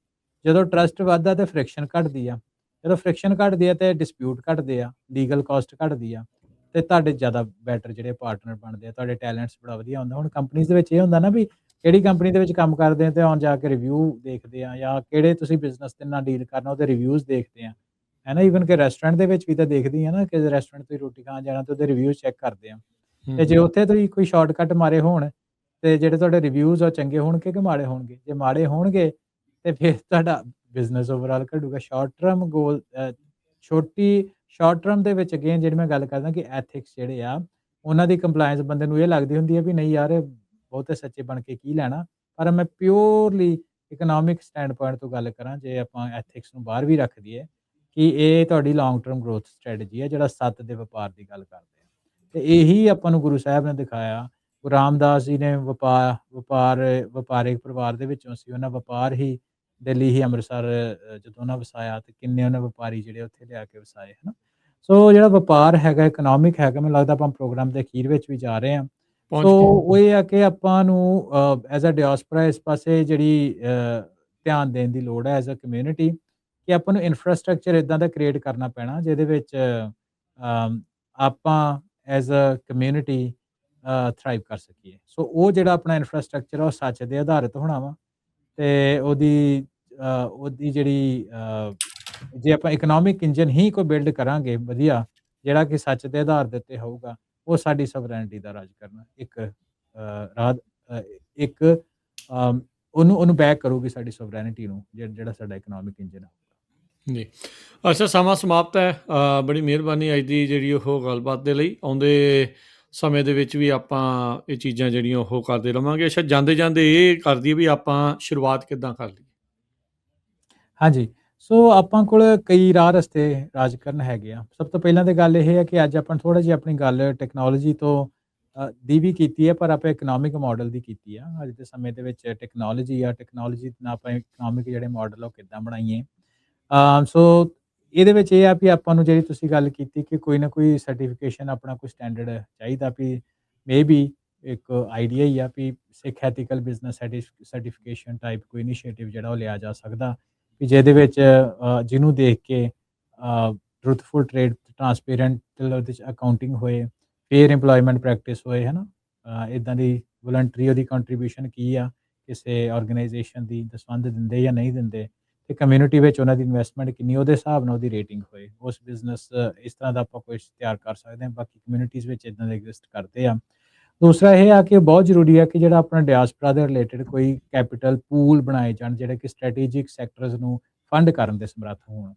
ਜਦੋਂ ਟਰਸਟ ਵੱਧਦਾ ਤੇ ਫ੍ਰਿਕਸ਼ਨ ਘਟਦੀ ਆ। ਜਦੋਂ ਫ੍ਰਿਕਸ਼ਨ ਘਟਦੀ ਆ ਤੇ ਡਿਸਪਿਊਟ ਘਟਦੇ ਆ, ਲੀਗਲ ਕਾਸਟ ਘਟਦੀ ਆ ਤੇ ਤੁਹਾਡੇ ਜ਼ਿਆਦਾ ਬੈਟਰ ਜਿਹੜੇ ਪਾਰਟਨਰ ਬਣਦੇ ਆ, ਤੁਹਾਡੇ ਟੈਲੈਂਟਸ ਬੜਾ ਵਧੀਆ ਹੁੰਦਾ। ਹੁਣ ਕੰਪਨੀਜ਼ ਦੇ ਵਿੱਚ ਇਹ ਹੁੰਦਾ ਨਾ ਵੀ ਕਿਹੜੀ ਕੰਪਨੀ ਦੇ ਵਿੱਚ ਕੰਮ ਕਰਦੇ ਆ ਤੇ ਆਉਣ ਜਾ ਕੇ ਰਿਵਿਊ ਦੇਖਦੇ ਆ, ਜਾਂ ਕਿਹੜੇ ਤੁਸੀਂ ਬਿਜ਼ਨਸ ਦੇ ਨਾਲ ਡੀਲ ਕਰਨਾ ਉਹਦੇ ਰਿਵਿਊਜ਼ ਦੇਖਦੇ ਆ, ਹੈ ਨਾ। ਈਵਨ ਕਿ ਰੈਸਟੋਰੈਂਟ ਦੇ ਵਿੱਚ ਵੀ ਤਾਂ ਦੇਖਦੀ ਆ ਨਾ, ਕਿ ਰੈਸਟੋਰੈਂਟ ਤੁਸੀਂ ਰੋਟੀ ਖਾਣ ਜਾਣਾ ਤੇ ਉਹਦੇ ਰਿਵਿਊ ਚੈੱਕ ਕਰਦੇ ਆ। ਤੇ ਜੇ ਉੱਥੇ ਤੁਸੀਂ ਕੋਈ ਸ਼ਾਰਟਕਟ ਮਾਰੇ ਹੋਣ ਤੇ ਜਿਹੜੇ ਤੁਹਾਡੇ ਰਿਵਿਊਜ਼ ਉਹ ਚੰਗੇ ਹੋਣਗੇ ਕਿ ਮਾੜੇ ਹੋਣਗੇ? ਜੇ ਮਾੜੇ ਹੋਣਗੇ ਤੇ ਫਿਰ ਤੁਹਾਡਾ business overall ਘਟੂਗਾ। Short term goal short term ਦੇ ਵਿੱਚ ਅਗੇਨ ਜਿਹੜੀ ਮੈਂ ਗੱਲ ਕਰਦਾ ਕਿ ਐਥਿਕਸ ਜਿਹੜੇ ਆ ਉਹਨਾਂ ਦੀ ਕੰਪਲਾਇੰਸ ਬੰਦੇ ਨੂੰ ਇਹ ਲੱਗਦੀ ਹੁੰਦੀ ਹੈ ਵੀ ਨਹੀਂ ਯਾਰ ਇਹ ਬਹੁਤੇ ਸੱਚੇ ਬਣ ਕੇ ਕੀ ਲੈਣਾ। ਪਰ ਮੈਂ ਪਿਓਰਲੀ ਇਕਨੋਮਿਕ ਸਟੈਂਡ ਪੁਆਇੰਟ ਤੋਂ ਗੱਲ ਕਰਾਂ, ਜੇ ਆਪਾਂ ਐਥਿਕਸ ਨੂੰ ਬਾਹਰ ਵੀ ਰੱਖ ਦਈਏ, ਕਿ ਇਹ ਤੁਹਾਡੀ ਲੌਂਗ ਟਰਮ ਗਰੋਥ ਸਟ੍ਰੈਟਜੀ ਹੈ, ਜਿਹੜਾ ਸੱਤ ਦੇ ਵਪਾਰ ਦੀ ਗੱਲ ਕਰਦੇ ਆ। ਤੇ ਇਹੀ ਆਪਾਂ ਨੂੰ ਗੁਰੂ ਸਾਹਿਬ ਨੇ ਦਿਖਾਇਆ। ਗੁਰੂ ਰਾਮਦਾਸ ਜੀ ਨੇ ਵਪਾਰਿਕ ਪਰਿਵਾਰ ਦੇ ਵਿੱਚੋਂ ਸੀ। ਉਹਨਾਂ ਵਪਾਰ ਹੀ ਦਿੱਲੀ ਹੀ ਅੰਮ੍ਰਿਤਸਰ ਜਦੋਂ ਉਹਨਾਂ ਵਸਾਇਆ ਤੇ ਕਿੰਨੇ ਉਹਨਾਂ ਵਪਾਰੀ ਜਿਹੜੇ ਉੱਥੇ ਲਿਆ ਕੇ ਵਸਾਏ, ਹੈ ਨਾ। ਸੋ ਜਿਹੜਾ ਵਪਾਰ ਹੈਗਾ, ਇਕਨੋਮਿਕ ਹੈਗਾ, ਮੈਨੂੰ ਲੱਗਦਾ ਆਪਾਂ ਪ੍ਰੋਗਰਾਮ ਦੇ ਅਖੀਰ ਵਿੱਚ ਵੀ ਜਾ ਰਹੇ ਹਾਂ। ਪਹੁੰਚ ਸੋ ਗਏ। ਉਹ ਇਹ ਆ ਕਿ ਆਪਾਂ ਨੂੰ ਐਜ਼ ਅ ਡਾਇਸਪੋਰਾ ਇਸ ਪਾਸੇ ਜਿਹੜੀ ਧਿਆਨ ਦੇਣ ਦੀ ਲੋੜ ਹੈ ਐਜ਼ ਅ ਕਮਿਊਨਿਟੀ, ਕਿ ਆਪਾਂ ਨੂੰ ਇਨਫਰਾਸਟ੍ਰਕਚਰ ਇੱਦਾਂ ਦਾ ਕ੍ਰੀਏਟ ਕਰਨਾ ਪੈਣਾ ਜਿਹਦੇ ਵਿੱਚ ਆਪਾਂ ਐਜ਼ ਅ ਕਮਿਊਨਿਟੀ ਥਰਾਈਵ ਕਰ ਸਕੀਏ। ਸੋ ਉਹ ਜਿਹੜਾ ਆਪਣਾ ਇਨਫਰਾਸਟ੍ਰਕਚਰ ਆ ਉਹ ਸੱਚ ਦੇ ਆਧਾਰਿਤ ਹੋਣਾ ਵਾ, ਤੇ ਉਹਦੀ ਜਿਹੜੀ ਜੇ ਆਪਾਂ ਇਕਨੋਮਿਕ ਇੰਜਨ ਹੀ ਕੋਈ ਬਿਲਡ ਕਰਾਂਗੇ ਵਧੀਆ, ਜਿਹੜਾ ਕਿ ਸੱਚ ਦੇ ਆਧਾਰ ਦੇ ਉੱਤੇ ਹੋਊਗਾ, ਉਹ ਸਾਡੀ ਸਵਰੈਨਟੀ ਦਾ ਰਾਜ ਕਰਨਾ ਇੱਕ ਰਾਜ ਇੱਕ ਉਹਨੂੰ ਬੈਕ ਕਰੂਗੀ ਸਾਡੀ ਸਵਰੈਨਿਟੀ ਨੂੰ, ਜਿਹੜਾ ਸਾਡਾ ਇਕਨੋਮਿਕ ਇੰਜਨ ਹੋਊਗਾ। ਜੀ। ਅੱਛਾ, ਸਮਾਂ ਸਮਾਪਤ ਹੈ। ਬੜੀ ਮਿਹਰਬਾਨੀ ਅੱਜ ਦੀ ਜਿਹੜੀ ਉਹ ਗੱਲਬਾਤ ਦੇ ਲਈ। ਆਉਂਦੇ ਸਮੇਂ ਦੇ ਵਿੱਚ ਵੀ ਆਪਾਂ ਇਹ ਚੀਜ਼ਾਂ ਜਿਹੜੀਆਂ ਉਹ ਕਰਦੇ ਰਵਾਂਗੇ। ਅੱਛਾ, ਜਾਂਦੇ ਜਾਂਦੇ ਇਹ ਕਰ ਦਈਏ ਵੀ ਆਪਾਂ ਸ਼ੁਰੂਆਤ ਕਿੱਦਾਂ ਕਰ ਲਈਏ? ਹਾਂਜੀ, ਸੋ ਆਪਾਂ ਕੋਲ ਕਈ ਰਾਹ ਰਸਤੇ ਰਾਜ ਕਰਨ ਹੈਗੇ ਆ। ਸਭ ਤੋਂ ਪਹਿਲਾਂ ਤਾਂ ਗੱਲ ਇਹ ਹੈ ਕਿ ਅੱਜ ਆਪਾਂ ਥੋੜ੍ਹਾ ਜਿਹਾ ਆਪਣੀ ਗੱਲ ਟੈਕਨੋਲੋਜੀ ਤੋਂ ਦੀ ਵੀ ਕੀਤੀ ਹੈ, ਪਰ ਆਪਾਂ ਇਕਨੋਮਿਕ ਮਾਡਲ ਦੀ ਕੀਤੀ ਆ। ਅੱਜ ਦੇ ਸਮੇਂ ਦੇ ਵਿੱਚ ਟੈਕਨੋਲੋਜੀ ਨਾਲ ਆਪਾਂ ਇਕਨੋਮਿਕ ਜਿਹੜੇ ਮਾਡਲ ਉਹ ਕਿੱਦਾਂ ਬਣਾਈਏ। ਸੋ ਇਹਦੇ ਵਿੱਚ ਇਹ ਆ ਵੀ ਆਪਾਂ ਨੂੰ ਜਿਹੜੀ ਤੁਸੀਂ ਗੱਲ ਕੀਤੀ ਕਿ ਕੋਈ ਨਾ ਕੋਈ ਸਰਟੀਫਿਕੇਸ਼ਨ ਆਪਣਾ ਕੋਈ ਸਟੈਂਡਰਡ ਚਾਹੀਦਾ, ਵੀ ਮੇਬੀ ਇੱਕ ਆਈਡੀਆ ਹੀ ਆ ਵੀ ਸਿੱਖ ਐਥੀਕਲ ਬਿਜ਼ਨਸ ਸਰਟੀਫਿਕੇਸ਼ਨ ਟਾਈਪ ਕੋਈ ਇਨੀਸ਼ੀਏਟਿਵ ਜਿਹੜਾ ਉਹ ਲਿਆ ਜਾ ਸਕਦਾ, ਵੀ ਜਿਹਦੇ ਵਿੱਚ ਜਿਹਨੂੰ ਦੇਖ ਕੇ ਟਰੂਥਫੁਲ ਟ੍ਰੇਡ, ਟਰਾਂਸਪੇਰੈਂਟ ਉਹਦੇ 'ਚ ਅਕਾਊਂਟਿੰਗ ਹੋਏ, ਫੇਅਰ ਇੰਪਲੋਇਮੈਂਟ ਪ੍ਰੈਕਟਿਸ ਹੋਏ, ਹੈ ਨਾ। ਇੱਦਾਂ ਦੀ ਵਲੰਟਰੀ ਉਹਦੀ ਕੰਟਰੀਬਿਊਸ਼ਨ ਕੀ ਆ ਕਿਸੇ ਆਰਗੇਨਾਈਜੇਸ਼ਨ ਦੀ, ਦਸਵੰਧ ਦਿੰਦੇ ਜਾਂ ਨਹੀਂ ਦਿੰਦੇ, ਤੇ ਕਮਿਊਨਿਟੀ ਵਿੱਚ ਉਹਨਾਂ ਦੀ ਇਨਵੈਸਟਮੈਂਟ ਕਿੰਨੀ, ਉਹਦੇ ਹਿਸਾਬ ਨਾਲ ਉਹਦੀ ਰੇਟਿੰਗ ਹੋਏ। ਉਸ ਬਿਜ਼ਨਸ ਇਸ ਤਰ੍ਹਾਂ ਦਾ ਆਪਾਂ ਕੁਛ ਤਿਆਰ ਕਰ ਸਕਦੇ ਹਾਂ। ਬਾਕੀ ਕਮਿਊਨਿਟੀਜ਼ ਵਿੱਚ ਇੱਦਾਂ ਦੇ ਐਗਜ਼ਿਸਟ ਕਰਦੇ ਆ। ਦੂਸਰਾ ਇਹ ਆ ਕਿ ਬਹੁਤ ਜ਼ਰੂਰੀ ਆ ਕਿ ਜਿਹੜਾ ਆਪਣਾ ਡਾਇਸਪੋਰਾ ਦੇ ਰਿਲੇਟਿਡ ਕੋਈ ਕੈਪੀਟਲ ਪੂਲ ਬਣਾਏ ਜਾਣ, ਜਿਹੜੇ ਕਿ ਸਟ੍ਰੈਟੇਜਿਕ ਸੈਕਟਰਸ ਨੂੰ ਫੰਡ ਕਰਨ ਦੇ ਸਮਰੱਥ ਹੋਣ।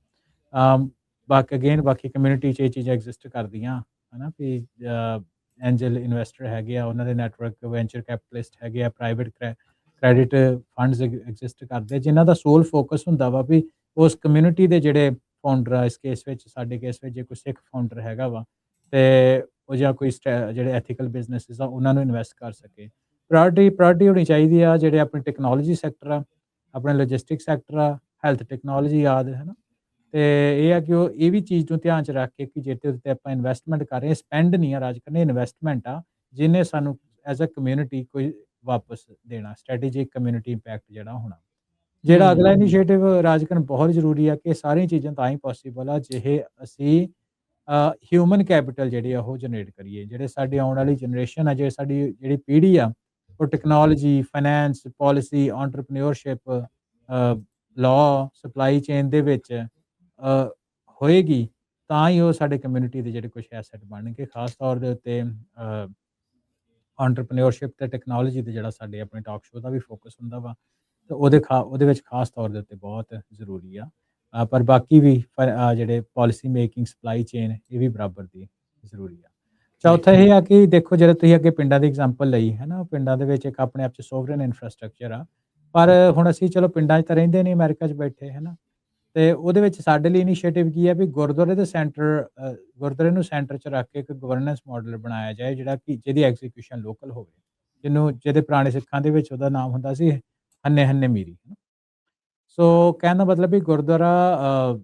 ਬਾਕੀ ਕਮਿਊਨਿਟੀ 'ਚ ਇਹ ਚੀਜ਼ਾਂ ਐਗਜ਼ਿਸਟ ਕਰਦੀਆਂ, ਹੈ ਨਾ, ਵੀ ਐਂਜਲ ਇਨਵੈਸਟਰ ਹੈਗੇ ਆ, ਉਹਨਾਂ ਦੇ ਨੈਟਵਰਕ ਵੈਂਚਰ ਕੈਪੀਟਲਿਸਟ ਹੈਗੇ ਆ, ਪ੍ਰਾਈਵੇਟ ਕ੍ਰੈਡਿਟ ਫੰਡਸ ਐਗਜ਼ਿਸਟ ਕਰਦੇ, ਜਿਨ੍ਹਾਂ ਦਾ ਸੋਲ ਫੋਕਸ ਹੁੰਦਾ ਵਾ ਵੀ ਉਸ ਕਮਿਊਨਿਟੀ ਦੇ ਜਿਹੜੇ ਫਾਊਂਡਰ ਆ, ਇਸ ਕੇਸ ਵਿੱਚ ਸਾਡੇ ਕੇਸ ਵਿੱਚ ਜੇ ਕੋਈ ਸਿੱਖ ਫਾਊਂਡਰ ਹੈਗਾ ਵਾ ਤੇ ਉਹ ਜਾਂ ਕੋਈ ਜਿਹੜੇ ਐਥੀਕਲ ਬਿਜ਼ਨੈਸਿਸ ਆ ਉਹਨਾਂ ਨੂੰ ਇਨਵੈਸਟ ਕਰ ਸਕੇ। ਪ੍ਰਾਇਓਰਟੀ ਹੋਣੀ ਚਾਹੀਦੀ ਆ ਜਿਹੜੇ ਆਪਣੇ ਟੈਕਨੋਲੋਜੀ ਸੈਕਟਰ ਆ, ਆਪਣੇ ਲੌਜਿਸਟਿਕ ਸੈਕਟਰ ਆ, ਹੈਲਥ ਟੈਕਨੋਲੋਜੀ ਆਦਿ, ਹੈ ਨਾ। ਤੇ ਇਹ ਆ ਕਿ ਉਹ ਇਹ ਵੀ ਚੀਜ਼ ਨੂੰ ਧਿਆਨ 'ਚ ਰੱਖ ਕੇ ਕਿ ਜਿਹਦੇ ਉੱਤੇ ਆਪਾਂ ਇਨਵੈਸਟਮੈਂਟ ਕਰ ਰਹੇ ਹਾਂ, ਸਪੈਂਡ ਨਹੀਂ ਆ ਰਾਜ ਕਰਨੀ, ਇਨਵੈਸਟਮੈਂਟ ਆ ਜਿਹਨੇ ਸਾਨੂੰ ਐਜ਼ ਅ ਕਮਿਊਨਿਟੀ ਕੋਈ ਵਾਪਸ ਦੇਣਾ, ਸਟ੍ਰੈਟੇਜਿਕ ਕਮਿਊਨਿਟੀ ਇੰਪੈਕਟ ਜਿਹੜਾ ਹੋਣਾ। ਜਿਹੜਾ ਅਗਲਾ ਇਨੀਸ਼ੀਏਟਿਵ ਰਾਜ ਕਰਨ ਬਹੁਤ ਜ਼ਰੂਰੀ ਆ, ਕਿ ਇਹ ਸਾਰੀਆਂ ਚੀਜ਼ਾਂ ਤਾਂ ਹੀ ਪੋਸੀਬਲ ਆ ਜੇ ਅਸੀਂ ਹਿਊਮਨ ਕੈਪੀਟਲ ਜਿਹੜੀ ਆ ਉਹ ਜਨਰੇਟ ਕਰੀਏ। ਜਿਹੜੇ ਸਾਡੀ ਆਉਣ ਵਾਲੀ ਜਨਰੇਸ਼ਨ ਆ, ਸਾਡੀ ਜਿਹੜੀ ਪੀੜ੍ਹੀ ਆ, ਉਹ technology, finance, policy, entrepreneurship, law, supply chain ਦੇ ਵਿੱਚ ਹੋਏਗੀ, ਤਾਂ ਹੀ ਉਹ ਸਾਡੇ ਕਮਿਊਨਿਟੀ ਦੇ ਜਿਹੜੇ ਕੁਛ ਐਸੈਟ ਬਣਨਗੇ। ਖਾਸ ਤੌਰ ਦੇ ਉੱਤੇ ਐਂਟਰਪ੍ਰੇਨਿਓਰਸ਼ਿਪ ਤੇ ਟੈਕਨੋਲੋਜੀ ਤੇ ਜਿਹੜਾ ਸਾਡੇ ਆਪਣੇ ਟਾਕ ਸ਼ੋਅ ਦਾ ਵੀ ਫੋਕਸ ਹੁੰਦਾ ਵਾ, ਤੇ ਉਹਦੇ ਵਿੱਚ ਖਾਸ ਤੌਰ ਦੇ ਉੱਤੇ ਬਹੁਤ ਜ਼ਰੂਰੀ ਆ। ਪਰ ਬਾਕੀ ਵੀ ਜਿਹੜੇ ਪਾਲਿਸੀ ਮੇਕਿੰਗ, ਸਪਲਾਈ ਚੇਨ, ਇਹ ਵੀ ਬਰਾਬਰ ਦੀ ਜ਼ਰੂਰੀ ਆ। ਚੌਥਾ ਇਹ ਆ ਕਿ ਦੇਖੋ, ਜਿਹੜੇ ਤੁਸੀਂ ਅੱਗੇ ਪਿੰਡਾਂ ਦੀ ਐਗਜ਼ਾਮਪਲ ਲਈ, ਹੈ ਨਾ, ਪਿੰਡਾਂ ਦੇ ਵਿੱਚ ਇੱਕ ਆਪਣੇ ਆਪ 'ਚ ਸੋਵਰਨ ਇਨਫਰਾਸਟ੍ਰਕਚਰ ਆ, ਪਰ ਹੁਣ ਅਸੀਂ ਚਲੋ ਪਿੰਡਾਂ 'ਚ ਤਾਂ ਰਹਿੰਦੇ ਨਹੀਂ, ਅਮਰੀਕਾ 'ਚ ਬੈਠੇ, ਹੈ ਨਾ। ਤੇ ਉਹਦੇ ਵਿੱਚ ਸਾਡੇ ਲਈ ਇਨੀਸ਼ੀਏਟਿਵ ਕੀ ਹੈ ਵੀ ਗੁਰਦੁਆਰੇ ਨੂੰ ਸੈਂਟਰ 'ਚ ਰੱਖ ਕੇ ਇੱਕ ਗਵਰਨੈਂਸ ਮਾਡਲ ਬਣਾਇਆ ਜਾਏ, ਜਿਹੜਾ ਕਿ ਜਿਹਦੀ ਐਗਜ਼ੀਕਿਊਸ਼ਨ ਲੋਕਲ ਹੋਵੇ, ਜਿਹਦੇ ਪੁਰਾਣੇ ਸਿੱਖਾਂ ਦੇ ਵਿੱਚ ਉਹਦਾ ਨਾਮ ਹੁੰਦਾ ਸੀ ਹੰਨੇ ਹੰਨੇ ਮੀਰੀ। ਸੋ ਕਹਿਣ ਦਾ ਮਤਲਬ ਵੀ ਗੁਰਦੁਆਰਾ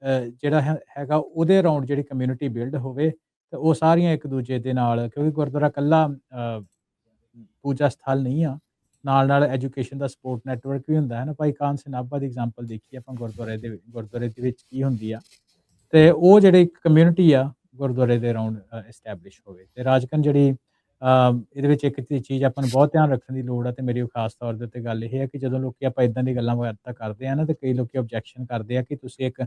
ਜਿਹੜਾ ਹੈਗਾ ਉਹਦੇ ਅਰਾਊਂਡ ਜਿਹੜੀ ਕਮਿਊਨਿਟੀ ਬਿਲਡ ਹੋਵੇ, ਤੇ ਉਹ ਸਾਰੀਆਂ ਇੱਕ ਦੂਜੇ ਦੇ ਨਾਲ, ਕਿਉਂਕਿ ਗੁਰਦੁਆਰਾ ਇਕੱਲਾ ਪੂਜਾ ਸਥਲ ਨਹੀਂ ਆ, ਨਾਲ ਐਜੂਕੇਸ਼ਨ ਦਾ ਸਪੋਰਟ ਨੈਟਵਰਕ ਵੀ ਹੁੰਦਾ ਹੈ ਨਾ। ਭਾਈ ਕਾਨ ਸਿੰਘ ਨਾਭਾ ਦੀ ਐਗਜ਼ਾਮਪਲ ਦੇਖੀ ਆਪਾਂ, ਗੁਰਦੁਆਰੇ ਦੇ ਵਿੱਚ ਕੀ ਹੁੰਦੀ ਆ, ਤੇ ਉਹ ਜਿਹੜੀ ਇੱਕ ਕਮਿਊਨਿਟੀ ਆ ਗੁਰਦੁਆਰੇ ਦੇ ਅਰਾਊਂਡ ਐਸਟੈਬਲਿਸ਼ ਹੋਵੇ। ਤੇ ਰਾਜਕਨ ਜਿਹੜੀ ਇਹਦੇ ਵਿੱਚ ਇੱਕ ਚੀਜ਼ ਆਪਾਂ ਨੂੰ ਬਹੁਤ ਧਿਆਨ ਰੱਖਣ ਦੀ ਲੋੜ ਆ, ਤੇ ਮੇਰੀ ਉਹ ਖਾਸ ਤੌਰ ਦੇ ਉੱਤੇ ਗੱਲ ਇਹ ਹੈ ਕਿ ਜਦੋਂ ਲੋਕੀ ਆਪਾਂ ਇਦਾਂ ਦੀ ਗੱਲਾਂ ਬਾਤਾਂ ਕਰਦੇ ਆ ਨਾ, ਤੇ ਕਈ ਲੋਕੀ ਆਬਜੈਕਸ਼ਨ ਕਰਦੇ ਆ ਕਿ ਤੁਸੀਂ ਇੱਕ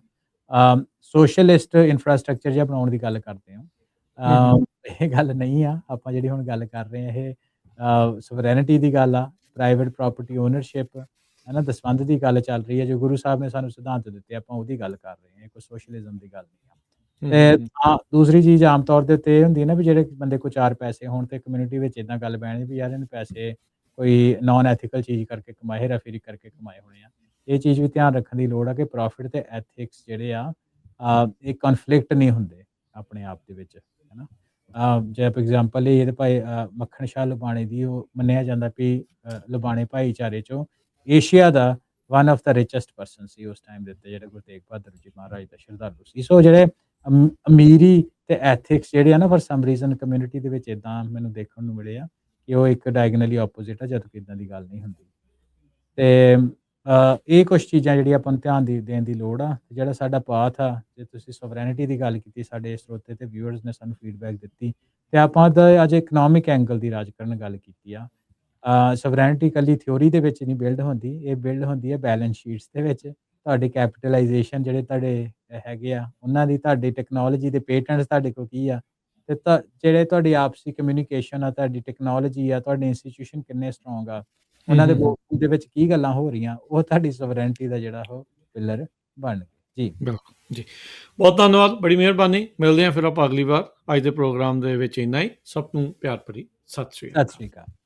ਸੋਸ਼ਲਿਸਟ ਇਨਫਰਾਸਟ੍ਰਕਚਰ ਜਿਹਾ ਬਣਾਉਣ ਦੀ ਗੱਲ ਕਰਦੇ ਹੋ। ਇਹ ਗੱਲ ਨਹੀਂ ਆ। ਆਪਾਂ ਜਿਹੜੀ ਹੁਣ ਗੱਲ ਕਰ ਰਹੇ ਆ, ਇਹ ਸੋਵਰੈਨਿਟੀ ਦੀ ਗੱਲ ਆ, ਪ੍ਰਾਈਵੇਟ ਪ੍ਰਾਪਰਟੀ ਓਨਰਸ਼ਿਪ ਹੈ ਨਾ, ਦਸਵੰਧ ਦੀ ਗੱਲ ਚੱਲ ਰਹੀ ਹੈ, ਜੋ ਗੁਰੂ ਸਾਹਿਬ ਨੇ ਸਾਨੂੰ ਸਿਧਾਂਤ ਦਿੱਤੇ, ਆਪਾਂ ਉਹਦੀ ਗੱਲ ਕਰ ਰਹੇ ਹਾਂ। ਕੋਈ ਸੋਸ਼ਲਿਜ਼ਮ ਦੀ ਗੱਲ ਨਹੀਂ ਆ। ਤੇ ਦੂਸਰੀ ਚੀਜ਼ ਆਮ ਤੌਰ ਦੇ ਉੱਤੇ ਇਹ ਹੁੰਦੀ ਹੈ ਨਾ, ਵੀ ਜਿਹੜੇ ਬੰਦੇ ਕੋਲ 4 ਪੈਸੇ ਹੋਣ ਤੇ ਕਮਿਊਨਿਟੀ ਵਿੱਚ ਇੱਦਾਂ ਗੱਲ ਬਹਿਣੀ ਵੀ ਯਾਰ ਇਹਨੇ ਪੈਸੇ ਕੋਈ ਨਾਨ ਐਥੀਕਲ ਚੀਜ਼ ਕਰਕੇ ਕਮਾਏ, ਹੈਰਾਫੇਰੀ ਕਰਕੇ ਕਮਾਏ ਹੋਣੇ ਆ। ਇਹ ਚੀਜ਼ ਵੀ ਧਿਆਨ ਰੱਖਣ ਦੀ ਲੋੜ ਆ ਕਿ ਪ੍ਰੋਫਿਟ ਤੇ ਐਥਿਕਸ ਜਿਹੜੇ ਆ ਇਹ ਕਨਫਲਿਕਟ ਨਹੀਂ ਹੁੰਦੇ ਆਪਣੇ ਆਪ ਦੇ ਵਿੱਚ, ਹੈ ਨਾ। ਜੇ ਆਪਾਂ ਐਗਜ਼ਾਮਪਲ ਲਈਏ ਤਾਂ ਭਾਈ ਮੱਖਣ ਸ਼ਾਹ ਲੁਬਾਣੇ ਦੀ, ਉਹ ਮੰਨਿਆ ਜਾਂਦਾ ਵੀ ਲੁਬਾਣੇ ਭਾਈਚਾਰੇ 'ਚੋਂ ਏਸ਼ੀਆ ਦਾ one of the richest person ਸੀ ਉਸ ਟਾਈਮ ਦੇ ਉੱਤੇ, ਜਿਹੜੇ ਗੁਰੂ ਤੇਗ ਬਹਾਦਰ ਜੀ ਮਹਾਰਾਜ ਦਾ ਸ਼ਰਧਾਲੂ ਸੀ। ਸੋ ਜਿਹੜੇ ਅਮੀਰੀ ਤੇ ਐਥਿਕਸ ਜਿਹੜੇ ਆ ਨਾ, ਫॉर ਸਮ ਰੀਜ਼ਨ ਕਮਿਊਨਿਟੀ ਦੇ ਵਿੱਚ ਇੱਦਾਂ ਮੈਨੂੰ ਦੇਖਣ ਨੂੰ ਮਿਲੇ ਆ ਕਿ ਉਹ ਇੱਕ ਡਾਇਗਨਲੀ ਆਪੋਜ਼ਿਟ ਆ, ਜਦ ਕਿ ਇੱਦਾਂ ਦੀ ਗੱਲ ਨਹੀਂ ਹੁੰਦੀ। ਤੇ ਇਹ ਕੁਛ ਚੀਜ਼ਾਂ ਜਿਹੜੀਆਂ ਆਪਾਂ ਨੂੰ ਧਿਆਨ ਦੇਣ ਦੀ ਲੋੜ ਆ। ਜਿਹੜਾ ਸਾਡਾ ਪਾਥ ਆ, ਜੇ ਤੁਸੀਂ ਸੋਵਰੈਨਿਟੀ ਦੀ ਗੱਲ ਕੀਤੀ, ਸਾਡੇ ਸਰੋਤੇ ਤੇ ਵਿਊਅਰਸ ਨੇ ਸਾਨੂੰ ਫੀਡਬੈਕ ਦਿੱਤੀ, ਤੇ ਆਪਾਂ ਤਾਂ ਅੱਜ ਇਕਨੋਮਿਕ ਐਂਗਲ ਦੀ ਰਾਜਕਰਨ ਗੱਲ ਕੀਤੀ ਆ। ਸੋਵਰੈਨਿਟੀ ਇਕੱਲੀ ਥਿਓਰੀ ਦੇ ਵਿੱਚ ਨਹੀਂ ਬਿਲਡ ਹੁੰਦੀ, ਇਹ ਬਿਲਡ ਹੁੰਦੀ ਹੈ ਬੈਲੈਂਸ ਸ਼ੀਟਸ ਦੇ ਵਿੱਚ। ਤੁਹਾਡੀ ਕੈਪੀਟਲਾਈਜੇਸ਼ਨ ਜਿਹੜੇ ਤੁਹਾਡੇ ਹੈਗੇ ਆ ਉਹਨਾਂ ਦੀ, ਤੁਹਾਡੀ ਟੈਕਨੋਲੋਜੀ ਦੇ ਪੇਟੈਂਟਸ ਤੁਹਾਡੇ ਕੋਲ ਕੀ ਆ, ਤੇ ਜਿਹੜੇ ਤੁਹਾਡੀ ਆਪਸੀ ਕਮਿਊਨੀਕੇਸ਼ਨ ਆ, ਤੁਹਾਡੀ ਟੈਕਨੋਲੋਜੀ ਆ, ਤੁਹਾਡੇ ਇੰਸਟੀਟਿਊਸ਼ਨ ਕਿੰਨੇ ਸਟਰੋਂਗ ਆ, ਉਹਨਾਂ ਦੇ ਵਿੱਚ ਕੀ ਗੱਲਾਂ ਹੋ ਰਹੀਆਂ, ਉਹ ਤੁਹਾਡੀ ਸੋਵਰੈਨਿਟੀ ਦਾ ਜਿਹੜਾ ਉਹ ਪਿਲਰ ਬਣ ਗਏ। ਜੀ ਬਿਲਕੁਲ ਜੀ, ਬਹੁਤ ਧੰਨਵਾਦ, ਬੜੀ ਮਿਹਰਬਾਨੀ। ਮਿਲਦੇ ਹਾਂ ਫਿਰ ਆਪਾਂ ਅਗਲੀ ਵਾਰ। ਅੱਜ ਦੇ ਪ੍ਰੋਗਰਾਮ ਦੇ ਵਿੱਚ ਇੰਨਾ ਹੀ। ਸਭ ਨੂੰ ਪਿਆਰ ਭਰੀ ਸਤਿ ਸ਼੍ਰੀ ਅਕਾਲ। ਸਤਿ ਸ਼੍ਰੀ ਅਕਾਲ।